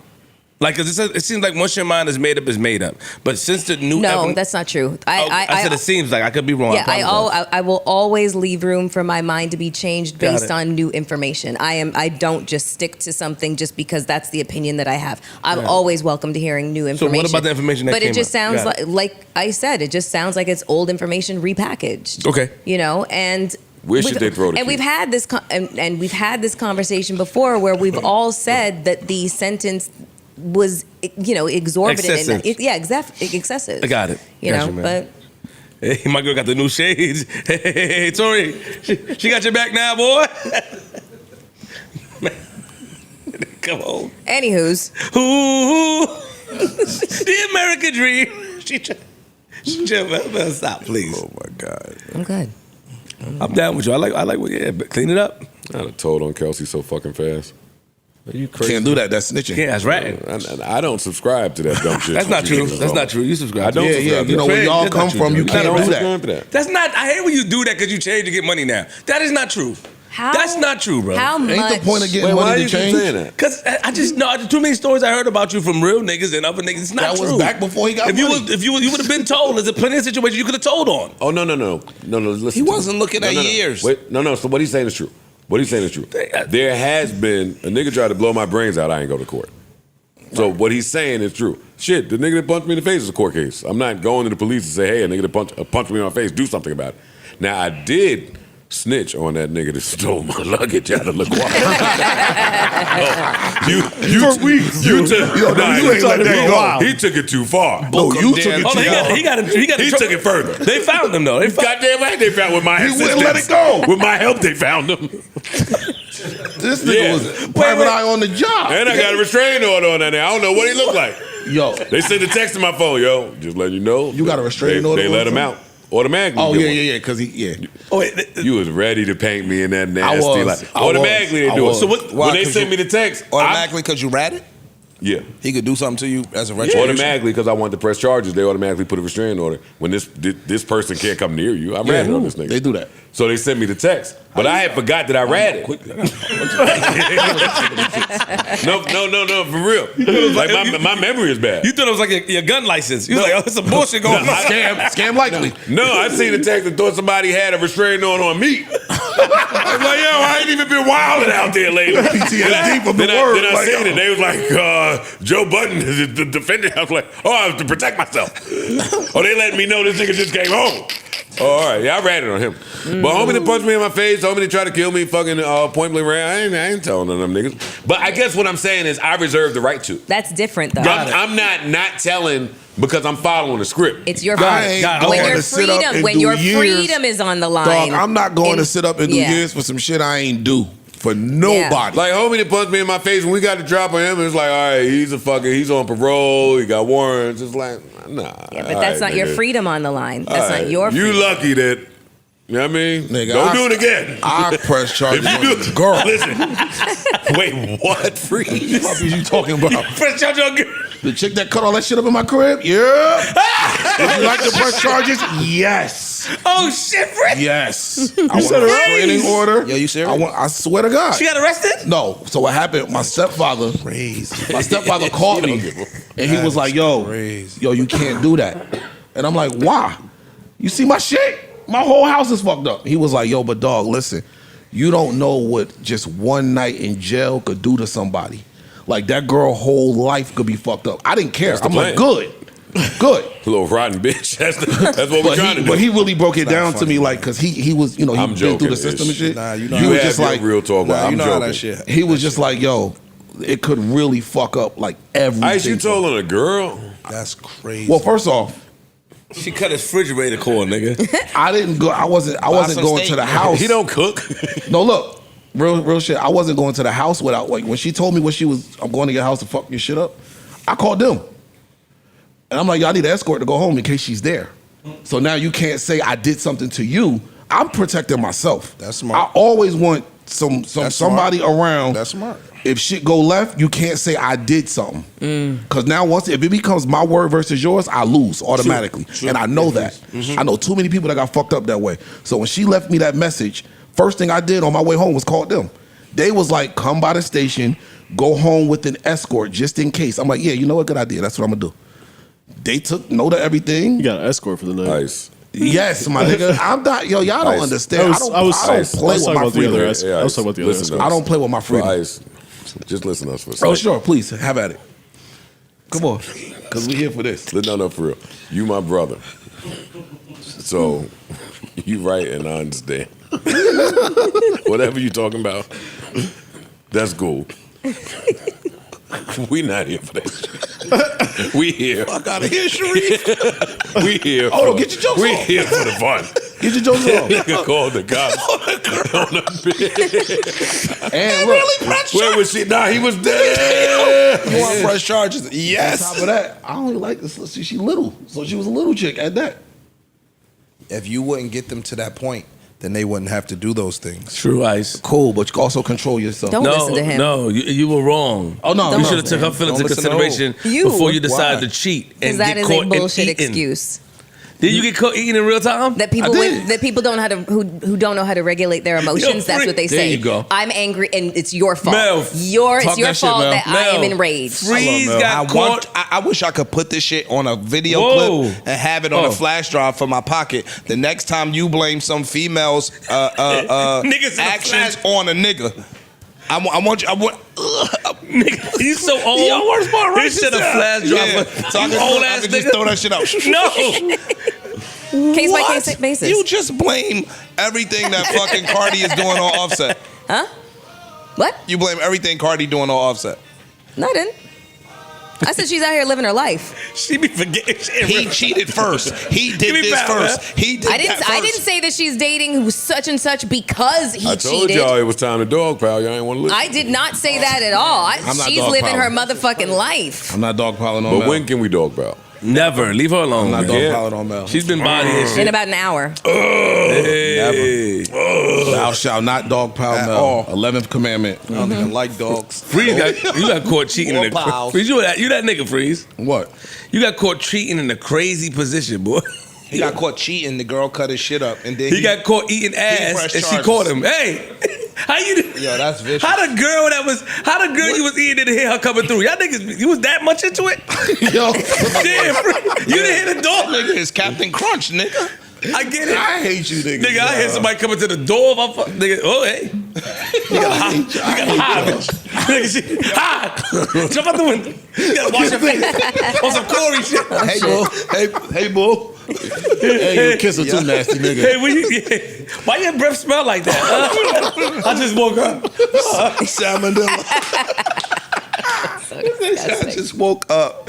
Like, 'cause it seems like once your mind is made up, it's made up. But since the new No, evidence, that's not true. I said it seems like I could be wrong. Yeah, I apologize. I will always leave room for my mind to be changed Got based it. on new information. I don't just stick to something just because that's the opinion that I have. I'm Right. always welcome to hearing new So information. what about the information that But came it just out? sounds Got it. like I said, it just sounds like it's old information repackaged. Okay. And Where should they throw the And key? we've had this and we've had this conversation before where we've all said that the sentence was exorbitant. Excessive. Excessive. I got it. You Got know, man. but Hey, my girl got the new shades. Hey, Tori, she got your back now, boy. Come on. anywho's. Ooh, the American dream. Jim, man, stop, please. Oh my God. I'm good. I'm down with you. I like what. Yeah, but clean it up. I'd have told on Kelsey so fucking fast. Are you crazy? Can't do that. That's snitching. Yeah, that's right. I don't subscribe to that dumb shit. That's not true. That's not true. You subscribe. I don't Yeah, subscribe to you know that. where y'all That's come not true, from. You dude. can't I don't do subscribe that. to that. That's not. I hate when you do that because you change to get money now. That is not true. How? That's not true, bro. How much? Ain't the point of getting Wait, why money you to keep change? saying that? Because I just know too many stories I heard about you from real niggas and other niggas. It's not That true. was back before he got if money. you would have been told, there's plenty of situations you could have told on. Oh no. Listen. He wasn't looking at years. Wait, no. So what he's saying is true. What he's saying is true. There has been a nigga tried to blow my brains out. I ain't go to court. So what he's saying is true. Shit, the nigga that punched me in the face is a court case. I'm not going to the police and say, hey, a nigga that punched me in my face, do something about it. Now I did snitch on that nigga that stole my luggage out of LaGuardia. He took it too far. No, you took it Oh, too far. he Took it further. They found him though. They found Goddamn right they found with my He assistance. wouldn't let it go. With my help, they found him. This nigga was private eye on the job. And I got a restraining order on that. I don't know what he looked like. Yo, They sent a text to my phone, yo. Just letting you know. You got a restraining order They on let him him? out automatically. oh you yeah, get yeah, one. yeah, because he. Oh, wait, You was ready to paint me in that I nasty. was. Like, I automatically was. they do I it. was. So Why? when they 'Cause sent you- me the text, Automatically because you ratted? yeah. He could do something to you as a retribution. Automatically, because I wanted to press charges, they automatically put a restraining order. When this person can't come near you, I ratted on this nigga. They do that. So they sent me the text, but I had forgot that I ratted. No, for real. Like my memory is bad. you thought it was like your gun license. You was like, oh, there's some bullshit going on. Scam likely. No, I seen the text and thought somebody had a restraining order on me. I was like, yo, I ain't even been wilding out there lately. PTSD from the Then word. I like, seen it. They was like, Joe Budden is the defendant. I was like, oh, I have to protect myself. Oh, they letting me know this nigga just came home. Oh, all right, yeah, I ratted on him. But homie that punched me in my face, homie that tried to kill me, fucking point blank range, I ain't telling on them niggas. But I guess what I'm saying is I reserve the right to. That's different though. I'm not telling because I'm following the script. It's your I ain't freedom. When going your to sit up freedom, and when do your years. freedom is on the line. Dog, I'm not going to And- sit up and do yeah. years for some shit I ain't do for nobody. Like homie that punched me in my face when we got the drop on him, it's like, all right, he's on parole, he got warrants. It's like, nah. Yeah, but that's not your freedom on the line. That's All not right, your freedom. You lucky that, you know what I mean? Nigga, Don't do it again. I press charges If on you the girl. Listen. Wait, what? Freeze? What are you talking about? Press charge on girl. The chick that cut all that shit up in my crib? Yeah. Would you like to press charges? Yes. Oh shit, Fred. Yes. I want a restraining order. Yo, you serious? I swear to God. She got arrested? No. So what happened? My stepfather called me and he was like, yo, you can't do that. And I'm like, why? You see my shit? My whole house is fucked up. He was like, yo, but dog, listen, you don't know what just one night in jail could do to somebody. Like that girl whole life could be fucked up. I didn't care. That's the I'm like, plan. good. Little rotten bitch. That's what we're trying to do. But he really broke it down to me, like, cause he was, you know, I'm he'd been through joking. the system and shit. Nah, you know he how was that just have like, your real talk. Nah, I'm you know how joking. that shit. he was just like, yo, it could really fuck up like everything. Ice, you told on a girl? That's crazy. Well, first off, She cut his refrigerator cord, nigga. I didn't go. I wasn't some going steak. to the house. He don't cook. No, look, real shit. I wasn't going to the house without, like, when she told me I'm going to your house to fuck your shit up, I called them. And I'm like, yo, I need an escort to go home in case she's there. So now you can't say I did something to you. I'm protecting myself. That's smart. I always want That's somebody smart. around. That's smart. If shit go left, you can't say I did something. Because now if it becomes my word versus yours, I lose automatically. True. And I know that. I know too many people that got fucked up that way. So when she left me that message, first thing I did on my way home was call them. They was like, come by the station, go home with an escort just in case. I'm like, yeah, you know what? Good idea. That's what I'm going to do. They took note of everything. You got an escort for the night. Ice. Yes, my nigga. I'm not, y'all don't Ice. understand. I don't play with my about the other freedom. escort. I was talking about the other Listen, escort. I don't play with my freedom. Ice. Just listen to us for a second. Oh, sure. Please, have at it. Come on. Because we here for this. No, for real. You my brother. So, you right and I understand. Whatever you talking about, that's cool. We not here for that shit. We here. Fuck out of here, Sharif. We here. Hold on, get your jokes We off. here for the fun. Get your jokes off. Nigga called the cops on the bed. And look, Where was she? Nah, he was there. You want fresh charges? on Yes. top of that, I only like this. She little, so she was a little chick at that. If you wouldn't get them to that point, then they wouldn't have to do those things. True Ice. Cool, but you can also control yourself. Don't No, listen to him. no, you were wrong. Oh no, You no. should have took her feelings Don't into listen to consideration You. before you decided Why? to cheat Because and that get is caught a bullshit and eaten. excuse. Did you get caught eating in real time? That people I did. that people don't know how to who don't know how to regulate their emotions. That's what they There say. you go. I'm angry and it's your fault. Mel, it's talk your that shit, fault Mel. that I am Mel, enraged. Freeze I got caught. I wish I could put this shit on a video Whoa. clip and have it on Oh. a flash drive for my pocket. The next time you blame some female's Niggas in a actions flash- on a nigga, I want you. Nigga, you so old. Yo, worst part, right? This shit a flash drive. Yeah. for- So I you can, old I ass can just nigga. throw that shit out. No. Case by What? case basis. You just blame everything that fucking Cardi is doing on Offset. Huh? What? You blame everything Cardi doing on Offset. No, I didn't. I said she's out here living her life. She be forgetting shit. He cheated first. He did Give me this back, first. man. He did I didn't. that first. I didn't say that she's dating who's such and such because he I told cheated. y'all it was time to dog pal. Y'all ain't want to listen. I did not say that at all. I'm not She's dog living her power. motherfucking life. I'm not dogpiling on But Mel. when can we dog pal? Never. Leave her alone. I'm not man. dogpiling on Mel. She's been bodying shit. In about an hour. Hey. Thou shalt not dogpile At Mel. all. 11th commandment. I don't even like dogs. Freeze you got caught cheating in the pals. Freeze, you that nigga, Freeze. What? You got caught cheating in a crazy position, boy. He got caught cheating. The girl cut his shit up, and then He got caught eating ass, pressed and she charges. caught him. Hey, how you? Yo, that's vicious. How the girl you was eating didn't hear her coming through? Y'all niggas, you was that much into it? Yo, Damn, you didn't hear the That door. nigga is Captain Crunch, nigga. I get it. I hate you, nigga. Nigga, I hear somebody coming to the door of my nigga. Oh, hey. You gotta hide. You gotta hide. Nigga, hide. Jump out the window. You gotta wash your face. On some Corey shit. Hey, boo. Hey, boo. Hey, you kiss her too nasty, nigga. Hey, why your breath smell like that? I just woke up. Salmonella. I just woke up.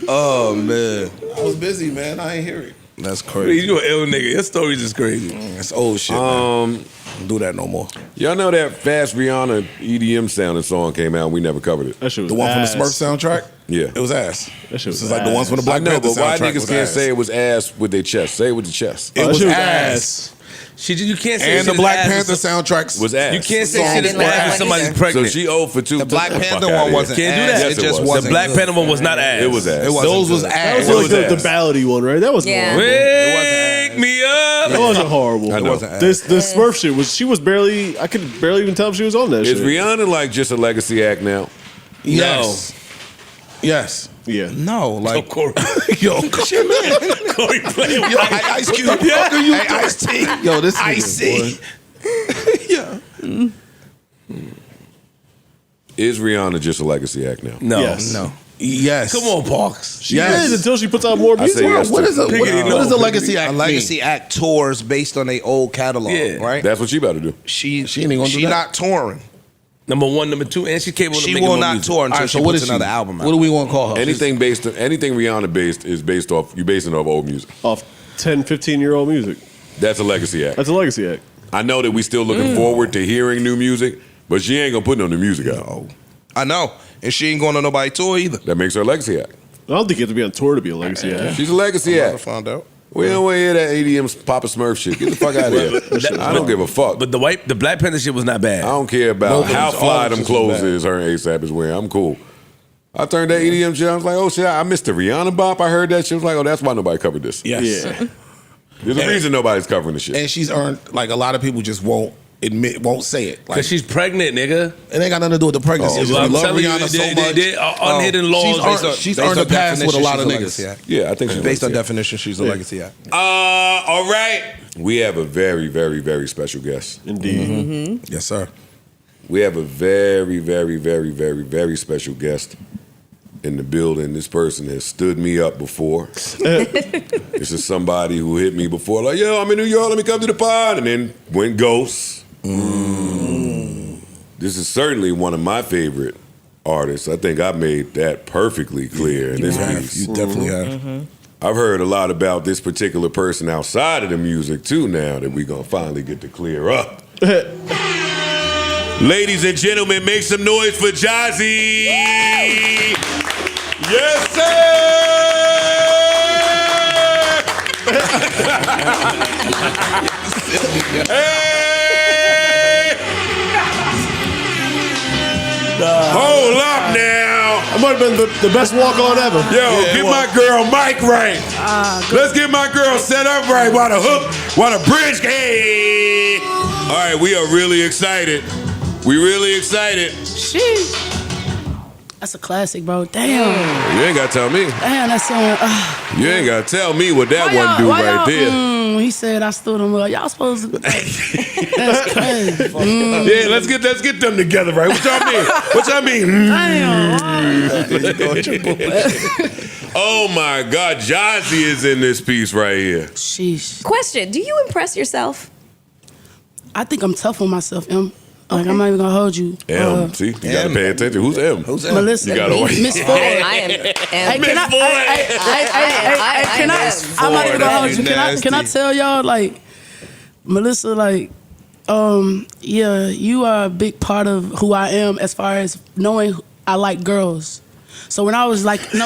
Oh man, I was busy, man. I ain't hear it. that's crazy. You an ill nigga. Your story's just crazy. That's old shit, man. Don't do that no more. Y'all know that fast Rihanna EDM sounding song came out and we never covered it. That shit was The one from the ass. Smurf soundtrack? Yeah. It was ass. That shit was This is like the ones from the I Black know, Panther but why soundtrack niggas was can't ass. say it was ass with their chest? Say it with the chest. It Oh, that was shit was ass. You can't say And the shit Black is ass Panther with some- soundtracks Was ass. You can't say Yeah, I shit is didn't like ass that when one somebody's either. So pregnant. she 0 for 2. The Black Fuck Panther outta one here. wasn't Can't do ass. that. Yes, It it just was. wasn't. The Black good. Panther one was not ass. It was ass. It wasn't Those was good. ass. That was It like was the ass. ballady one, right? That was Yeah. horrible. Wake me up. That wasn't horrible. I know. wasn't ass. The Smurf shit was. She was barely. I could barely even tell if she was on that Is shit. Rihanna like just a legacy act now? Yes. Yes. Yeah. No, like Corey. Yo, shit, man. Corey playing. yo, Ice Cube. Yeah. Hey, Ice T. Yo, this Ice nigga, T. Yeah. Is Rihanna just a legacy act now? No. Yes. No. Yes. Come on, Parks. She Yes. is until she puts out more I music. say yes. What is a Piggity what is a no. legacy act? A legacy act tours based on their old catalog, Yeah. right? That's what she about to do. She ain't gonna do she that. not touring. Number one, number two, and she's capable of She making will more not music. tour All until right, so she what puts is another she? album out. What do we want to call her? Anything Rihanna based is based off you basing it off old music. Off 10, 15-year-old music. That's a legacy act. That's a legacy act. I know that we still looking forward to hearing new music, but she ain't gonna put no new music out. I know, and she ain't going to nobody tour either. That makes her a legacy act. I don't think you have to be on tour to be a legacy act. She's a legacy I act. found out. We don't want to hear that ADM Papa Smurf shit. Get the fuck out of here. I don't give a fuck. But the Black Panther shit was not bad. I don't care about Nobody's how fly all them just clothes bad. is her and ASAP is wearing. I'm cool. I turned that EDM shit. I was like, oh shit, I missed the Rihanna bop. I heard that shit. I was like, oh, that's why nobody covered this. Yes. Yeah. There's a reason nobody's covering the shit. And she's earned, like, a lot of people just won't say it. Like, Because she's pregnant, nigga. it ain't got nothing to do with the pregnancy. It's just we I'm love telling you, Rihanna so much. there are unhidden laws. She's earned a pass with a lot of niggas. Yeah, I think she's Based on legacy act. definition, she's a legacy act. All right. We have a very, very, very special guest. Indeed. Yes, sir. We have a very, very, very, very, very special guest in the building. This person has stood me up before. This is somebody who hit me before, like, yo, I'm in New York, let me come to the pod, and then went ghost. This is certainly one of my favorite artists. I think I made that perfectly clear in this piece. You definitely have. I've heard a lot about this particular person outside of the music too now that we're gonna finally get to clear up. Ladies and gentlemen, make some noise for Jozzy! Yes, sir! Hey! Hold up now! That might have been the best walk-on ever. Yo, get my girl mic right. Let's get my girl set up right while the hook, while the bridge. Hey! All right, we are really excited. We really excited. Sheesh. That's a classic, bro. Damn. You ain't gotta tell me. Damn, that song. You ain't gotta tell me what that one do right there. He said I stood him up. Y'all supposed to. That's crazy. Yeah, let's get them together, right? What y'all mean? What y'all mean? Oh my God, Jozzy is in this piece right here. Sheesh. Question: do you impress yourself? I think I'm tough on myself, M. Like, I'm not even gonna hold you. M, see? You gotta pay attention. Who's M? Who's M? Melyssa. You gotta wait. Miss Ford. I am. Hey, can I? I'm not even gonna hold you. Can I tell y'all, like, Melyssa, like, yeah, you are a big part of who I am as far as knowing I like girls. So when I was like, I'm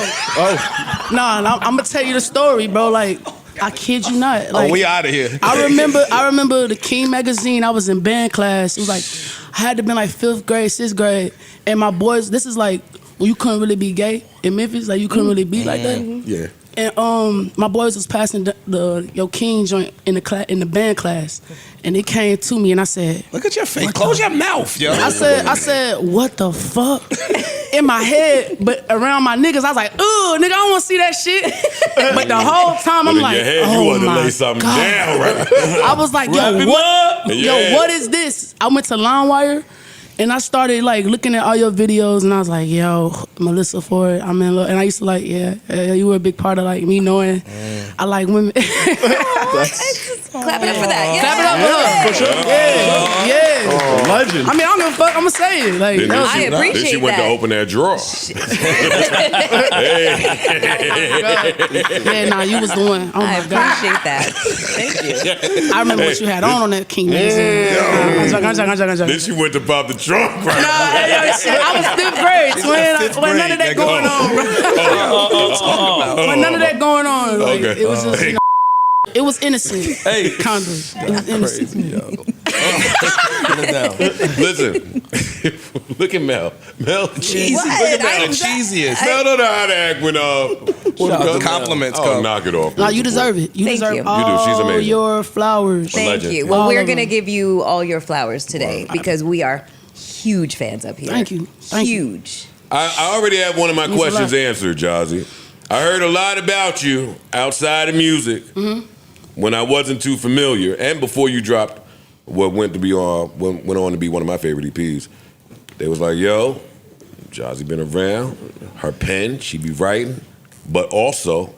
gonna tell you the story, bro. Like, I kid you not. Like, we out of here. I remember the King magazine. I was in band class. It was like I had to be like 5th grade, 6th grade, and my boys. This is like when you couldn't really be gay in Memphis. Like you couldn't really be like that. Yeah. And my boys was passing the Yo King joint in the band class, and they came to me and I said, Look at your face. Close your mouth, yo. I said, what the fuck? In my head, but around my niggas, I was like, nigga, I don't want to see that shit. But the whole time, But I'm in like, your head, you oh wanted to my lay something God. down, right? I was like, yo, what is this? I went to LimeWire, and I started like looking at all your videos, and I was like, yo, Melyssa Ford, I'm in love. And I used to like, you were a big part of like me knowing I like women. Clap it up for that. Yeah. Clap it up for her. For sure. Yeah. Legend. I mean, I don't give a fuck. I'm gonna say it. Like, Then that was I appreciate Then she went to that. open that drawer. yeah, nah, you was the one. Oh I my God. appreciate that. Thank you. I remember what you had on that King magazine. Then she went to pop the trunk, right? I was 5th grade, twin. When none of that going on, bro. When none of that going on. Like, Okay. it was just, you know, it was innocent. Hey, Kind of. It was innocent. Listen, look at Mel. Mel, Cheesy. What? Look at Mel. I'm- Cheesiest. Mel don't know how to act when The compliments oh, come. knock it off. No, you deserve it. You Thank deserve you. all You do. She's amazing. your flowers. Thank legend. you. Well, All we're of gonna them. give you all your flowers today because we are huge fans up here. Thank you. Thank you. Huge. I already have one of my Means a questions lot. answered, Jozzy. I heard a lot about you outside of music when I wasn't too familiar, and before you dropped what went on to be one of my favorite EPs. They was like, "Yo, Jozzy been around. Her pen, she be writing, but also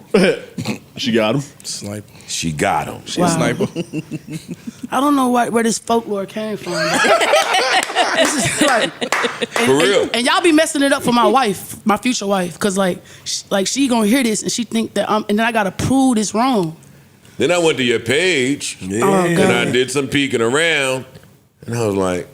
She got him. Sniper. she got him." She a sniper. I don't know where this folklore came from. This is like, For real. And y'all be messing it up for my wife, my future wife, because like she gonna hear this and she think that and then I gotta prove this wrong. Then I went to your page Oh, and God. I did some peeking around, and I was like,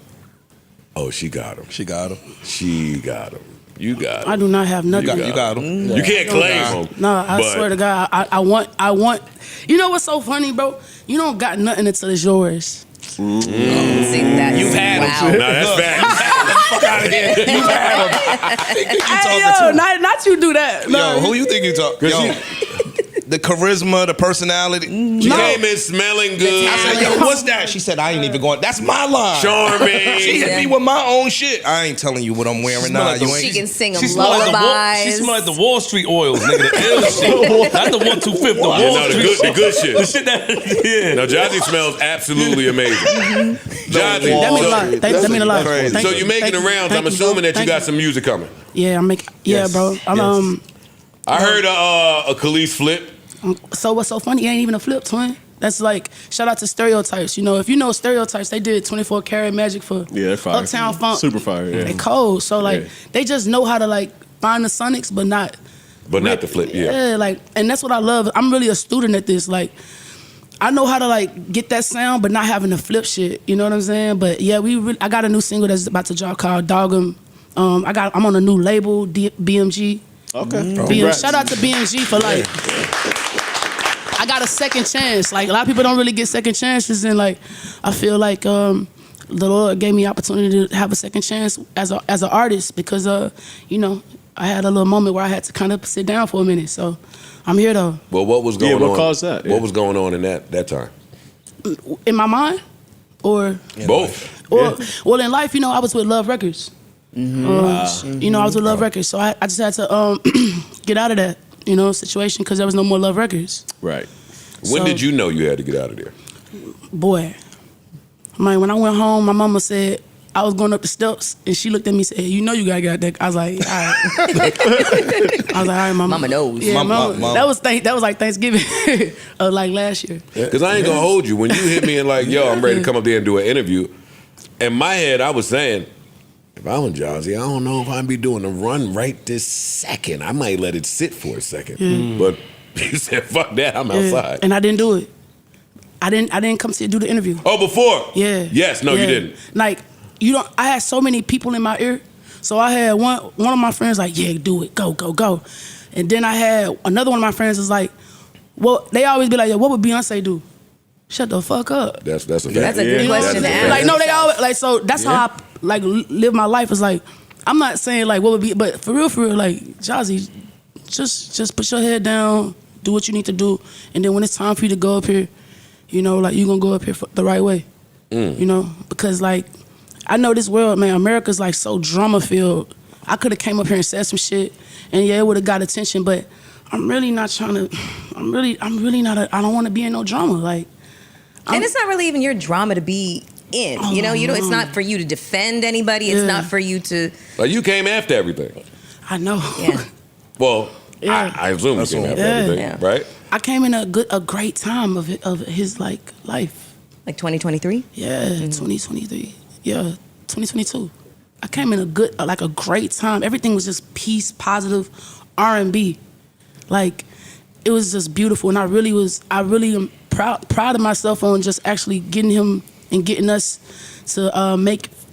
"Oh, she got him. She got him. She got him. You got him. I do not have nothing. You got him. You can't claim him. No, I but swear to God, I want. You know what's so funny, bro? You don't got nothing until it's yours. See that? You've had wow. him. Nah, that's facts. Fuck out of here. You had him. Think you Hey, talking yo, to? not you do that. No. Yo, who you think you talking? Yo, the charisma, the personality. She came in smelling good. I said, yo, what's that? She said, I ain't even going. That's my line. Charming. She hit me with my own shit. I ain't telling you what I'm wearing now. like You She ain't. can sing them She smell like lullabies. she smell like the Wall Street oils, nigga. The ill shit. Not the 125th, the Wall Yeah, no, Street. the good shit. The shit that, yeah. Now, Jozzy smells absolutely amazing. Jozzy, That mean a lot. That mean a lot. crazy. Thank so you. you're making Thank the you. rounds. Thank I'm you, bro. assuming that you Thank got some music coming. Yeah, Yes. bro. I heard a QueenzFlip. So what's so funny? It ain't even a flip, twin. That's like, shout out to Stereotypes. You know, if you know Stereotypes, they did 24 Karat Magic for Yeah, they're fire. Uptown Funk. Super fire, yeah. They cold. So like, Yeah. they just know how to like find the sonics, but not But not the flip, yeah. Yeah, like, and that's what I love. I'm really a student at this. Like, I know how to like get that sound, but not having to flip shit. You know what I'm saying? But yeah, I got a new single that's about to drop called Dog 'Em. I'm on a new label, BMG. Okay. Shout out to BMG for like. I got a second chance. Like a lot of people don't really get second chances, and like I feel like the Lord gave me the opportunity to have a second chance as an artist because you know, I had a little moment where I had to kind of sit down for a minute. So I'm here though. Well, what was going on? What caused that? What was going on in that time? In my mind, or both? Well, in life, you know, I was with Love Records. You know, I was with Love Records, so I just had to get out of that, you know, situation because there was no more Love Records. Right. When did you know you had to get out of there? Boy, man, when I went home, my mama said I was going up the steps, and she looked at me and said, "You know you gotta get out there." I was like, "All right." I was like, "All right, mama." Mama knows. Yeah, mama. That was like Thanksgiving, like last year. Because I ain't gonna hold you. When you hit me and like, yo, I'm ready to come up there and do an interview, in my head I was saying, if I was Jozzy, I don't know if I'd be doing a run right this second. I might let it sit for a second. But you said, fuck that, I'm outside. And I didn't do it. I didn't come to do the interview. Oh, before? Yeah. Yes, no, you didn't. Like, I had so many people in my ear. So I had one of my friends like, yeah, do it, go. And then I had another one of my friends was like, well, they always be like, yeah, what would Beyonce do? Shut the fuck up. That's a fact. That's a good question to ask. Like, no, they always, like, so that's how I, like, live my life. Is like, I'm not saying, like, what would be, but for real, like, Jozzy, just put your head down, do what you need to do, and then when it's time for you to go up here, you know, like, you're gonna go up here the right way. You know? Because, like, I know this world, man, America's, like, so drama-filled. I could have came up here and said some shit, and yeah, it would have got attention, but I'm really not trying to, I'm really not, I don't want to be in no drama, like. And it's not really even your drama to be in. You know, it's not for you to defend anybody. It's not for you to. Like you came after everything. I know. Yeah. Well, I assume you came after everything, right? I came in a great time of his like life. Like 2023. Yeah, 2023. Yeah, 2022. I came in a great time. Everything was just peace, positive, R&B. Like it was just beautiful, and I really am proud of myself on just actually getting him and getting us to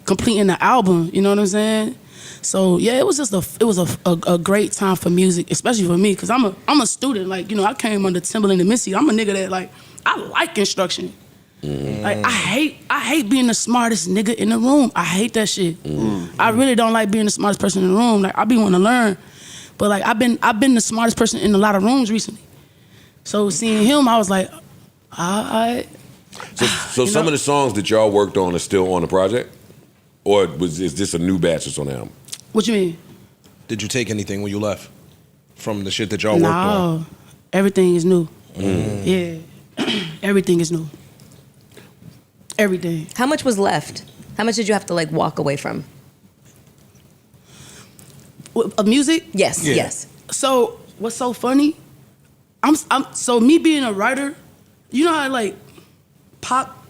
completing the album. You know what I'm saying? So yeah, it was just a great time for music, especially for me, because I'm a student. Like, you know, I came under Timberland and Missy. I'm a nigga that like I like instruction. Like I hate being the smartest nigga in the room. I hate that shit. I really don't like being the smartest person in the room. Like I be wanting to learn, but like I've been the smartest person in a lot of rooms recently. So seeing him, I was like, So some of the songs that y'all worked on are still on the project, or is this a new batch that's on the album? What you mean? Did you take anything when you left from the shit that y'all worked on? No, everything is new. Yeah, everything is new. Everything. How much was left? How much did you have to like walk away from? Of music? Yes. Yeah. Yes. So what's so funny? So me being a writer, you know how like Pop,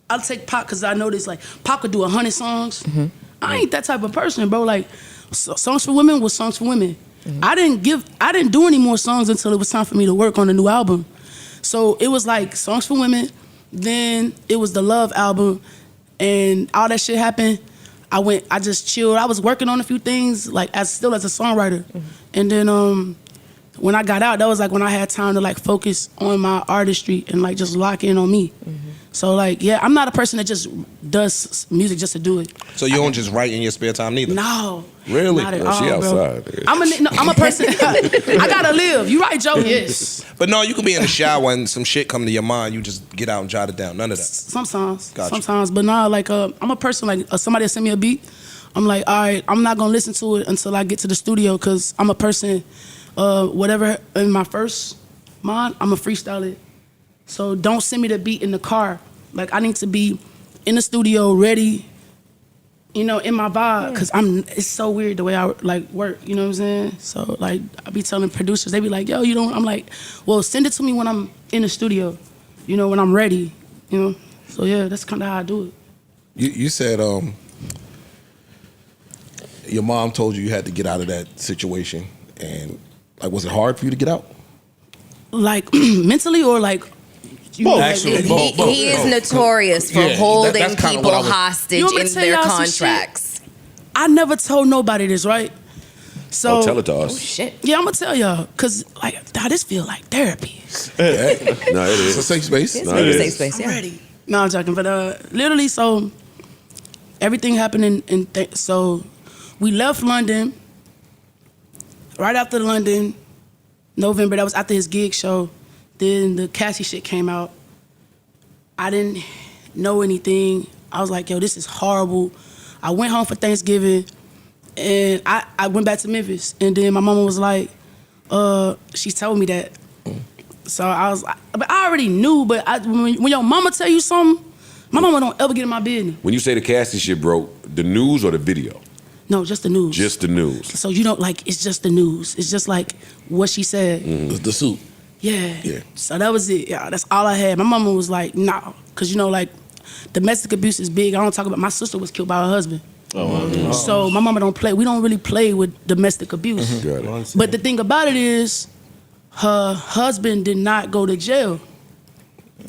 I'll take Pop because I know this, like Pop could do 100 songs. I ain't that type of person, bro. Like Songs for Women was Songs for Women. I didn't do any more songs until it was time for me to work on a new album. So it was like Songs for Women, then it was the Love album, and all that shit happened. I just chilled. I was working on a few things, like still as a songwriter. And then when I got out, that was like when I had time to like focus on my artistry and like just lock in on me. So like, yeah, I'm not a person that just does music just to do it. So you don't just write in your spare time neither? No. Really? Not at Well, all, she bro. outside. I'm a person. I gotta live. You right, Joe? Yes. But no, you can be in the shower and some shit come to your mind. You just get out and jot it down. None of that. Sometimes. Gotcha. Sometimes. But nah, like I'm a person like somebody send me a beat. I'm like, all right, I'm not gonna listen to it until I get to the studio because I'm a person. Whatever in my first mind, I'm a freestyle it. So don't send me the beat in the car. Like I need to be in the studio, ready, you know, in my vibe. Cause it's so weird the way I like work. You know what I'm saying? So like I be telling producers, they be like, yo, you don't. I'm like, well, send it to me when I'm in the studio. You know, when I'm ready. You know. So yeah, that's kind of how I do it. You said your mom told you had to get out of that situation, and Like, was it hard for you to get out? Like mentally or like. Both. Actually, He is notorious for Yeah, holding that's kinda people what I was- hostage You want me in to tell their y'all some shit? contracts. I never told nobody this, right? So Oh, tell it to us. Oh shit. yeah, I'm gonna tell y'all, cause like, God, this feel like therapy. No, it It's a is. safe space. It's No, a it safe is. space. I'm Yeah. ready. No, I'm joking, but literally, so everything happened so we left London. Right after London, November, that was after his gig show. Then the Cassie shit came out. I didn't know anything. I was like, yo, this is horrible. I went home for Thanksgiving, and I went back to Memphis. And then my mama was like, she told me that. So I was like, but I already knew, but when your mama tell you something, my mama don't ever get in my business. When you say the casting shit broke, the news or the video? No, just the news. Just the news. So you don't like, it's just the news. It's just like what she said. The suit. Yeah. Yeah. So that was it. Yeah, that's all I had. My mama was like, nah. Because, you know, like, domestic abuse is big. I don't talk about, my sister was killed by her husband. Oh, wow. So my mama don't play. We don't really play with domestic abuse. Got it. But the thing about it is, her husband did not go to jail.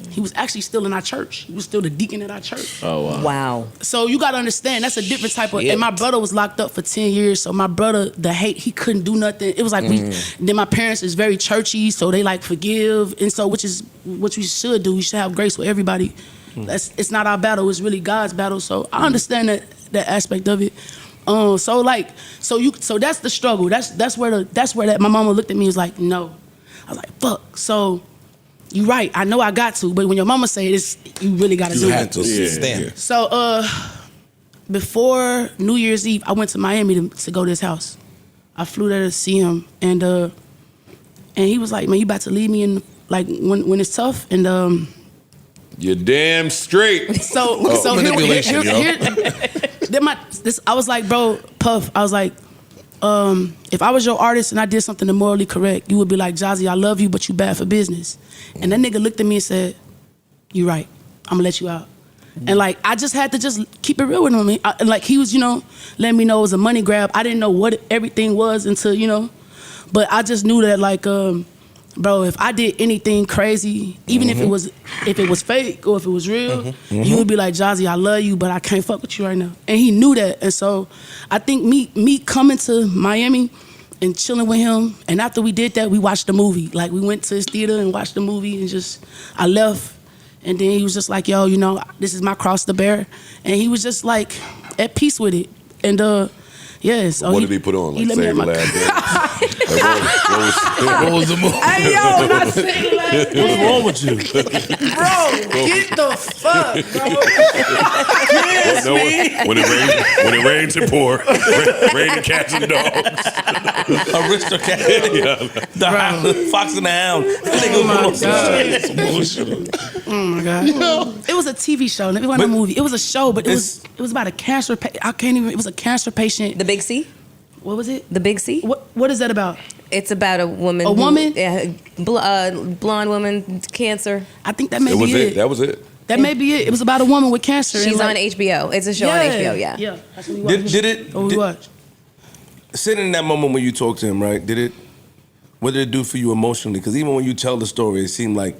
He was actually still in our church. He was still the deacon at our church. Oh, wow. Wow. So you gotta understand, that's a different type of. And my brother was locked up for 10 years. So my brother, the hate, he couldn't do nothing. It was like then my parents is very churchy, so they like forgive, and so which is what we should do. We should have grace with everybody. It's not our battle. It's really God's battle. So I understand that aspect of it. So that's the struggle. That's where that my mama looked at me and was like, no. I was like, fuck. So you right. I know I got to, but when your mama say it, you really got to do You it. had to stand. So before New Year's Eve, I went to Miami to go to his house. I flew there to see him, and he was like, "Man, you about to leave me in like when it's tough?" And You're damn straight. so manipulation, I was like, bro, Puff. I was like, if I was your artist and I did something immorally correct, you would be like, Jozzy, I love you, but you bad for business. And that nigga looked at me and said, you right. I'm gonna let you out. And like, I just had to just keep it real with him. And like, he was, letting me know it was a money grab. I didn't know what everything was until, but I just knew that like, bro, if I did anything crazy, even if it was fake or if it was real, you would be like, Jozzy, I love you, but I can't fuck with you right now. And he knew that. And so I think me coming to Miami and chilling with him, and after we did that, we watched the movie. Like, we went to his theater and watched the movie, and I left. And then he was just like, yo, this is my cross to bear. And he was just like at peace with it. And yeah, so What did he put on? he Like let me Save the have Last Dance? What was the movie? Hey, yo, not saying that. What's wrong with you? Bro, get the fuck, bro. No, when it rains and pour, raining cats and dogs. Aristocrat. The Fox and the Hound. Oh my God. It was a TV show. It wasn't a movie. It was a show, but it was about a cancer. It was a cancer patient. The Big C? What was it? The Big C? What is that about? It's about a woman. A woman? Yeah, blonde woman, cancer. I think that may That be was it. it. That was it. That may be it. It was about a woman with cancer. She's and on HBO. It's a show on HBO, yeah. Yeah. That's what we watched. Did it? Oh, we watched. Sitting in that moment when you talked to him, right? What did it do for you emotionally? Because even when you tell the story, it seemed like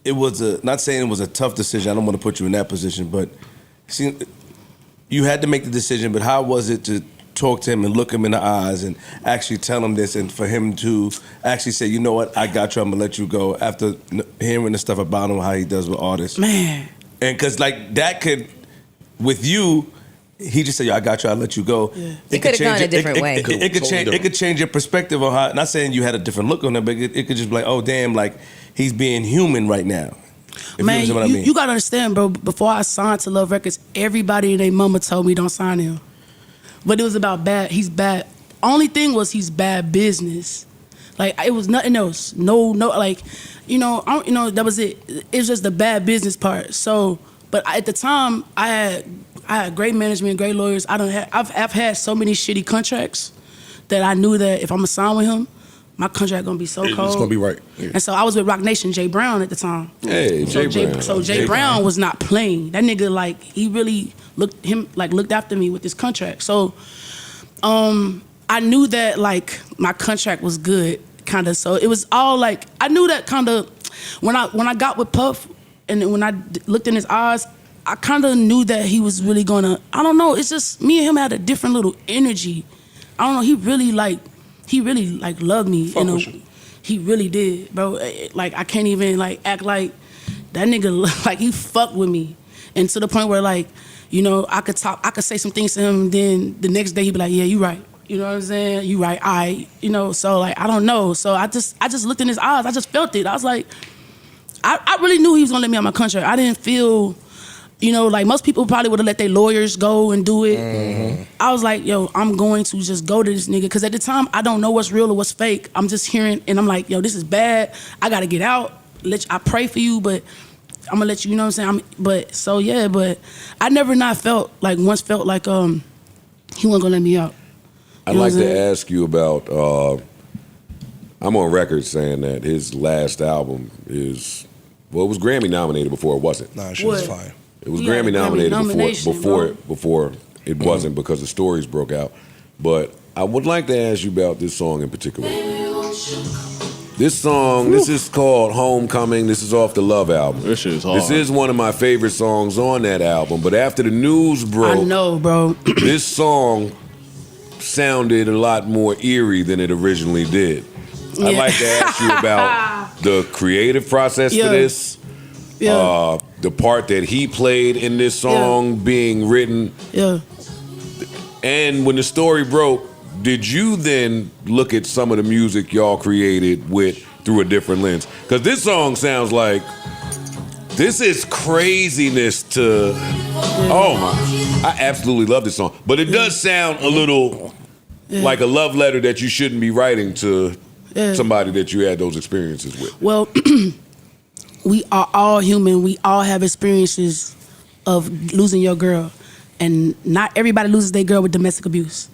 it was not saying it was a tough decision. I don't want to put you in that position, but you had to make the decision. But how was it to talk to him and look him in the eyes and actually tell him this, and for him to actually say, you know what, I got you, I'm gonna let you go, after hearing the stuff about him, how he does with artists? Man. And because like that could, with you, he just said, yo, I got you, I'll let you go. Yeah. It could have gone a different way. It could change your perspective on how, not saying you had a different look on it, but it could just be like, oh damn, like he's being human right now. If Man, you know what I mean. you gotta understand, bro. Before I signed to Love Records, everybody and their mama told me don't sign him. But it was about bad. He's bad. Only thing was he's bad business. Like, it was nothing else. No, like, that was it. It was just the bad business part. So, but at the time, I had great management, great lawyers. I've had so many shitty contracts that I knew that if I'm gonna sign with him, my contract gonna be so cold. It's gonna be right. Yeah. And so I was with Rock Nation, Jay Brown at the time. Hey, Jay Brown. So Jay Brown was not playing. That nigga, like, he really looked after me with this contract. So I I knew that like my contract was good, kind of. So it was all like I knew that kind of when I got with Puff, and then when I looked in his eyes, I kind of knew that he was really gonna. I don't know. It's just me and him had a different little energy. I don't know. He really loved me. Fuck with you. He really did, bro. Like I can't even like act like that nigga. Like he fucked with me, and to the point where like, you know, I could say some things to him, and then the next day he'd be like, yeah, you right. You know what I'm saying? You right. You know. So like I don't know. So I just looked in his eyes. I just felt it. I was like, I really knew he was gonna let me on my contract. I didn't feel. You know, like most people probably would have let their lawyers go and do it. Mm-hmm. I was like, yo, I'm going to just go to this nigga. Because at the time, I don't know what's real or what's fake. I'm just hearing, and I'm like, yo, this is bad. I got to get out. I pray for you, but I'm going to let you, you know what I'm saying? But I never once felt like he wasn't going to let me out. I'd like to ask you about, I'm on record saying that his last album is, well, it was Grammy nominated before it wasn't. Nah, shit was fire. It was Grammy nominated before it wasn't because the stories broke out. But I would like to ask you about this song in particular. This song, this is called Homecoming. This is off the Love album. This shit is hard. This is one of my favorite songs on that album. But after the news broke, I know, bro. This song sounded a lot more eerie than it originally did. Yeah. I'd like to ask you about the creative process for this. Yeah. The part that he played in this song being written. Yeah. And when the story broke, did you then look at some of the music y'all created through a different lens? Because this song sounds like this is craziness to. Oh my! I absolutely love this song, but it does sound a little like a love letter that you shouldn't be writing to somebody that you had those experiences with. Well. We are all human. We all have experiences of losing your girl. And not everybody loses their girl with domestic abuse.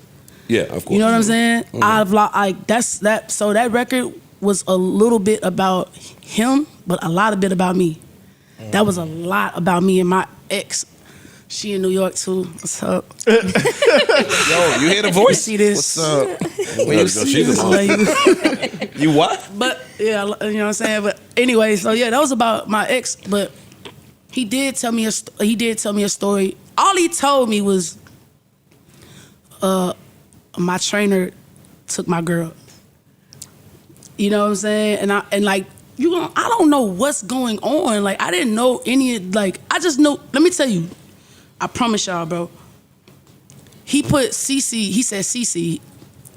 Yeah, of course. You know what I'm saying? Mm-hmm. So that record was a little bit about him, but a lot of bit about me. Mm-hmm. That was a lot about me and my ex. She in New York too. What's up? Yo, you hear the voice? You see this? What's up? When you see this, you what? But yeah, you know what I'm saying. But anyway, so yeah, that was about my ex. But he did tell me a story. All he told me was, my trainer took my girl. You know what I'm saying? I don't know what's going on. Like I didn't know I just know. Let me tell you. I promise y'all, bro. He put CC, he said CC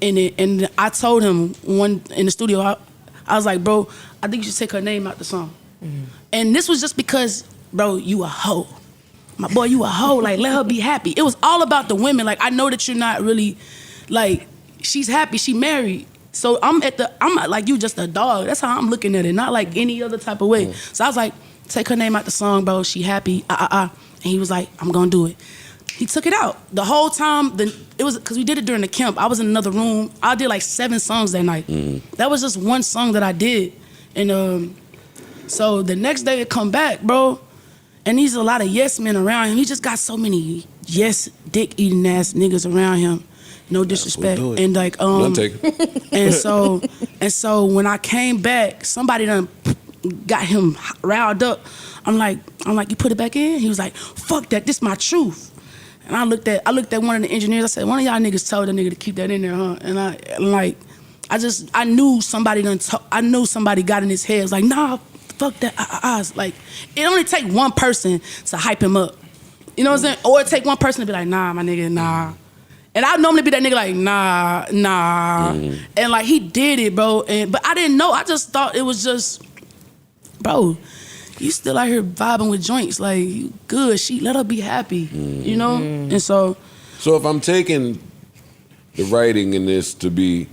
in it, and I told him in the studio, I was like, bro, I think you should take her name out the song. Mm-hmm. And this was just because, bro, you a hoe. My boy, you a hoe. Like, let her be happy. It was all about the women. Like, I know that you're not really, like, she's happy, she married. So I'm not like you just a dog. That's how I'm looking at it, not like any other type of way. Mm-hmm. So I was like, take her name out the song, bro. She happy, And he was like, I'm gonna do it. He took it out. The whole time, it was, because we did it during the camp. I was in another room. I did like 7 songs that night. That was just one song that I did. And so the next day it come back, bro, and there's a lot of yes men around him. He just got so many yes dick eating ass niggas around him. No disrespect. And like, and so when I came back, somebody done got him riled up. I'm like, you put it back in? He was like, fuck that, this my truth. And I looked at one of the engineers. I said, one of y'all niggas told that nigga to keep that in there, huh? And I knew somebody got in his head. It was like, nah, fuck that. Like, it only take one person to hype him up. You know what I'm saying? Or it take one person to be like, nah, my nigga, nah. And I normally be that nigga like, nah. Mm-hmm. And like, he did it, bro. But I didn't know. I just thought it was just, bro, you still out here vibing with joints. Like, you good. Let her be happy, you know? And so if I'm taking the writing in this to be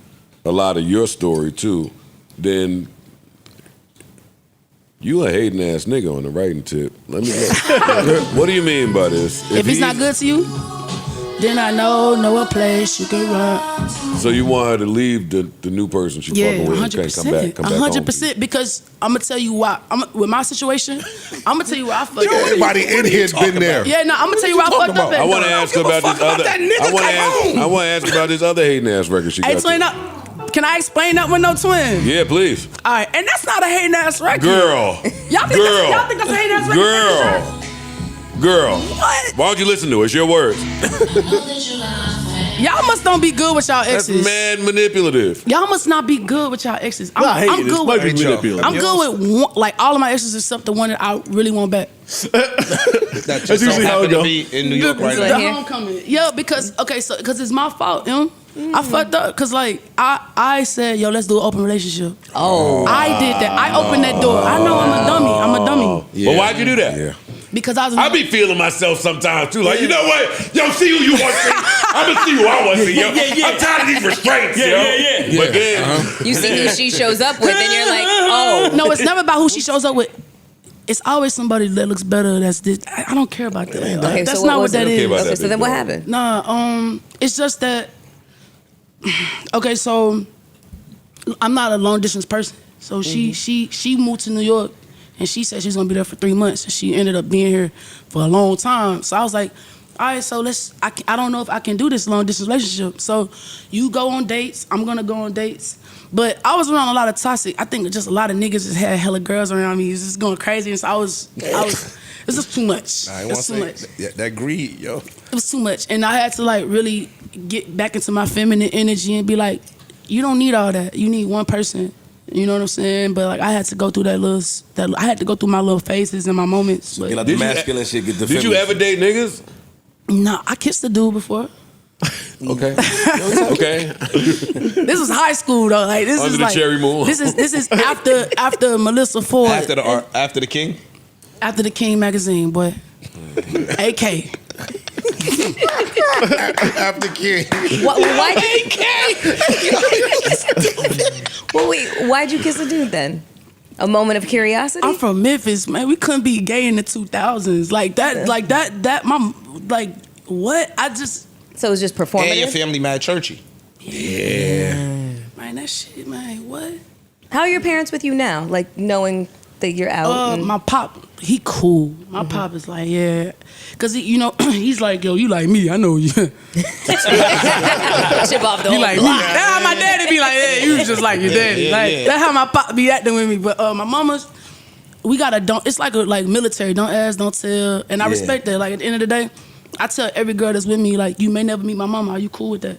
a lot of your story too, then you a hating ass nigga on the writing tip. Let me know. What do you mean by this? If he's not good to you? then I know a place you can run. So you want her to leave the new person she Yeah, fucking with and 100%. come back home. 100%. Because I'm gonna tell you why. With my situation, I'm gonna tell you why I fucked up. Everybody in here's been there. Yeah, no, I'm gonna tell you why I fucked up. I want to ask her about this other. I want to ask about this other hating ass record she got. Can I explain that with no twin? Yeah, please. All right, and that's not a hating ass record. Girl. Y'all think that's a hating ass record? Girl. What? Why don't you listen to it? It's your words. Y'all must don't be good with y'all That's exes. mad manipulative. Y'all must not be good with y'all exes. I'm good might be with manipulative. I'm good with one, like all of my exes except the one that I really want back. That's That's usually how it to go. be in New York right The now. homecoming. Yeah, because it's my fault, you know? I fucked up because like I said, yo, let's do an open relationship. Oh. I did that. I opened that door. I know I'm a dummy. But why'd you do that? Yeah. Because I was I be feeling myself sometimes too. Like, you know what? Yo, see who you want to see. I'm gonna see who I want to see. Yo, I'm tired of these restraints, yo. But then You see who she shows up with, and you're like, oh. No, it's never about who she shows up with. It's always somebody that looks better. That's this. I don't care about that. Okay, That's so not what was that it? is. about Okay, that so then big what dog. happened? Nah, it's just that. Okay, so I'm not a long distance person. So she moved to New York, and she said she's gonna be there for 3 months. And she ended up being here for a long time. So I was like, all right, so I don't know if I can do this long distance relationship. So you go on dates, I'm gonna go on dates. But I was around a lot of toxic. I think just a lot of niggas just had hella girls around me. It was just going crazy. And so I was. It's just too much. I want to It's too say much. that greed, yo. It was too much, and I had to like really get back into my feminine energy and be like, you don't need all that. You need one person. You know what I'm saying? But like I had to go through I had to go through my little phases and my moments. But Get out the masculine shit. Get the did you ever date niggas? nah, I kissed a dude before. Okay. Okay. This was high school though. Like this Under is the like cherry moon. This is after Melyssa Ford. After the king. After the King magazine, boy. AK. After king. Why'd you kiss a dude then? A moment of curiosity? I'm from Memphis, man. We couldn't be gay in the 2000s. Like that, what? So it was just performative? And your family mad churchy. Yeah. Man, that shit, man, what? How are your parents with you now? Like knowing that you're out? My pop, he cool. My pop is like, yeah. Cause he's like, yo, you like me, I know you. Chip off the He whole like me. block. That's how my daddy be like, yeah, you just like your daddy. That's how my pop be acting with me. But my mama's, we gotta it's like military, don't ask, don't tell. And I respect that. Like at the end of the day, I tell every girl that's with me, like, you may never meet my mama. Are you cool with that?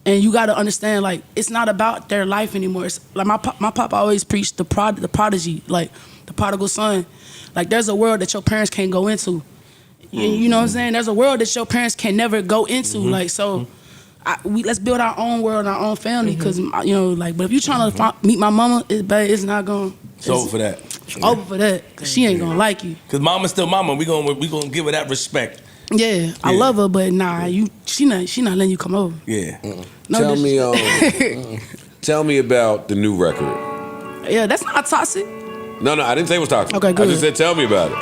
And you gotta understand, like, it's not about their life anymore. It's like my pop always preached the prodigy, like the prodigal son. Like there's a world that your parents can't go into. You know what I'm saying? There's a world that your parents can never go into. Like so, let's build our own world and our own family. Cause but if you trying to meet my mama, it's not going. It's over for that. Over for that. Cause she ain't gonna like you. Cause mama's still mama. We gonna give her that respect. Yeah, I love her, but nah, she not letting you come over. Yeah. No Tell me about the new record. Yeah, that's not toxic. No, I didn't say it was toxic. Okay, good. I just said tell me about it.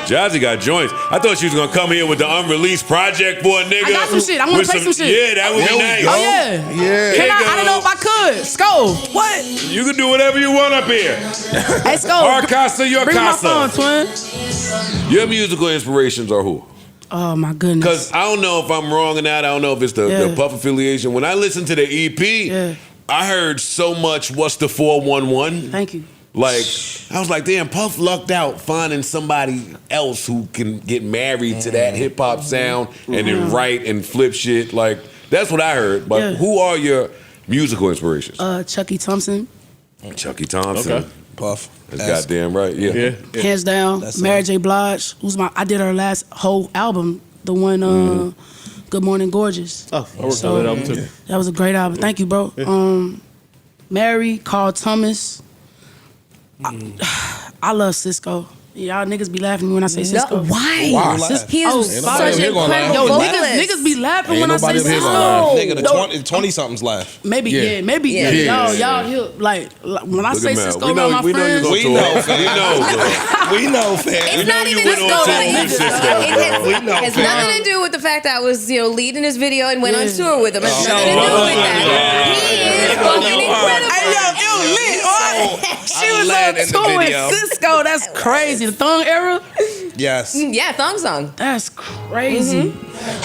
Jozzy got joints. I thought she was gonna come here with the unreleased project for a nigga. I got some shit. I want to play some shit. Yeah, that would be nice. Oh yeah. Yeah. Can I didn't know if I could. Sko, what? You can do whatever you want up here. Hey, Sko. Our casa, your bring casa. my phone, twin. Your musical inspirations are who? Oh my goodness. Because I don't know if I'm wrong or not. I don't know if it's the Puff affiliation. When I listened to the EP, I heard so much. What's the 411? Thank you. Like, I was like, damn, Puff lucked out finding somebody else who can get married to that hip hop sound and then write and flip shit. Like, that's what I heard. But who are your musical inspirations? Chucky Thompson. Chucky Thompson. Okay. Puff. That's goddamn right. Yeah. Hands down. Mary J. Blige. I did her last whole album. The one, Good Morning Gorgeous. Oh, I worked on that album too. That was a great album. Thank you, bro. Mary, Carl Thomas. I love Cisco. Y'all niggas be laughing at me when I say Cisco. No, why? Why? He is Ain't such nobody an here gonna laugh. incredible Yo, vocalist. niggas be laughing Ain't when I say nobody here Cisco. gonna laugh. Nigga, the No. 20 somethings laugh. Maybe, Yeah. yeah, maybe, Yeah. yeah. Y'all hear, like, when I Look say at Mel. Cisco We know, around my we know friends. you We go know, tour. fam. We know, bro. We know, fam. We It's know not you even went on Cisco, tour right? with Cisco, It bro. has, We know, has fam. nothing to do with the fact that I was, leading his video and went on Yeah. tour with him. It has nothing to do with that. He is fucking incredible. Hey, yo, it was lit. What? She was led in on the tour video. with Cisco. That's crazy. The Thong era? Yes. Yeah, thong song. That's crazy.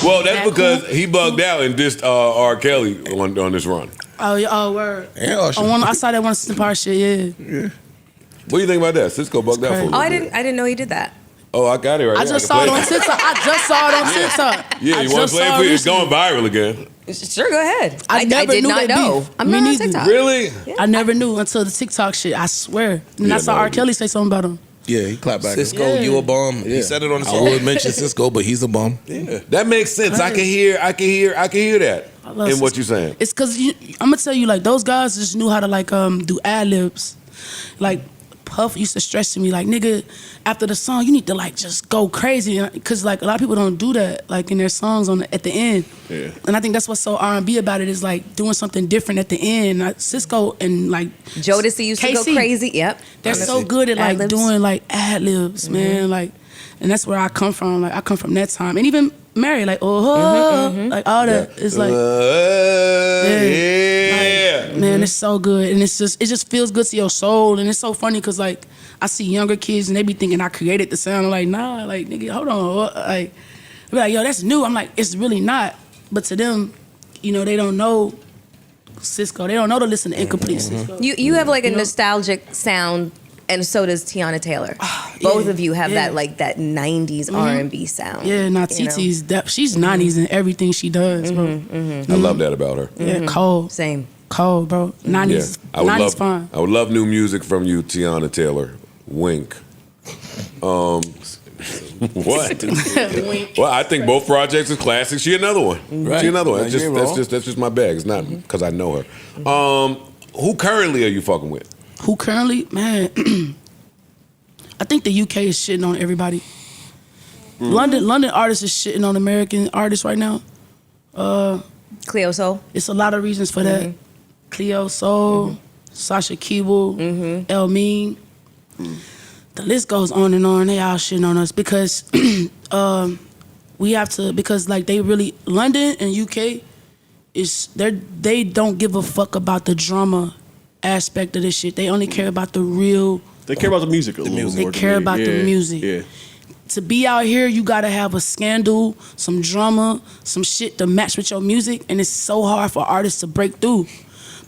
Well, that's because he bugged out and dissed R. Kelly on this run. Oh, yeah, oh, word. And Usher. I saw that one System Power shit, yeah. What do you think about that? Cisco bugged out for a crazy. little Oh, I bit. didn't know he did that. Oh, I got it right I here. just can saw it play on TikTok. I just saw it on TikTok. Yeah, I you want just to play it saw for you? It's recently. going viral again. Sure, go ahead. I never did knew not that know. beef. I'm Me not on neither. TikTok. Really? I never knew until the TikTok shit, I swear. And I Yeah, saw no, R. Kelly say something about him. Yeah, he clapped back. Cisco, Yeah. you a bum. Yeah. He said it on the I song. would mention Cisco, but he's a bum. Yeah. That makes sense. I can hear that I love in what Cisco. you're saying. It's because I'm gonna tell you, like, those guys just knew how to like do ad libs. Like Puff used to stress to me, like, nigga, after the song, you need to like just go crazy, because like a lot of people don't do that, like in their songs at the end. Yeah. And I think that's what's so R&B about it, is like doing something different at the end. Like, Cisco and like Jodeci used to go KC. crazy. Yep. They're so good at like Ad-libs. doing like ad libs, man. Like, and that's where I come from. Like, I come from that time, and even Mary, like, like all that. It's like, Yeah. like, man, it's so good, and it just feels good to your soul, and it's so funny because like I see younger kids and they be thinking I created the sound. I'm like, nah, like, nigga, hold on, like, they be like, yo, that's new. I'm like, it's really not, but to them, they don't know Cisco. They don't know to listen to incomplete Cisco. You have like a You know? nostalgic sound, and so does Tiana Taylor. Both of you have yeah. that 90s R&B sound. Yeah, now you know? TT's she's 90s in everything she does, bro. I love that about her. Yeah, cold. Same. Cold, bro. 90s. I would 90s love. fine. I would love new music from you, Tiana Taylor. Wink. What? Well, I think both projects are classics. She another one. Right. She another one. No, you ain't wrong. That's just my bag. It's not because I know her. Who currently are you fucking with? Who currently, man, I think the UK is shitting on everybody. London artists is shitting on American artists right now. Cleo Soul. It's a lot of reasons for that. Cleo Soul, Sasha Keeble, El Mean. The list goes on and on. They all shitting on us because we have to, because like they really, London and UK they don't give a fuck about the drama aspect of this shit. They only care about the real. They care about the music a little They more. care about the music. Yeah. To be out here, you gotta have a scandal, some drama, some shit to match with your music, and it's so hard for artists to break through.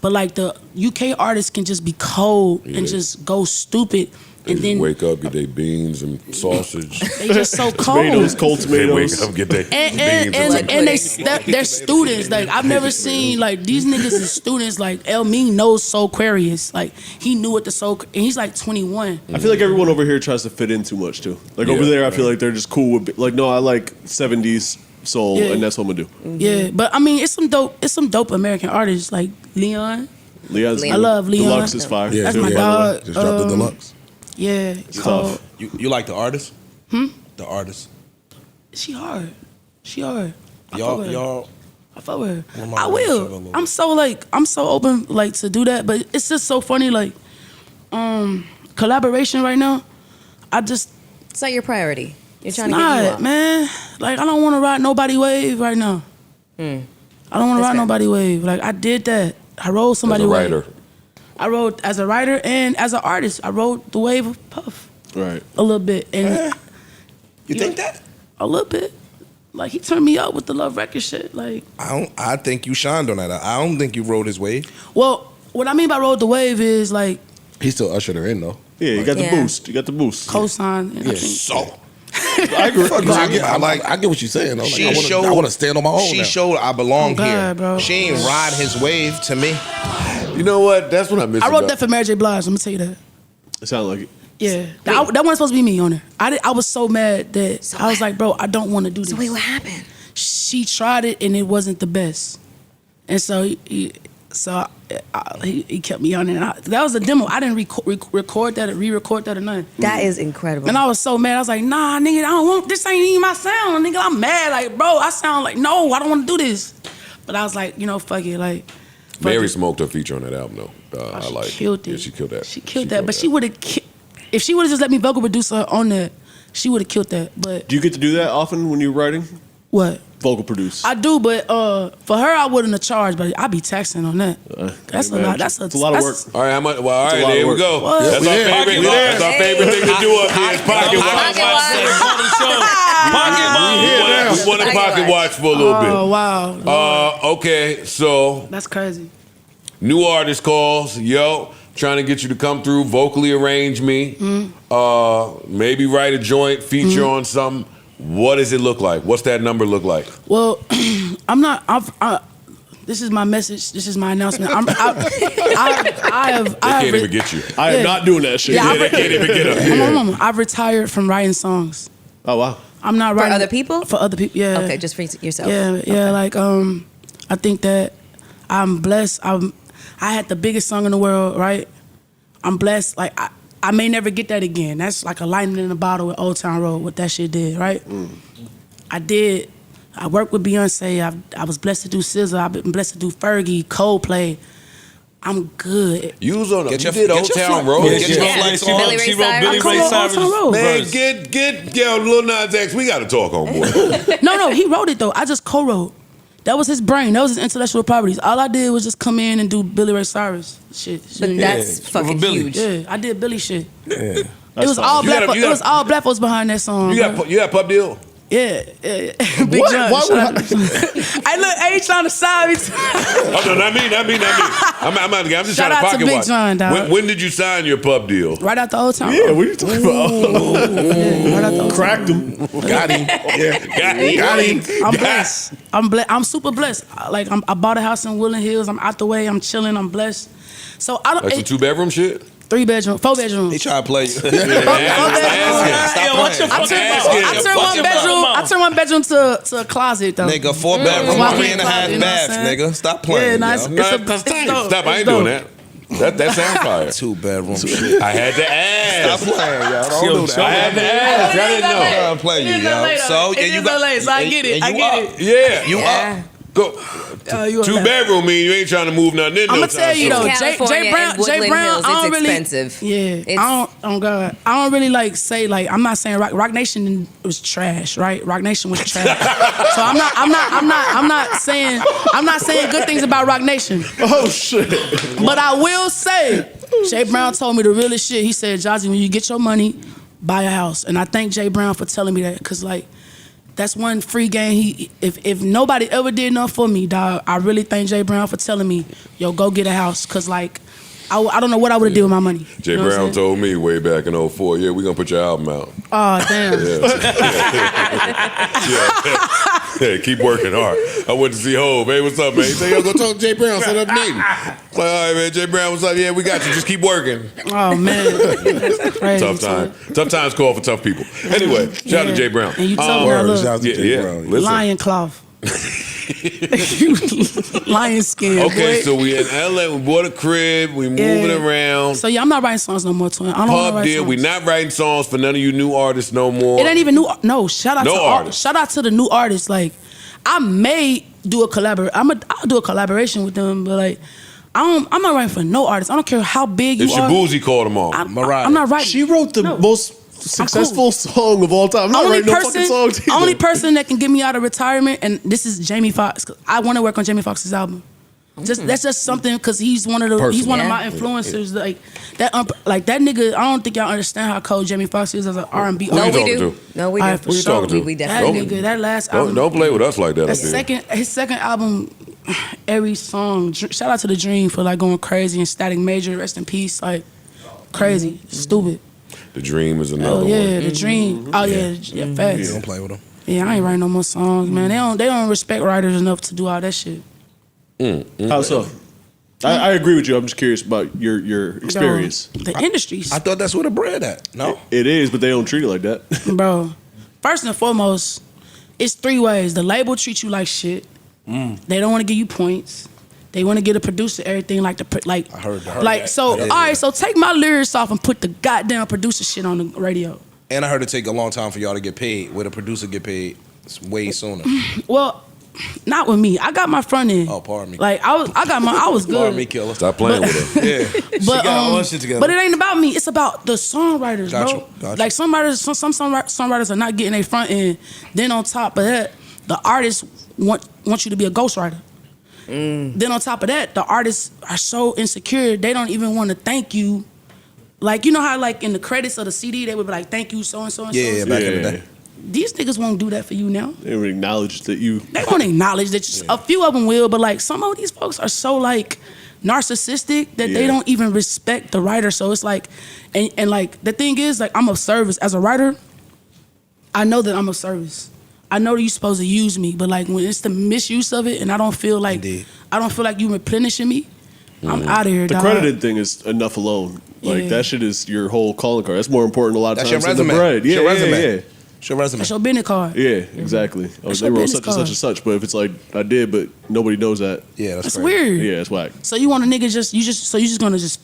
But like the UK artists can just be cold and just go stupid, They and just then wake up, get their beans and sausage. they just so cold. Tomatoes, cold They wake tomatoes. up, get their And beans they're students. Like I've never seen like these niggas as students. Like El Mean knows Soul Aquarius. Like he knew what the Soul, and he's like 21. I feel like everyone over here tries to fit in too much too. Like over Yeah. there, I feel like they're just cool with like, no, I like 70s soul, Yeah. and that's what I'm gonna do. Yeah, but I mean, it's some dope American artists like Leon. Leon's I love Leon. Deluxe is fire. Yeah, That's too, my yeah. dog. Just dropped the deluxe. Yeah, cold. tough. You like the artist? The artist. She hard. She hard. I fuck with her. Y'all. I fuck with her. Well, my I wife said a will. little I'm so open like to do that, but it's just so funny like collaboration right now. It's not your priority. You're trying to get you Not, up. man. Like I don't want to ride nobody wave right now. I don't want to That's ride fair. nobody wave. Like I did that. I rode As somebody a wave. writer. I rode as a writer and as an artist. I rode the wave of Puff Right. a little bit and You think that? a little bit. Like he turned me up with the Love Record shit. Like, I think you shined on that. I don't think you rode his wave. well, what I mean by rode the wave is like He still ushered her in though. Yeah, you got the Yeah. boost. You got the boost. cosign. And I think, So I agree. No, I get, like- I get what you're saying though. Like, She I showed- want to stand on my own she now. showed I belong Oh, God, here. bro. She ain't ride his wave to me. You know what? That's what I miss. I wrote about- that for Mary J. Blige. I'm gonna tell you that. It sounded like it. Yeah, that wasn't supposed to be me on her. I was so mad that I was like, bro, I don't want to do this. So wait, what happened? She tried it and it wasn't the best, and so So he kept me on it. That was a demo. I didn't record that or re-record that or nothing. That is incredible. And I was so mad. I was like, nah, nigga, I don't want, this ain't even my sound, nigga. I'm mad. Like, bro, I sound like, no, I don't want to do this. But I was like, you know, fuck it. Like, Mary smoked her feature on that album, though. I like killed it. Yeah, she killed that. She killed that. But she would have, if she would have just let me vocal produce her on that, she would have killed that. But Do you get to do that often when you're writing? What? Vocal produce. I do, but for her, I wouldn't have charged, but I'd be taxing on that. That's a lot. That's a lot of work. All right, how much? Well, all right, there we go. What? That's our favorite. That's our favorite thing to do up here is pocket watch. We want to pocket watch for a little bit. Oh wow. Okay, so That's crazy. new artist calls, yo, trying to get you to come through, vocally arrange me, maybe write a joint, feature on something. What does it look like? What's that number look like? Well, I'm not. This is my message. This is my announcement. I Can't even get you. I am not doing that shit. Yeah, They can't even get up. I've retired from writing songs. Oh wow. I'm not writing other people? For other people, yeah. Okay, just for yourself. Yeah. Like I think that I'm blessed. I had the biggest song in the world, right? I'm blessed. Like I may never get that again. That's like a lightning in a bottle with Old Town Road. What that shit did, right? I did. I worked with Beyonce. I was blessed to do SZA. I've been blessed to do Fergie, Coldplay. I'm good. You was on. You your- did get Old your Town flight. Road. Yeah, get your flights on. Billy Ray She wrote Cyrus. Billy I come Ray on Old Cyrus. Town Road. Man, verse. get Lil Nas X. We got to talk on board. No, he wrote it though. I just co-wrote. That was his brain. That was his intellectual properties. All I did was just come in and do Billy Ray Cyrus shit. But that's fucking Billy. huge. Yeah, I did Billy shit. That's It was fine. all You black. gotta- you It was gotta- all black folks behind that song. You bro. got Pub Deal? Yeah. Big What? John. Why shout would out to- Hey, look, I ain't trying to side me. Oh no, not me. I'm just Shout trying to out to pocket Big watch. John, dog. When did you sign your Pub Deal? Right out the Old Town. Yeah, what are you talking about? Yeah, right out the Old Cracked him. Got him. Got him. I'm blessed. I'm super blessed. Like I bought a house in Woodland Hills. I'm out the way. I'm chilling. I'm blessed. So I don't. That's a 2-bedroom shit. 3 bedroom, 4 bedroom. He trying to play you. Stop playing. I turned 1 bedroom to a closet though. Nigga, 4 bedroom, Why 3.5 you know what I'm baths, saying? nigga. Stop playing. Yeah, nice. yo. It's dope. Stop! I ain't It's doing dope. that. That sounds fire. 2-bedroom shit. I had to Stop ask. playing, y'all. Don't do I that. had to ask. I didn't know. Trying to play you, It is yo. LA, So, though. and It you is got. LA, so I get it. and I you get up. it. Yeah. You up. Go. You 2-bedroom mean you ain't trying to move nothing in. I'm no gonna tell you time though, soon. California and Woodland Hills, I don't it's really. expensive. Yeah, It's- I don't. Oh God, I don't really like say like. I'm not saying Rock Nation was trash, right? Rock Nation was trash. So I'm not saying good things about Rock Nation. Oh shit. But I will say, Jay Brown told me the realest shit. He said, Jozzy, when you get your money, buy a house. And I thank Jay Brown for telling me that, cause like. That's one free game. If nobody ever did nothing for me, dog, I really thank Jay Brown for telling me, yo, go get a house. Cause like, I don't know what I would have did with my money. Jay You know what I'm Brown saying? told me way back in 04, yeah, we're gonna put your album out. Oh damn. Yeah, keep working hard. I went to see Hov. Hey, what's up, man? He said, yo, go talk to Jay Brown, set up a meeting. It's like, all right, man, Jay Brown was like, yeah, we got you, just keep working. Oh man. That's crazy. Tough time. Tough times call for tough people. Anyway, shout out to Jay Brown. And you tough now, look. Listen. Lion cloth. Lion skin. Okay, boy. so we in LA, we bought a crib, we moving around. So yeah, I'm not writing songs no more, twin. I don't wanna Pub write deal, songs. we not writing songs for none of you new artists no more. It ain't even new. No, shout out No to artists. shout out to the new artists. Like, I may do a I'll do a collaboration with them, but like, I'm not writing for no artist. I don't care how big you If are. Shabuzi called them all. I'm not writing. She wrote the most successful song of all time. I'm not Only writing no fucking songs either. only person that can get me out of retirement, and this is Jamie Foxx. I want to work on Jamie Foxx's album. That's just something because he's one of my influencers. Like that, that nigga. I don't think y'all understand how cold Jamie Foxx is as an R&B. Who you artist. talking to? No, we do. All right, for Who you sure. talking to? We That definitely. nigga, that last album. Don't play with us like that. His second album, every song. Shout out to The Dream for like going crazy and Static Major. Rest in peace. Like crazy, stupid. The Dream is another Oh yeah, one. The Dream. Oh yeah, facts. You don't play with him. Yeah, I ain't writing no more songs, man. They don't respect writers enough to do all that shit. How so? I agree with you. I'm just curious about your experience. The industries, I thought that's where the bread at. No. It is, but they don't treat it like that. bro. First and foremost, it's 3 ways. The label treats you like shit. They don't want to give you points. They want to get a producer, everything like I heard that. Like so. All right, so take my lyrics off and put the goddamn producer shit on the radio. And I heard it take a long time for y'all to get paid. Where the producer get paid, it's way sooner. Well, not with me. I got my front end. Oh, pardon me. Like I was good. Pardon me, killer. Stop playing with her. Yeah. But She got all that shit together. but it ain't about me. It's about the songwriters, Gotcha, bro. gotcha. Like some songwriters are not getting their front end. Then on top of that, the artists want you to be a ghostwriter. Then on top of that, the artists are so insecure they don't even want to thank you. Like you know how like in the credits of the CD they would be like, "Thank you, so and so and so." Yeah, back in the day. These niggas won't do that for you now. They would acknowledge that you. They won't acknowledge that. A few of them will, but like some of these folks are so like narcissistic that they don't even respect the writer. So it's like, and like the thing is like I'm of service as a writer. I know that I'm of service. I know that you're supposed to use me, but like when it's the misuse of it, and I don't feel like you replenishing me, I'm out of here. The dog. credited thing is enough alone. Like Yeah. that shit is your whole calling card. That's more important a lot of That's times your than the resume. bread. Yeah, Your resume. yeah. It's your resume. That's your business card. Yeah, exactly. Oh, That's they your wrote business such and such card. and such, but if it's like I did, but nobody knows that. Yeah, That's crazy. weird. Yeah, it's whack. So you want a nigga you just gonna just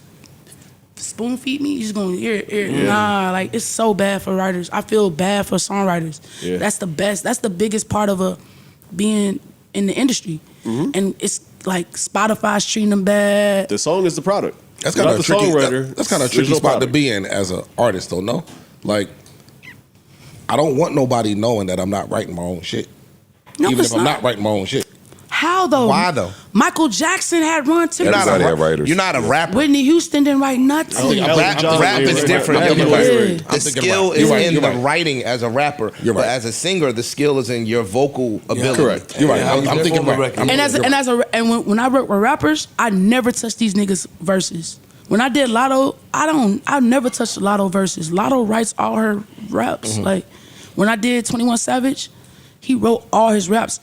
spoon feed me? You just gonna nah, like it's so bad for writers. I feel bad for songwriters. Yeah. That's the best. That's the biggest part of being in the industry. And it's like Spotify's treating them bad. The song is the product. That's You're kind not of the tricky. songwriter. That's kind of a There's tricky no spot to product. be in as an artist, though. No, like I don't want nobody knowing that I'm not writing my own shit, No, even it's if I'm not. not writing my own shit. How though? Why though? Michael Jackson had Run You're not, Tempest. Everybody have writers. you're not a rapper. Whitney Houston didn't write nothing. I think Rap, Elton John, rap yeah, is right. different. Right. than Yeah. the rap. Yeah. The I'm thinking skill right. is You're right, in you're the right. writing as a rapper, You're but right. as a singer, the skill is in your vocal ability. Correct. You're right. I'm thinking right. When I work with rappers, I never touch these niggas' verses. When I did Lotto, I never touched Lotto verses. Lotto writes all her raps. Like when I did 21 Savage, he wrote all his raps.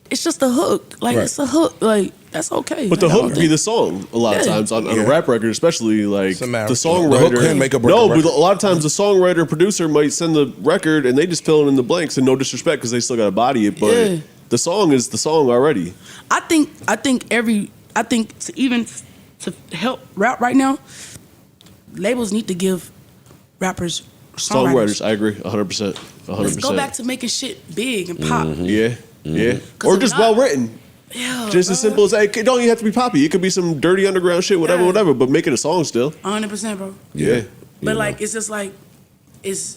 It's just a hook. Like Right. it's a hook. Like that's okay. But the Like, I hook don't would be think- the song a lot of Yeah. times on a rap record, especially like It's a the marathon. songwriter. The hook can make or break no, a but record. a lot of times the songwriter producer might send the record and they just fill in the blanks, and no disrespect because they still got to body it, but Yeah. the song is the song already. I think to help rap right now, labels need to give rappers Songwriters, I agree, 100%. 100%. Let's go back to making shit big and pop. Yeah, yeah. 'Cause Or if just not- well written. Yeah, Just as simple as, hey, it don't even have to be poppy. It could be some dirty underground shit, whatever, Yeah. whatever, but make it a song still. 100%, bro. Yeah. But like, it's just like, there's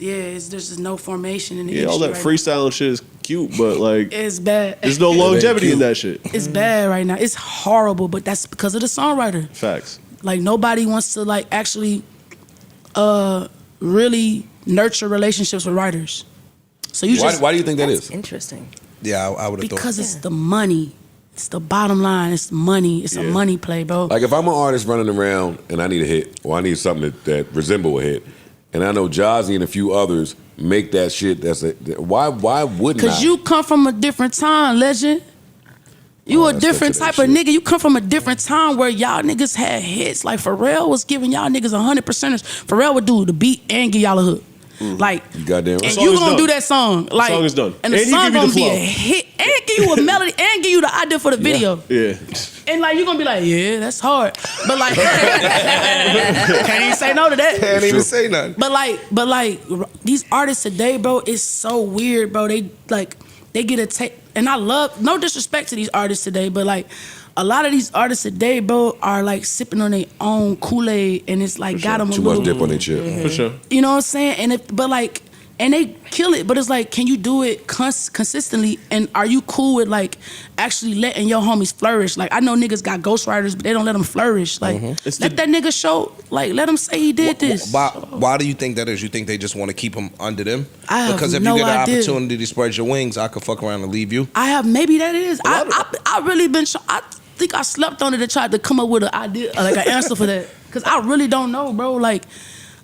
just no formation in the Yeah, all industry that right freestyling shit is cute, but like, now. It's bad. there's no longevity in that shit. It's bad right now. It's horrible, but that's because of the songwriter. Facts. Like nobody wants to like actually really nurture relationships with writers. So you just Why do you think that is? Interesting. Yeah, I would have thought. because it's the money. It's the bottom line. It's money. It's a money play, bro. Like if I'm an artist running around and I need a hit, or I need something that resemble a hit, and I know Jozzy and a few others make that shit. Why wouldn't I? Cause you come from a different time, legend. You a that's different sensitive type of shit. nigga. You come from a different time where y'all niggas had hits. Like Pharrell was giving y'all niggas 100%ers. Pharrell would do the beat and give y'all a hook. Like, You goddamn right. and song you is gonna done. do that song. Like, song is done. And the And he song give you gonna the be flow. a hit and give you a melody and give you the idea for the video. Yeah. And like you gonna be like, yeah, that's hard. But like can't even say no to that. Can't even say nothing. But like these artists today, bro, it's so weird, bro. They get a take, and I love, no disrespect to these artists today, but like a lot of these artists today, bro, are like sipping on their own Kool-Aid, and it's like got them a Too little, much dip on their chip. For sure. you know what I'm saying? And they kill it, but it's like, can you do it consistently? And are you cool with like actually letting your homies flourish? Like I know niggas got ghostwriters, but they don't let them flourish. Like let that nigga show, like let him say he did this. Why do you think that is? You think they just want to keep them under them? I have Because if no you get an idea. opportunity to spread your wings, I could fuck around and leave you. I have, maybe that is. I really been. I think I slept on it and tried to come up with an idea, like an answer for that. Cause I really don't know, bro. Like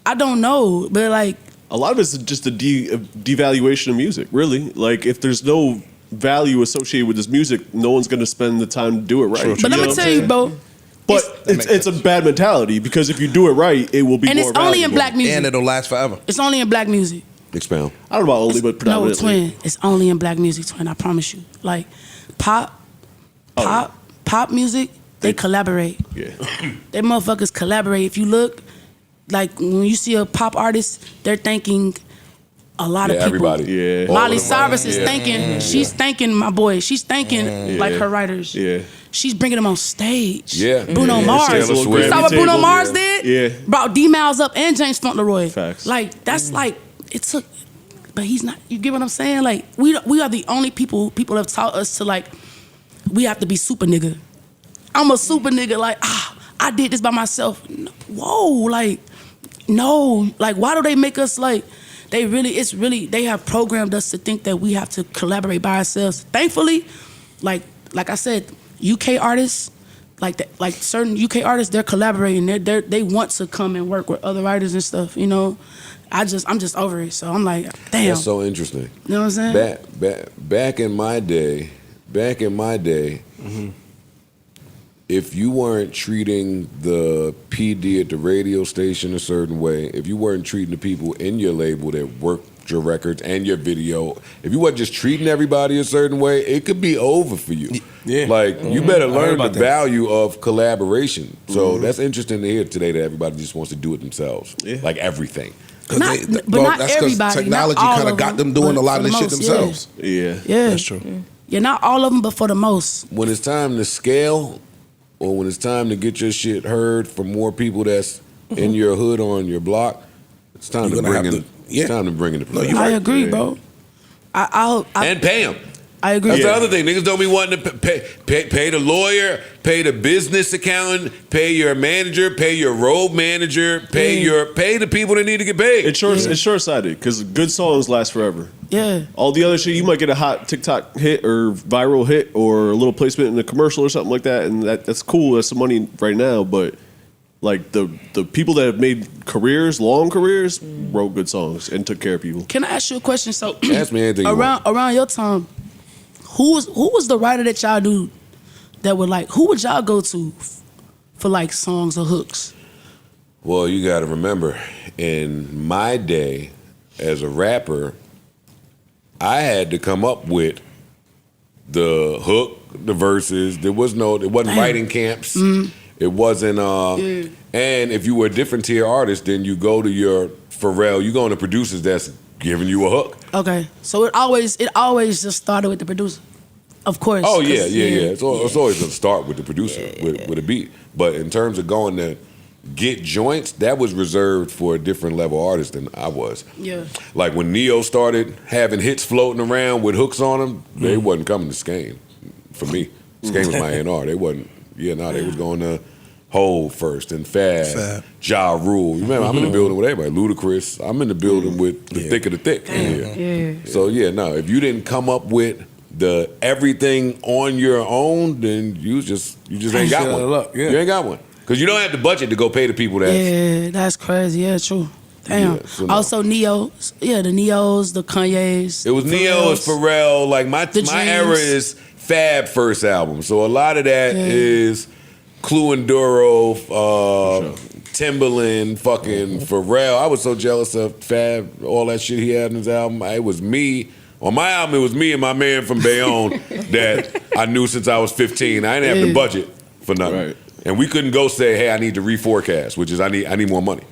I don't know, but like. A lot of it's just a devaluation of music, really. Like, if there's no value associated with this music, no one's going to spend the time to do it right. But let me tell you, bro. But it's a bad mentality, because if you do it right, it will be And more it's only in valuable. black music. And it'll last forever. It's only in black music. Expound. I don't know about only, but No, predominantly. twin. It's only in black music, twin. I promise you. Like pop music they collaborate. Yeah. They motherfuckers collaborate. If you look, like when you see a pop artist, they're thanking a lot of people. Everybody. Yeah. Miley Cyrus is thanking. She's thanking my boy. She's thanking like Yeah. her writers. Yeah. She's bringing them on stage. Yeah. Bruno Yeah. Mars. Taylor You Swift. saw what Bruno Table, Mars yeah. did? Yeah. Brought D-Miles up and James Fauntleroy. Facts. Like that's like it took, but he's not. You get what I'm saying? Like we are the only people have taught us to like we have to be super nigga. I'm a super nigga. Like I did this by myself. Whoa, like no, like why do they make us like? They have programmed us to think that we have to collaborate by ourselves. Thankfully, like I said, UK artists, like certain UK artists, they're collaborating. They want to come and work with other writers and stuff. You know, I'm just over it. So I'm like, damn. That's so interesting. You know what I'm saying? Back in my day, if you weren't treating the PD at the radio station a certain way, if you weren't treating the people in your label that worked your records and your video, if you weren't just treating everybody a certain way, it could be over for you. Yeah. Like, you better learn the about that. value of collaboration. So that's interesting to hear today that everybody just wants to do it themselves. Yeah. Like everything. But not everybody. Technology not all kind of of got them, them doing but a lot for of the this shit most, themselves. Yeah. Yeah, That's true. Yeah, not all of them, but for the most. When it's time to scale, or when it's time to get your shit heard from more people that's in your hood or on your block, it's time You're to gonna bring have in. to- yeah. It's time to bring in the No, you're professionals. I agree, Yeah. bro. I And pay them. I agree. That's the other thing. Niggas don't be wanting to pay the lawyer, pay the business accountant, pay your manager, pay your road manager, pay the people that need to get paid. It's short-sighted because good songs last forever. Yeah. All the other shit, you might get a hot TikTok hit or viral hit or a little placement in a commercial or something like that, and that's cool. That's some money right now, but like the people that have made careers, long careers, wrote good songs and took care of people. Can I ask you a question? So Ask me anything you want. around your time, who was the writer that y'all knew that would like? Who would y'all go to for like songs or hooks? Well, you got to remember, in my day as a rapper, I had to come up with the hook, the verses. It wasn't writing camps. It wasn't. And if you were a different tier artist, then you go to your Pharrell. You go on the producers that's giving you a hook. Okay, so it always just started with the producer, of course. Oh yeah. 'cause, It's always going to start with the producer with a beat. But in terms of going to get joints, that was reserved for a different level artist than I was. Yeah. Like when Neo started having hits floating around with hooks on them, they wasn't coming to Skane. For me, Skane was my A&R. They wasn't. They was going to Hov first and Fab. Ja Rule. Remember, I'm in the building with everybody. Ludacris. I'm in the building with the thick of the thick. Yeah. So if you didn't come up with the everything on your own, then you just ain't got one. You ain't got one. Because you don't have the budget to go pay the people that. Yeah, that's crazy. Yeah, true. Damn. Yeah, so no. Also, Neos. Yeah, the Neos, the Kanye's. It was Neo, it's Pharrell. Like my Dreams. era is Fab first album. So a lot of that is Clue and Duro, Timbaland, fucking Pharrell. I was so jealous of Fab, all that shit he had in his album. It was me. On my album, it was me and my man from Bayonne that I knew since I was 15. I didn't have the budget for nothing. Right. And we couldn't go say, hey, I need to reforecast, which is I need more money.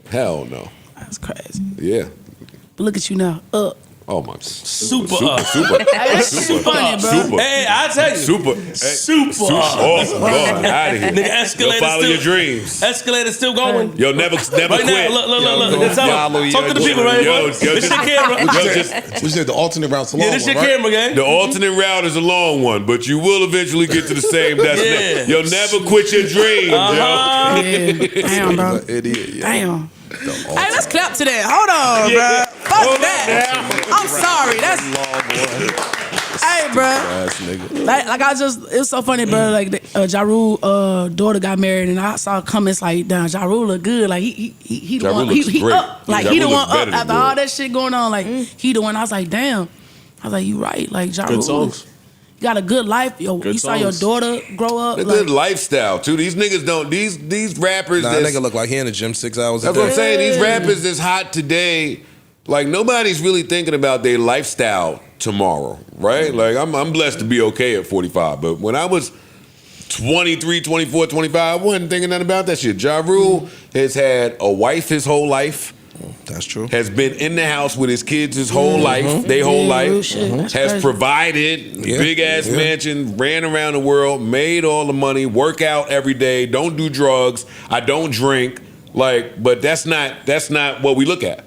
Hell no. That's crazy. Yeah. But look at you now. Oh my. Super. That's funny, bro. Super. Hey, I tell you. Super. Oh, God. Out of here. Nigga, escalator Yo, follow still, your dreams. Escalator still going. Yo, never Right quit. now, look. Talk to the people right here. This your camera. We said the alternate route. Yeah, this your camera, gang. The alternate route is a long one, but you will eventually get to the same destination. Yeah. You'll never quit your dreams, Yeah. Damn, bro. Idiot. Yeah. Damn. Hey, let's clap to that. Hold on, bro. Fuck that. I'm sorry. That's. Hey, bro. Like I just, it was so funny, bro. Like Ja Rule daughter got married, and I saw comments like, "Damn, Ja Rule look good. Like he the Ja Rule one. looks He great. up. Like Ja he the Rule one looks better up than after good. all that shit going on. Like he the one. I was like, damn. I was like, you right. Like Ja Rule. Good songs. You got a good life. Yo, Good you saw your songs. daughter grow up. A like, good lifestyle, too. These niggas don't, these rappers. Nah, that's- nigga look like he in the gym 6 hours a That's day. what I'm saying. These rappers that's hot today, like nobody's really thinking about their lifestyle tomorrow, right? Like I'm blessed to be okay at 45, but when I was 23, 24, 25. I wasn't thinking nothing about that shit. Ja Rule has had a wife his whole life. That's true. Has been in the house with his kids his whole life, their whole life. Has provided big ass mansion, ran around the world, made all the money, work out every day, don't do drugs, I don't drink. Like, but that's not what we look at.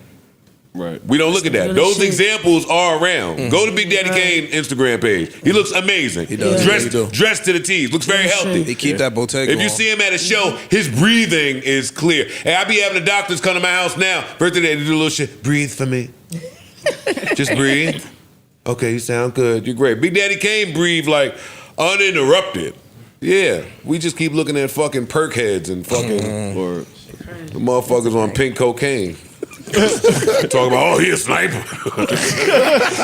Right. We don't look at that. Those examples are around. Go to Big Daddy Kane Instagram page. He looks amazing. He does. Dressed to the T's. Looks very healthy. He keep that Bottega If you on. see him at a show, his breathing is clear. Hey, I be having the doctors come to my house now. First day they do a little shit. Breathe for me. Just breathe. Okay, you sound good. You're great. Big Daddy Kane breathe like uninterrupted. Yeah, we just keep looking at fucking perk heads and fucking or the motherfuckers on pink cocaine. Talking about, he a sniper.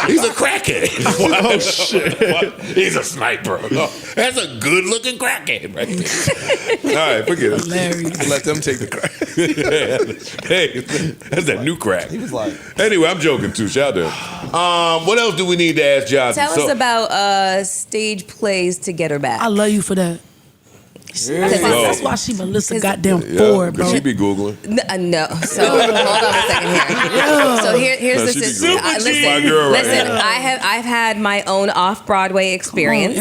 He's a crackhead. Oh, shit. He's a sniper. That's a good looking crackhead right there. All right, forget it. Let them take the crack. Hey, that's that new crack. He was like, anyway, I'm joking too. Shout out. What else do we need to ask Jozzy? Tell us about stage plays to get her back. I love you for that. That's why she Melyssa goddamn Ford, bro. She be Googling. No. So hold on a second here. So here's the system. Listen, I've had my own off-Broadway experience.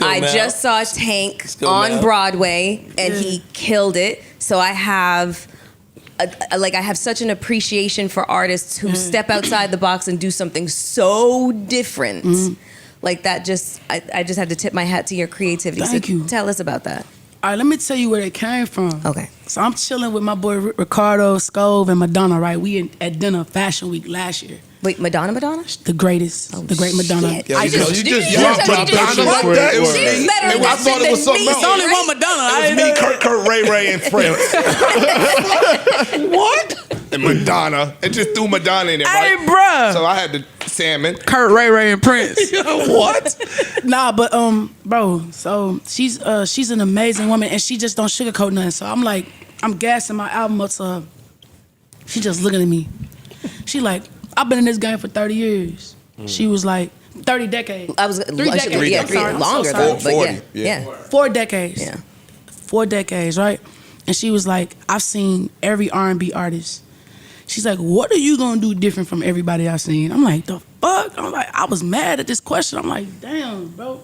I just saw Tank on Broadway and he killed it. So I have such an appreciation for artists who step outside the box and do something so different. Like that I just had to tip my hat to your creativity. Thank you. Tell us about that. All right, let me tell you where it came from. Okay. So I'm chilling with my boy Ricardo, Scove, and Madonna, right? We at dinner Fashion Week last year. Wait, Madonna? The greatest. The great Madonna. Shit. Yeah, I just you just dropped Madonna like that. It was She's me. better I thought it was something else. It's only one Madonna. It was me, Kurt, Ray, and Prince. What? And Madonna. It just threw Madonna in there, right? Hey, bruh. So I had the salmon. Kurt, Ray, and Prince. What? Nah, but bro, so she's an amazing woman and she just don't sugarcoat nothing. So I'm like, I'm gassing my album up to her. She just looking at me. She like, I've been in this game for 30 years. She was like, 30 decades. I was 3 decades. Yeah, I'm sorry, I'm longer so sorry. though. But 40, yeah. 4 decades. Yeah. 4 decades, right? And she was like, I've seen every R&B artist. She's like, what are you gonna do different from everybody I've seen? I'm like, the fuck? I'm like, I was mad at this question. I'm like, damn, bro.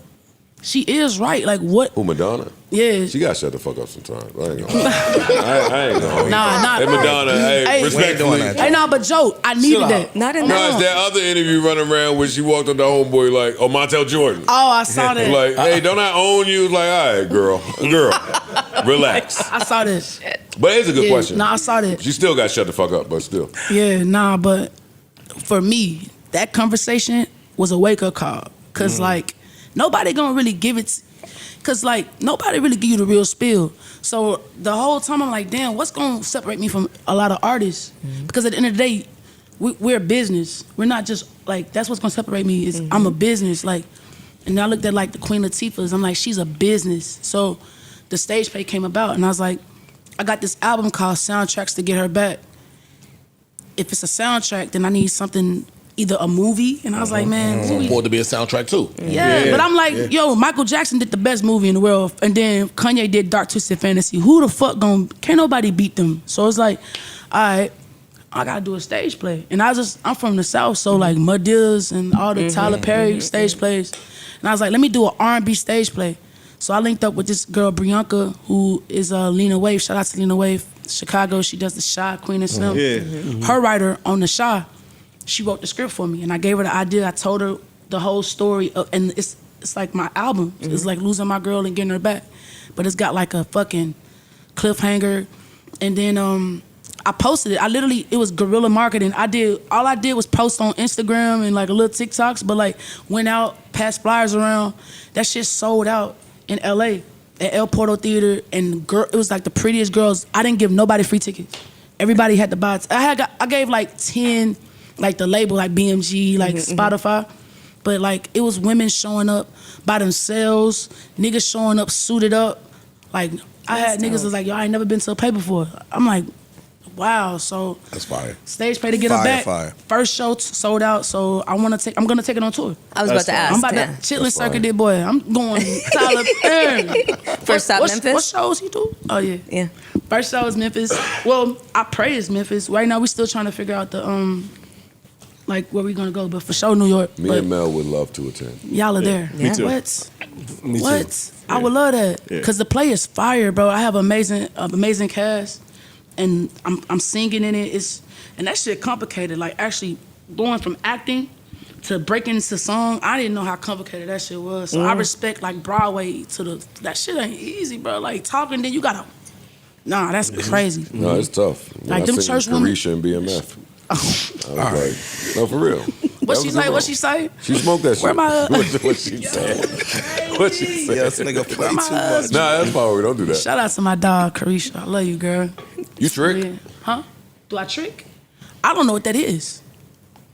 She is right. Like, what? Who, Madonna? Yeah. She gotta shut the fuck up sometimes. I ain't gonna I ain't gonna Nah. Hey, Madonna, hey, respectfully. Hey, nah, but Joe, I needed that. Not in No, it's that other interview running around where she walked up to homeboy like, Montel Jordan. Oh, I saw that. Like, hey, don't I own you? It's like, all right, girl, relax. I saw this. But it's a good question. Nah, I saw that. She still got to shut the fuck up, but still. Yeah, nah, but for me, that conversation was a wake-up call. Because, like, nobody gonna really give it... Because, like, nobody really give you the real spill. So the whole time I'm like, damn, what's gonna separate me from a lot of artists? Because at the end of the day, we're a business. We're not just, like, that's what's gonna separate me is I'm a business. Like, and I looked at, like, the Queen Latifah's. I'm like, she's a business. So the StagePlay came about, and I was like, I got this album called Soundtracks to Get Her Back. If it's a soundtrack, then I need something, either a movie, and I was like, man, movie. Supposed to be a soundtrack too. Yeah, but I'm like, yo, Michael Jackson did the best movie in the world, and then Kanye did Dark Twisted Fantasy. Who the fuck can't nobody beat them? So it's like, all right, I gotta do a stage play. And I'm from the South, so like Mudills and all the Tyler Perry stage plays. And I was like, let me do an R&B stage play. So I linked up with this girl, Brianka, who is Lena Waithe. Shout out to Lena Waithe, Chicago. She does the Shy, Queen and Slim. Her writer on the Shy, she wrote the script for me, and I gave her the idea. I told her the whole story, and it's like my album. It's like losing my girl and getting her back, but it's got like a fucking cliffhanger. And then I posted it. It was guerrilla marketing. All I did was post on Instagram and like a little TikToks, but like went out, passed flyers around. That shit sold out in LA at El Porto Theater, and it was like the prettiest girls. I didn't give nobody free tickets. Everybody had to buy it. I gave like 10, like the label, like BMG, like Spotify. But like it was women showing up by themselves, niggas showing up suited up. Like I had niggas was like, yo, I ain't never been to a play before. I'm like, wow. So That's fire. StagePlay to get her back. Fire. First show sold out, so I'm gonna take it on tour. I was about to ask. I'm about to chitlin circuit, boy. I'm going Tyler Perry. First stop Memphis. What shows he do? Oh yeah. Yeah. First show is Memphis. Well, I pray it's Memphis. Right now we still trying to figure out the like where we gonna go, but for sure New York. Me and Mel would love to attend. Y'all are there. Me too. What? Me too. What? I would love that because the play is fire, bro. I have amazing cast, and I'm singing in it. And that shit complicated. Like actually going from acting to breaking into song, I didn't know how complicated that shit was. So I respect like Broadway that shit ain't easy, bro. Like talking, then you gotta. Nah, that's crazy. No, it's tough. When Like I them sing church women. Carisha and BMF. I was like, no, for real. What she say? What she say? She smoked that Where shit. my- What she said. What she said. Yes, nigga, play too much. Nah, that's fine. We don't do that. Shout out to my dog Carisha. I love you, girl. You trick? Yeah. Huh? Do I trick? I don't know what that is.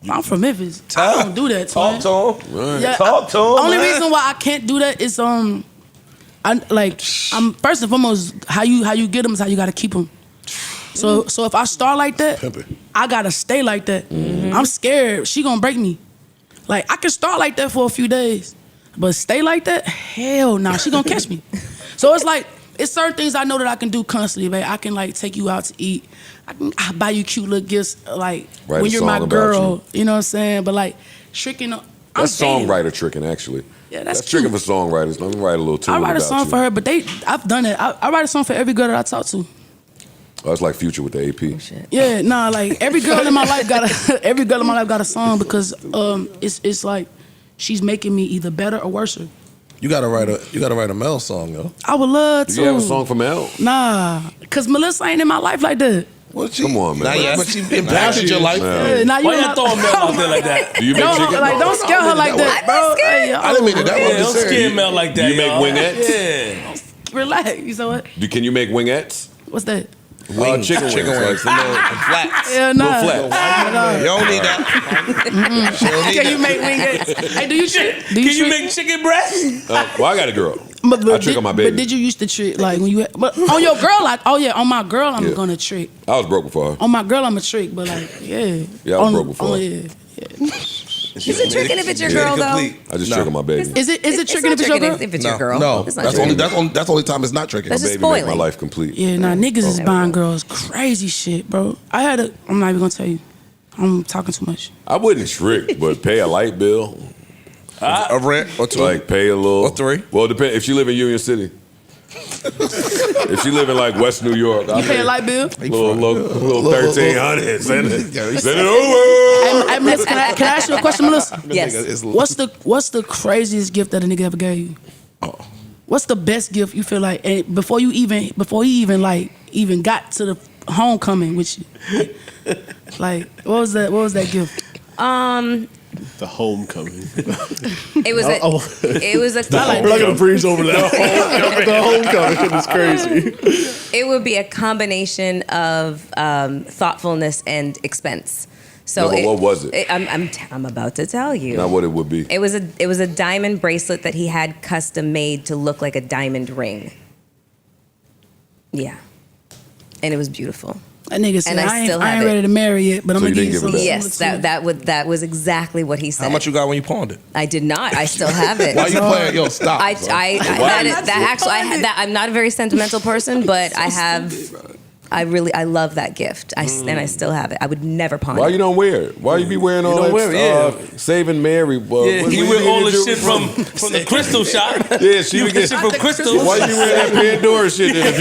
I'm from Memphis. I don't do that. Talk to him. Right. Yeah, Talk to him, Only man. reason why I can't do that is I'm first and foremost how you get them is how you gotta keep them. So if I start like that, I gotta stay like that. I'm scared she gonna break me. Like I can start like that for a few days, but stay like that, hell no, she gonna catch me. So it's like it's certain things I know that I can do constantly, babe. I can like take you out to eat. I buy you cute little gifts, like Write when a you're song my about girl. You know what I'm saying? But like tricking. That's songwriter tricking, actually. Yeah, that's tricking cute. for songwriters. Let me write a little tune I write a about song you. for her, but I've done it. I write a song for every girl that I talk to. Oh, it's like Future with the AP. Yeah, nah, like every girl in my life got a song because it's like she's making me either better or worse. You gotta write a Mel song, yo. I would love to. Do you have a song for Mel? Nah, cause Melyssa ain't in my life like that. Come on, man. Not yet. But she impacted your life. Yeah, nah, Why you y'all throwing Mel out there like that? Do you make No, chicken? like don't scare her like that, bro. Hey, I didn't mean it that way. Yeah, I'm don't just scare saying. Mel like that. Do you make y'all. wingettes? Yeah. relax. You know what? Can you make wingettes? What's that? Chicken wings. Like some little flats. Yeah, nah. Little flats. You don't need that. She don't need Can you that. make wingettes? Hey, do you trick? Can you make chicken breast? Well, I got a girl. But I trick on my baby. But did you used to trick like when you? But on your girl, on my girl, I'm gonna trick. I was broke before her. On my girl, I'm a trick. But like, yeah. Yeah, I was broke before. Yeah. Is it tricking if it's your girl though? I just trick on my baby. Is it tricking if it's your girl? If it's your girl? No, It's not that's tricking. the only time it's not tricking. That's My just baby make my spoiling. life complete. Yeah, nah, niggas is buying girls crazy shit, bro. I'm not even gonna tell you. I'm talking too much. I wouldn't trick, but pay a light bill. A rent or two. Like pay a little. Or three. Well, depend if she live in Union City. If she live in like West New York, You pay a light bill? little 1,300. Send it over. Hey, Melissa, can I ask you a question, Melissa? Yes. What's the craziest gift that a nigga ever gave you? What's the best gift you feel like before he even got to the homecoming with you? Like what was that gift? The homecoming. It was a I'm not gonna breeze over that. The homecoming is crazy. It would be a combination of thoughtfulness and expense. So No, but what was it? I'm about to tell you. Not what it would be. It was a diamond bracelet that he had custom made to look like a diamond ring. Yeah, and it was beautiful. That nigga said, And I still have ain't it. ready to marry yet, but I'm So gonna you give you didn't give her something. that? Yes, that was exactly what he said. How much you got when you pawned it? I did not. I still have it. Why you playing? Yo, stop. I'm not a very sentimental person, but I love that gift. And I still have it. I would never pawn Why it. you don't wear it? Why you be wearing all don't that wear it, Saving Mary? Yeah, what he you wear get all your the shit jewelry from the crystal shop. Yeah, she You would get get shit from crystal. Why you wearing that Pandora shit then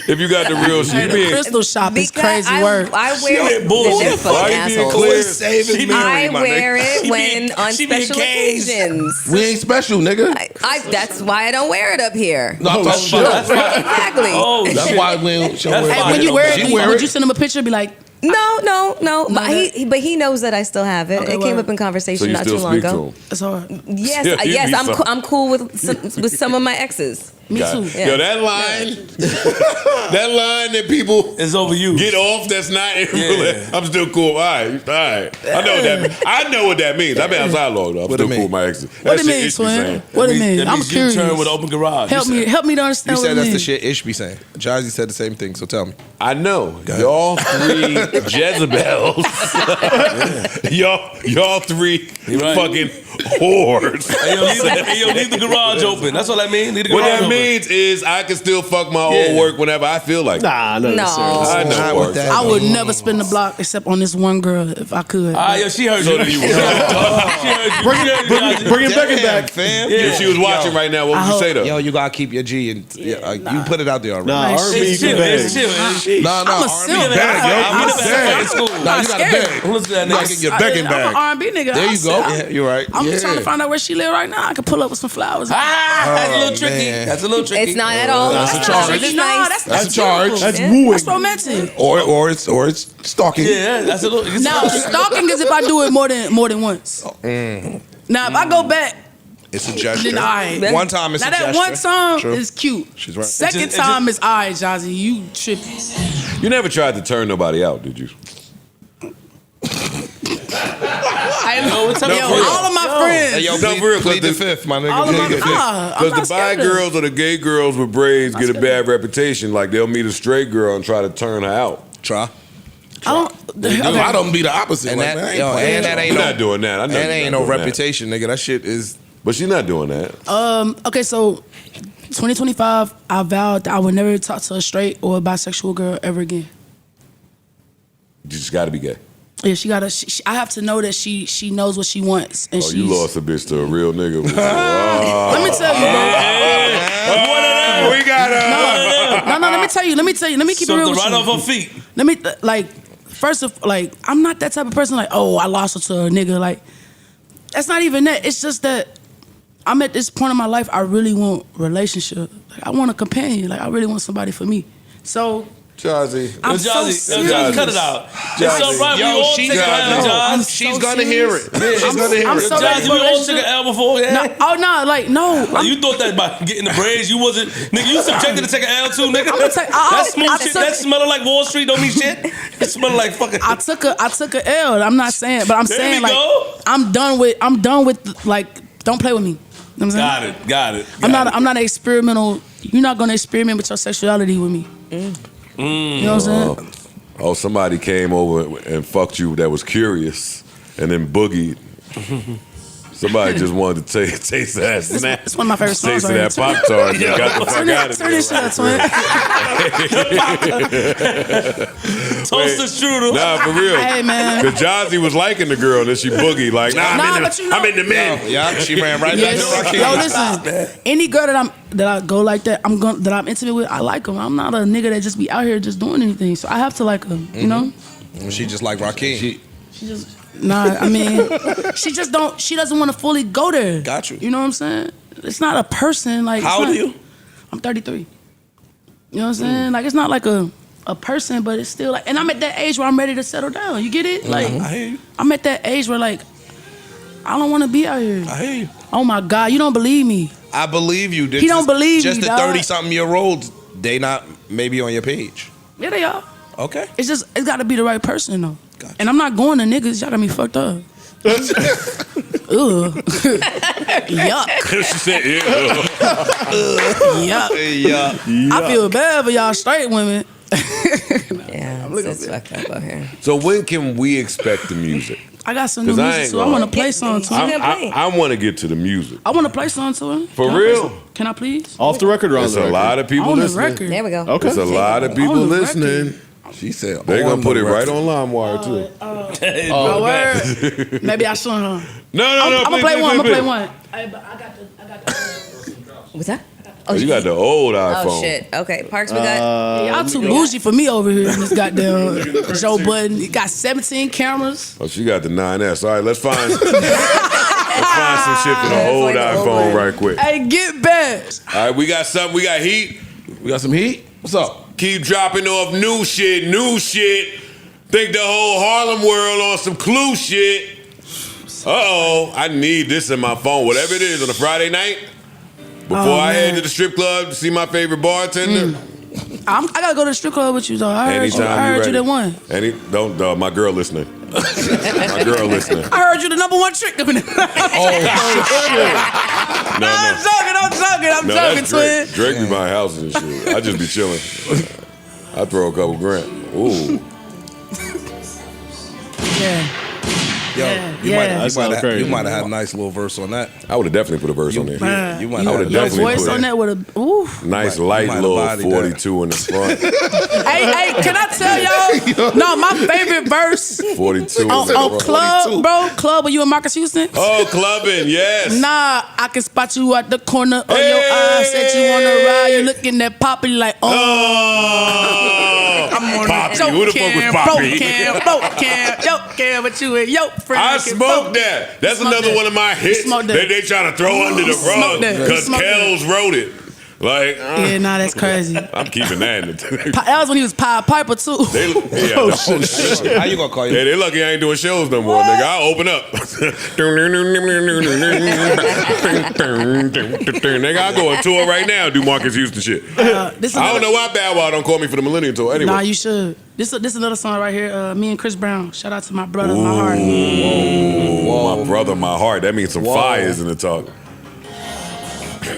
if you got the real shit? Hey, You the being- crystal shop is Because crazy word. I wear She it. ain't bullshit. They're fucking Why you being assholes. clear? Saving I my wear nigga. it when on she be in special K's. occasions. We ain't special, nigga. That's why I don't wear it up here. No, I'm talking about. Exactly. Oh That's shit. why we don't That's wear fine. Hey, when you wear She it, wear would it. you send him a picture? Be like, No. But he knows that I still have it. Okay, It came word. up in So conversone you not still too long speak to ago. him? That's hard. Yes, Yeah, you yes, be I'm cool with some of my exes. Me God. too. Yeah. Yo, that line, that line that people It's overused. get off. That's not. Yeah. I'm still cool. All right. I know what that means. I know what that means. I've been outside long though. I'm What still it cool mean? with my exes. What That it shit mean, Ish be saying. twin? What it mean? That I'm means you curious. turn with an open garage. Help me to You understand said what that's it the means. shit Ish be saying. Jozzy said the same thing, so tell me. I know. Y'all three Jezebels. Y'all three right. fucking whores. Leave the garage open. That's all that means. Leave the What garage that open. means is I can still fuck my Yeah. old work whenever I feel like it. Nah, no. No. I know. Not with that. I would never spin the block except on this one girl if I could. Yo, she heard So you. did you. She heard you. Bring it back and Damn, back. fam. If she was watching right now, what would you say to her? Yo, you gotta keep your G and you put it out there already. Nah, R&B It's chill. It's chill. No, I'm a R&B simp. bag, yo. I'm You a the simp. bag. I'm It's cool. I'm Nah, not you got a scared. bag. Listen to that You gotta nigga. get your begging I'm an bag. R&B nigga. There you go. Yeah, you're right. I'm Yeah. trying to find out where she live right now. I can pull up with some flowers. That's a little tricky. man. That's a little tricky. It's not at all. That's a charge. It's No, nice. That's a charge. beautiful. That's wooing. That's romantic. Or it's stalking. Yeah, that's a little. Now, stalking is if I do it more than once. Now, if I go back, It's a gesture. then all right. One time it's now a that gesture. one song True. is cute. She's right. Second It's time is all right, Jozzy. You tripping. You never tried to turn nobody out, did you? I know. what's up, Yo, yo? all of my friends. Hey, yo, No, plead, for real, plead the cause fifth, my nigga. all of my Plead the fifth. I'm Because not the bi scared of it. girls or the gay girls with braids get a bad reputation. Like they'll meet a straight girl and try to turn her out. Try. I don't. I don't be the opposite. And like, that, man, I ain't yo, playing. and that ain't You're no, not doing that. I know that you're ain't not no doing that. reputation, nigga. That shit is. But she's not doing that. Okay, so 2025, I vowed that I would never talk to a straight or a bisexual girl ever again. You just got to be gay. Yeah, she gotta. I have to know that she knows what she wants, and Oh, she's. you lost a bitch to a real nigga. Let me tell you, bro. We got her. No. Let me tell you. Let me keep it real Something with right you. off her feet. Let me first of I'm not that type of person. Like, oh, I lost her to a nigga. Like, that's not even that. It's just that I'm at this point in my life. I really want relationship. Like, I want a companion. Like, I really want somebody for me. So. Jozzy. I'm so Jozzy, serious. cut it out. Jozzy. It's all right. Yo, We all she's take an gonna- L, Joz. She's so gonna serious. hear it. Yeah, she's gonna hear I'm it. so ready Jozzy, for we all took relationship. an L before. Yeah. No. Like, you thought that by getting the braids, you wasn't, nigga. You subjected to take an L too, nigga. I'ma take- That smooth I shit. took- That smelling like Wall Street don't mean shit. It smelling like fucking. I took a L. I'm not saying, but I'm There saying we like go. I'm done with like don't play with me. You know what I'm saying? Got it. I'm not an experimental. You're not gonna experiment with your sexuality with me. You know what I'm saying? Oh, somebody came over and fucked you that was curious and then boogied. Somebody just wanted to taste that snack. It's one of my favorite songs. Taste of that Pop-Tart and got the fuck out of Turn this shit there. up, twin. Toaster strudel. Nah, for real. Hey, man. Cause Jozzy was liking the girl and then she boogied like, nah, but you know- I'm in the men. Yeah, she ran right back to Rakim. Yo, listen. Any girl that I go like that, that I'm intimate with, I like them. I'm not a nigga that just be out here just doing anything. So I have to like them. You know? She just like Rakim. She just I mean, she doesn't want to fully go there. Got you. You know what I'm saying? It's not a person like. How old are you? I'm 33. You know what I'm saying? Like, it's not like a person, but it's still like, and I'm at that age where I'm ready to settle down. You get it? Like, I hear you. I'm at that age where like, I don't want to be out here. I hear you. Oh my God, you don't believe me. I believe you. He don't believe just me, the dog. 30-something-year-olds, they not maybe on your page. Yeah, they are. Okay. It's got to be the right person though. Gotcha. And I'm not going to niggas. Y'all got me fucked up. Ugh. Yuck. She said, yeah. Yuck. Yeah. I feel bad for y'all straight women. Yeah, it's fucked up out here. So when can we expect the music? I got some new 'Cause I music, ain't so I gonna- want to play some to You him. can play. I want to get to the music. I want to play some to him. For Can I play real? some? Can I please? Off the record or on There's the a record? lot of people On the listening. record. There we go. Okay. There's a lot of people On the listening. She said They're on gonna put the it right record. on LimeWire too. Oh, word. Maybe I shouldn't. Huh? No, I'm gonna please, play please, one. I'm gonna please. play one. I got the. What's that? Oh, you got the old iPhone. Oh shit. Okay, Parks. We got. Y'all too bougie for me over here in this goddamn Joe Budden. He got 17 cameras. Oh, she got the 9S. All right, let's find some shit for the old Find the old iPhone one. right quick. All Hey, get back. right, we got something. We got heat. We got some heat. What's up? Keep dropping off new shit. Think the whole Harlem world on some Clue shit. Uh-oh, I need this in my phone. Whatever it is on a Friday night, before I head to the strip club to see my favorite bartender. I gotta go to the strip club with you though. I heard you that one. My girl listening. My girl listening. I heard you the number one trick. Oh, shit. No. I'm joking, twin. Drake be buying houses and shit. I just be chilling. I throw a couple grand. Ooh. Yeah. Yo, you might have had a nice little verse on that. I would have definitely put a verse on there. You might I would have definitely voice put on that with a nice light little 42 in the front. Hey, can I tell y'all? No, my favorite verse 42 on Club, bro. Club, were you in Marcus Houston? Oh, clubbing, yes. Nah, I can spot you at the corner of your eye. Said you wanna ride, you looking at Poppy like, oh. I'm on Poppy. Who the fuck was Poppy? Broke cam, but you and your friend. I smoked that. That's another one of my hits that they trying to throw under the rug because Kells wrote it. Like, yeah, nah, that's crazy. I'm keeping that in the That was when he was Pied Piper too. Shit. How you gonna call you? Yeah, they lucky I ain't doing shows no more, nigga. I'll open up. Nigga, I'll go on tour right now and do Marcus Houston shit. I don't know why Bad Wild don't call me for the Millennium Tour anyway. Nah, you should. This another song right here. Me and Chris Brown. Shout out to my brother, my heart. Whoa, my brother, my heart. That means some fires in the talk.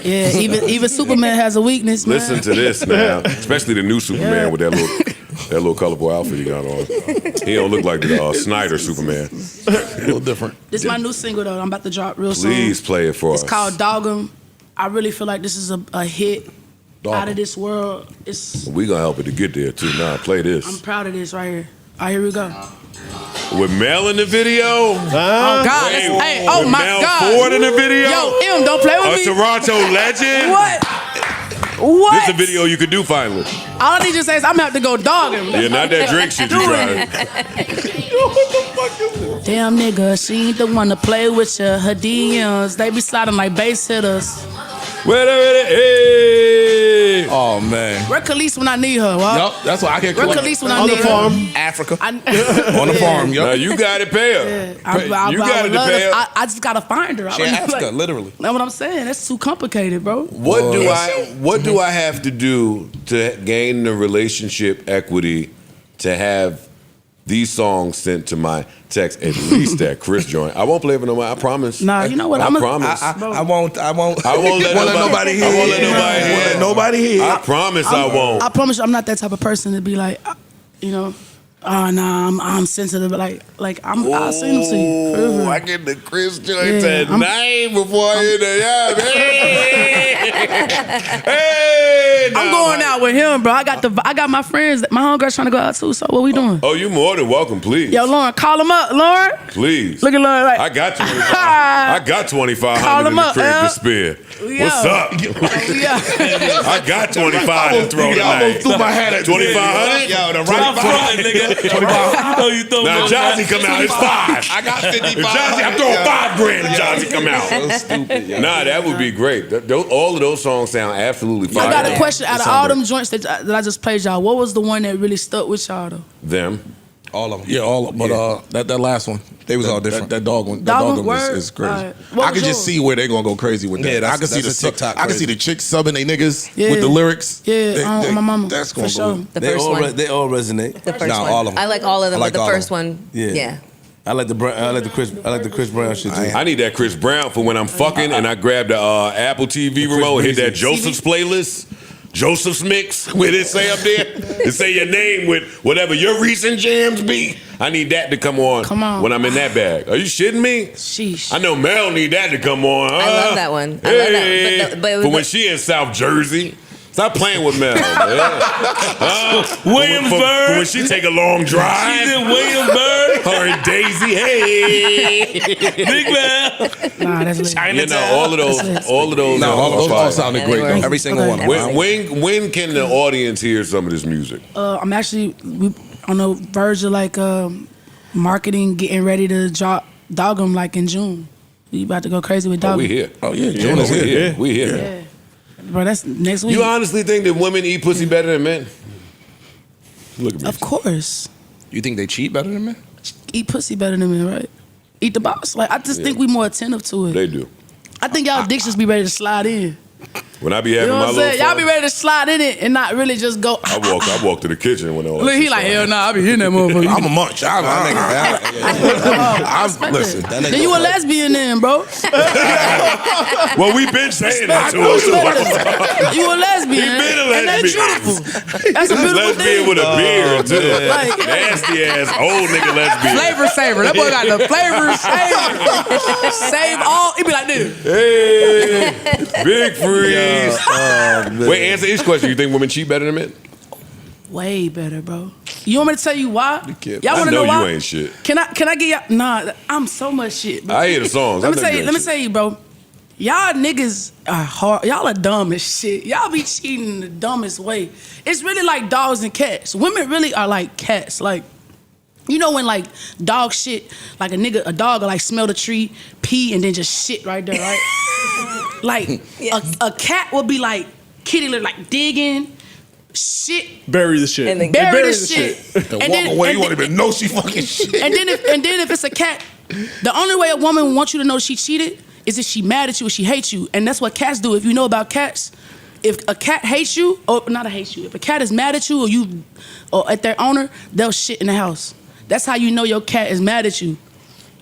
Yeah, even Superman has a weakness, man. Listen to this now, especially the new Superman with that little colorful outfit he got on. He don't look like the Snyder Superman. A little different. This is my new single though. I'm about to drop real soon. Please play it for us. It's called Dog'em. I really feel like this is a hit. Out of this world. We gonna help it to get there too. Now play this. I'm proud of this right here. All right, here we go. With Mel in the video. Oh God! With Mel Ford in the video. Yo, don't play with me. A Toronto legend. What? This is a video you could do finally. All I need you to say is I'm gonna have to go dogging. Yeah, not that Drake shit you trying. Damn nigga, she ain't the one to play with ya. Her DMs, they be sliding like bass hitters. Hey. Oh man. Where Khalees when I need her? What? Yup, that's why I can't. Where Khalees when I on need the farm, her? Africa. On the farm, yo. Now you got to pay her. Yeah. You got to pay her. I just gotta find her. She in Africa, literally. That's what I'm saying. That's too complicated, bro. What do I have to do to gain the relationship equity to have these songs sent to my text, at least that Chris joint? I won't play for nobody. I promise. Nah, you know what? I promise. I won't let nobody hear. Let nobody hear. I promise I won't. I promise you, I'm not that type of person to be like, you know, I'm sensitive. Like I'll send them to you. I get the Chris joints at night before I hit the Hey, I'm going out with him, bro. I got my friends. My homegirl's trying to go out too. So what we doing? Oh, you more than welcome, please. Yo, Lauren, call him up, Lauren. Please. Look at Lauren. Like, I got 25. I got 2,500 in the crib to spare. What's up? I got 25 to throw tonight. Threw my hat at 2,500. Yo, the right front, nigga. 25. Now Jozzy come out. It's 5. I got 55. Jozzy, I'm throwing $5,000 if Jozzy come out. So stupid, yo. Nah, that would be great. All of those songs sound absolutely fire. I got a question. Out of all them joints that I just played y'all, what was the one that really stuck with y'all though? Them. All of them. Yeah, all. But that last one, they was all different. That dog one, is crazy. Right. I can just see where they're gonna go crazy with that. Yeah, I can see the TikTok. I can see the chicks subbing they niggas Yeah. with the lyrics. Yeah, my mama. That's gonna for go. sure. The first one. They all resonate. The first Nah, one. all of them. I like all of them, I like but the all of first them. one, Yeah. yeah. I like the Chris Brown shit too. I need that Chris Brown for when I'm fucking and I grab the Apple TV remote and hit that Joseph's playlist. Joseph's mix, where it say up there, it say your name with whatever your recent jams be. I need that to come on, when I'm in that bag. Are you shitting me? Sheesh. I know Mel need that to come on. I love that one. I love that. But for when she in South Jersey. Stop playing with Mel, man. Williamsburg. For when she take a long drive. She's in Williamsburg. Her and Daisy, hey. Big man. Nah, that's lit. You know, all of those. No, all of those all sounded great though. work. Every single one. When can the audience hear some of this music? I'm actually on the verge of like marketing, getting ready to drop Dog'em like in June. We about to go crazy with Dog'em. Oh, we here. Oh yeah, June is here. We here. Yeah. Bro, that's next week. You honestly think that women eat pussy better than men? Look at me. Of course. You think they cheat better than men? Eat pussy better than men, right? Eat the box. Like I just think we more attentive to it. They do. I think y'all dicks just be ready to slide in. When I be You having know my what I'm little saying? Y'all fun, be ready to slide in it and not really just go. I walk to the kitchen when all that Look, he shit like, started. hell nah, I be hitting that motherfucker. I'm a munch. Listen, that nigga Then you a lesbian then, bro. Well, we been saying that to us. You a lesbian. He been a And that's lesbian. beautiful. That's a beautiful Lesbian thing. with a beard too. Like- Nasty ass old nigga lesbian. Flavor saver. That boy got the flavor saver. Save all. He be like this. Hey, big freeze. Wait, answer each question. You think women cheat better than men? Way better, bro. You want me to tell you why? Y'all I want to know know why? you ain't shit. Can I get y'all? Nah, I'm so much shit. Bro. I hear the songs. I Let me know tell you you. ain't Let me shit. tell you, bro. Y'all niggas are hard. Y'all are dumb as shit. Y'all be cheating in the dumbest way. It's really like dogs and cats. Women really are like cats. Like, you know when like dog shit, like a dog will like smell the tree, pee, and then just shit right there, right? Like a cat will be like kitty litter, like digging, shit, Bury the shit. And then bury bury the the shit, And walk away, you won't even know she fucking shit. And then if it's a cat, the only way a woman wants you to know she cheated is if she mad at you or she hates you. And that's what cats do. If you know about cats, if a cat hates you, or not hates you, if a cat is mad at you or at their owner, they'll shit in the house. That's how you know your cat is mad at you.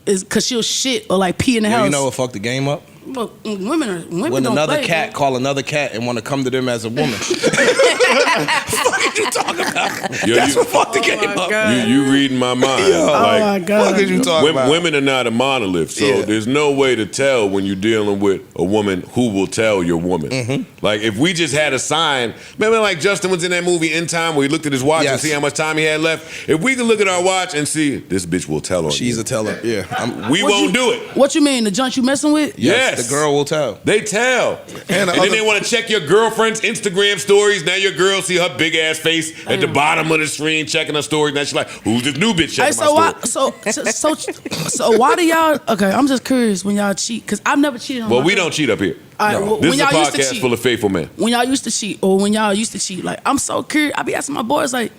Is cause she'll shit or like pee in the house. You know what fucked the game up? Look, women When don't another play, cat bro. call another cat and want to come to them as a woman. What are you talking about? Yo, That's you- what fucked the game up. You reading my mind. Yo. Like, Oh my God. What are you talking about? women are not a monolith, so Yeah. there's no way to tell when you're dealing with a woman who will tell your woman. Mm-hmm. Like if we just had a sign, remember like Justin was in that movie In Time where he looked at his watch and Yes. see how much time he had left? If we could look at our watch and see, this bitch will tell on She's you. a teller. Yeah. We won't do it. What you mean? The junk you messing with? Yes. The girl will tell. They tell. And then they want to check your girlfriend's Instagram stories. Now your girl see her big ass face at the bottom of the screen checking her stories. Now she's like, who's this new bitch Hey, checking my story? so why do y'all? Okay, I'm just curious when y'all cheat because I've never cheated on. Well, my we girl. don't cheat up here. All right, well, This when is a y'all used to podcast cheat, full of faithful men. when y'all used to cheat, or when y'all used to cheat, like I'm so curious. I be asking my boys like,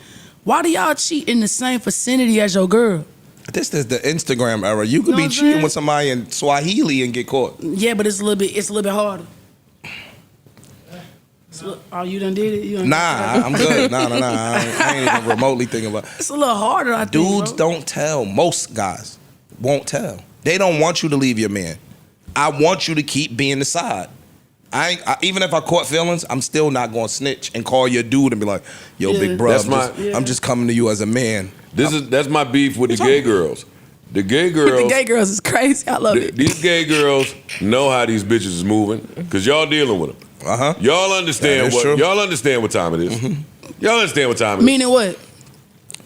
why do y'all cheat in the same vicinity as your girl? This is the Instagram era. You could know be what I'm cheating saying? with somebody in Swahili and get caught. Yeah, but it's a little bit harder. Oh, you done did it? You done Nah, I'm good. Nah. I ain't even remotely thinking about it. It's a little harder. I think, Dudes bro. don't tell. Most guys won't tell. They don't want you to leave your man. I want you to keep being the side. Even if I caught feelings, I'm still not going to snitch and call your dude and be like, yo, Yeah. big bro, That's I'm just coming to you as a man. That's my beef with the gay girls. The gay girls. The gay girls is crazy. I love it. These gay girls know how these bitches is moving because y'all dealing with them. Uh-huh. Y'all understand That is true. y'all understand what time it is. Y'all understand what time it is. Meaning what?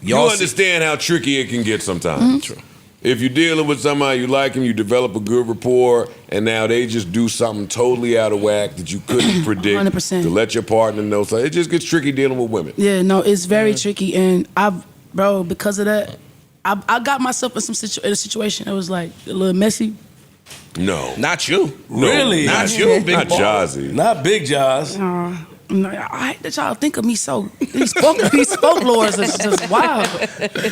You Y'all see- understand how tricky it can get sometimes. Mm-hmm. True. If you're dealing with somebody you like him, you develop a good rapport, and now they just do something totally out of whack that you couldn't predict 100%. to let your partner know. So it just gets tricky dealing with women. Yeah, no, it's very tricky, and because of that, I got myself in in a situation that was like a little messy. No. Not you. No, Really? Not you, big Not boy. Jozzy. Not Big Jaws. I hate that y'all think of me so. These folklores is just wild.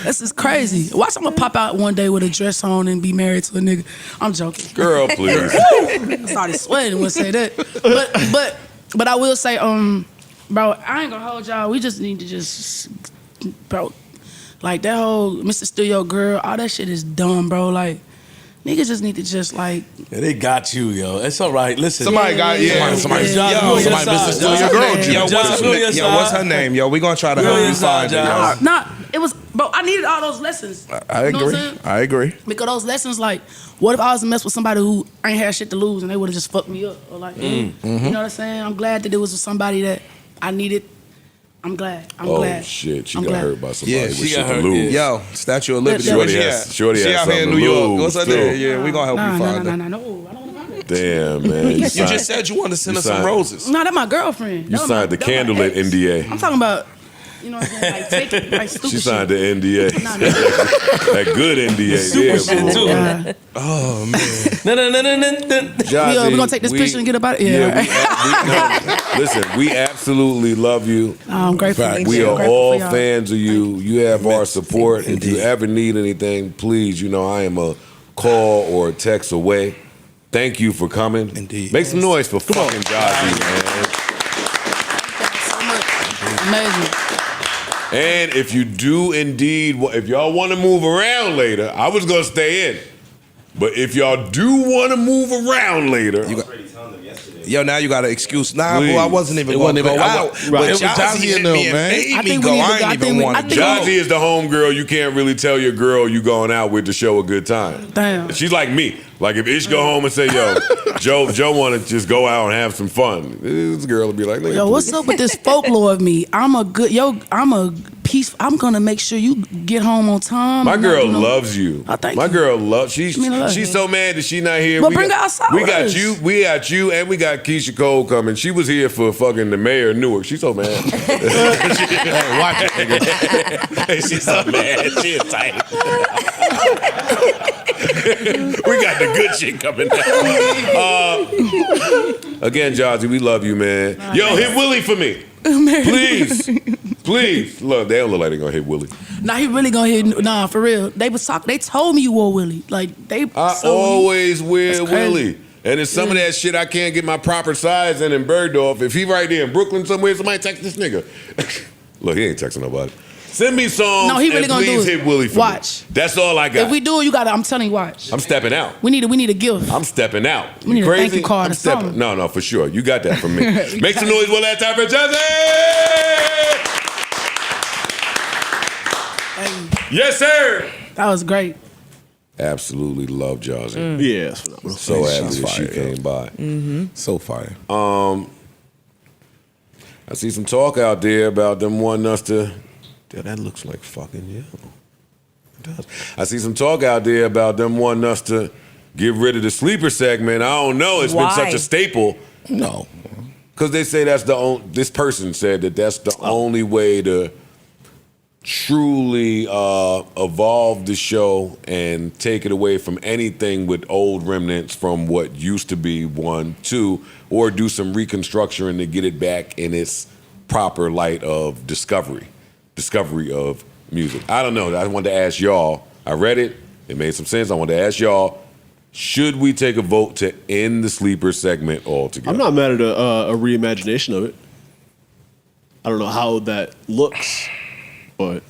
This is crazy. Watch, I'm gonna pop out one day with a dress on and be married to a nigga. I'm joking. Girl, please. I started sweating when I say that. But I will say, bro, I ain't gonna hold y'all. We just need to bro, like that whole Mr. Studio Girl, all that shit is dumb, bro. Like, niggas just need to just like. Yeah, they got you, yo. It's all right. Listen. Somebody got, yeah. Somebody missed Steal your girl. Yo, Yo, what's her name? Yo, we gonna try to help you find it. yo. Nah, it was, bro, I needed all those lessons. I You know what I'm agree. saying? I agree. Because those lessons, like, what if I was to mess with somebody who ain't had shit to lose and they would have just fucked me up? Or like, you know what I'm saying? I'm glad that it was somebody that I needed. I'm glad. I'm glad. Oh shit, she I'm got glad. hurt by somebody Yeah, with she shit got to hurt, lose. Yo, Statue of Liberty. Shorty Where has- Shorty she has out here in New something to York. lose, What's her too. name? Yeah, we gonna help you find her. No, I don't want to. Damn, man. You just said you wanted to send her some roses. No, that's my girlfriend. You That was signed the that was my candlelit ex. NDA. I'm talking about, you know what I'm saying? Like, take it, like, stupid She signed the shit. NDA. Nah, That good NDA. Super Yeah, shit, boy. too. Yeah. Oh man. Jozzy, We're gonna take this picture and get about it. Listen, we absolutely love you. I'm grateful. We I'm are grateful all for y'all. fans of you. You have our support. If you ever need anything, please, I am a call or a text away. Thank you for coming. Indeed. Make some noise for fucking Jozzy, man. Amazing. And if you do indeed, if y'all want to move around later, I was going to stay in. But if y'all do want to move around later, Yo, now you got an excuse. Nah, Please. bro, I wasn't even going to go out. Right. But It was Jozzy Jozzy hit in there, me and man. made I me think go. we need to I go- I ain't think even we- want I to think- go. Jozzy is the homegirl you can't really tell your girl you going out with to show a good time. Damn. She's like me. Like if Ish go home and say, yo, Joe want to just go out and have some fun, this girl will be like, nigga, Yo, what's up with this folklore of me? I'm a peace. I'm gonna make sure you get home on time. My I'm not, girl you know- loves you. Oh, thank My you. girl loves. She's I mean, I love you. so mad that she not here. But bring her outside We with got us. you. We got you, and we got Keisha Cole coming. She was here for fucking the mayor of Newark. She's so mad. Hey, watch it, nigga. She's so mad. She's tight. We got the good shit coming down. Again, Jozzy, we love you, man. Yo, hit Willie for me. Please. Please. Look, they don't look like they're going to hit Willie. Nah, he really gonna hit. Nah, for real. They was talking. They told me you wore Willie. Like they. I always wear That's crazy. Willie. And it's some of that shit I can't get my proper size in Bergdorf. If he right there in Brooklyn somewhere, somebody text this nigga. Look, he ain't texting nobody. Send me songs No, he really and gonna do please it. hit Willie for Watch. me. That's all I got. If we do it, you gotta. I'm telling you, watch. I'm stepping out. We need a gift. I'm stepping out. We need a crazy? thank you card I'm or stepping. something. No, for sure. You got that from me. Make some noise one last time for Jozzy! Yes, sir. That was great. Absolutely love Jozzy. Yeah, it's phenomenal. So happy She's that she fire, came by. So fire. I see some talk out there about them wanting us to. Yeah, that looks like fucking yellow. It does. I see some talk out there about them wanting us to get rid of the sleeper segment. I don't know. It's been Why? such a staple. No. Because they say that's the only. This person said that that's the only way to truly evolve the show and take it away from anything with old remnants from what used to be 1, 2, or do some reconstruction to get it back in its proper light of discovery of music. I don't know. I wanted to ask y'all. I read it. It made some sense. I wanted to ask y'all, should we take a vote to end the sleeper segment altogether? I'm not mad at a reimagination of it. I don't know how that looks, but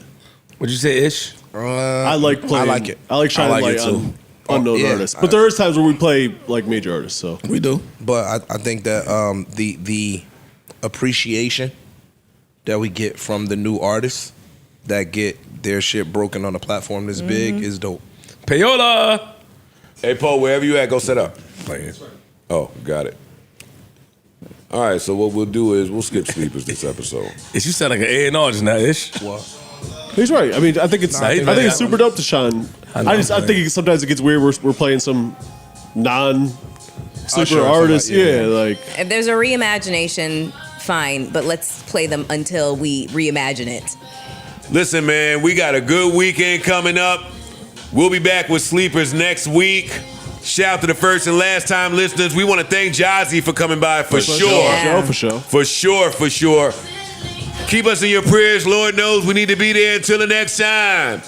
What'd you say, Ish? I like playing. I like it. I like shining I like light it too. on unknown Yeah, artists. But there is times where we play like major artists. So We do. But I think that the appreciation that we get from the new artists that get their shit broken on a platform this big is dope. Payola. Hey, Paul, wherever you at, go set up. Like, Oh, got it. All right, so what we'll do is we'll skip sleepers this episode. Ish, you sound like an A&R just now, Ish. he's right. I mean, I think it's Nah, he's I think right. it's super dope to shine. I think sometimes it gets weird. We're playing some non-sleeper Usher or artists. somebody, Yeah, like If there's a reimagination, fine, but let's play them until we reimagine it. Listen, man, we got a good weekend coming up. We'll be back with sleepers next week. Shout out to the first and last time listeners. We want to thank Jozzy for coming by for sure. Yeah. for sure. For sure. Keep us in your prayers. Lord knows we need to be there until the next time.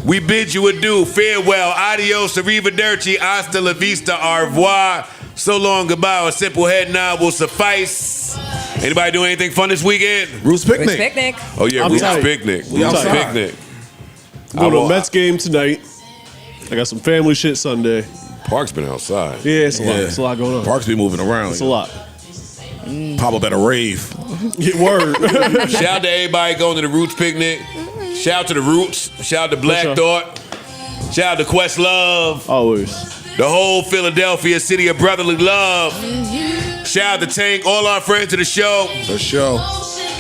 We bid you adieu, farewell, adios, arrivederci, hasta la vista, au revoir. So long, goodbye. A simple head nod will suffice. Anybody do anything fun this weekend? Roots Rich Picnic. picnic. Oh yeah, I'm Roots tight. Picnic. We Roots outside. Picnic. Go to will- a Mets game tonight. I got some family shit Sunday. Park's been outside. Yeah, it's a lot. Yeah. It's a lot going on. Parks be moving around. It's a lot. Pop up at a rave. Get word. Shout out to everybody going to the Roots Picnic. Shout out to the Roots. Shout out to Black sure. Thought. Shout out to Questlove. Always. The whole Philadelphia city of brotherly love. Shout out to Tank, all our friends of the show. For sure.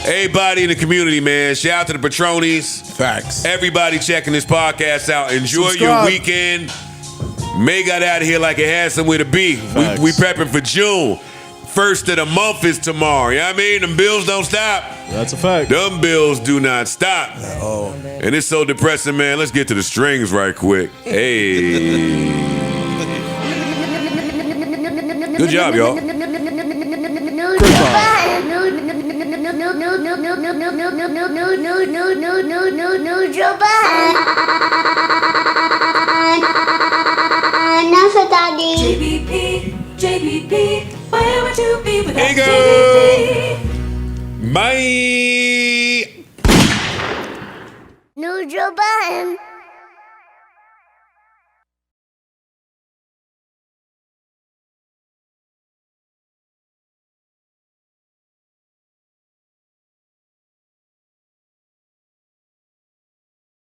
Everybody in the community, man. Shout out to the Patronies. Facts. Everybody checking this podcast out. Enjoy Subscribe. your weekend. May got out of here like it had somewhere to be. Facts. We prepping for June. First of the month is tomorrow. You know what I mean? Them bills don't stop. That's a fact. Them bills do not stop. oh. And it's so depressing, man. Let's get to the strings right quick. Hey. Good job, y'all. Enough, Daddy. JBP, where would you be without Hey, JBP? girl. Bye. No, Joe Biden.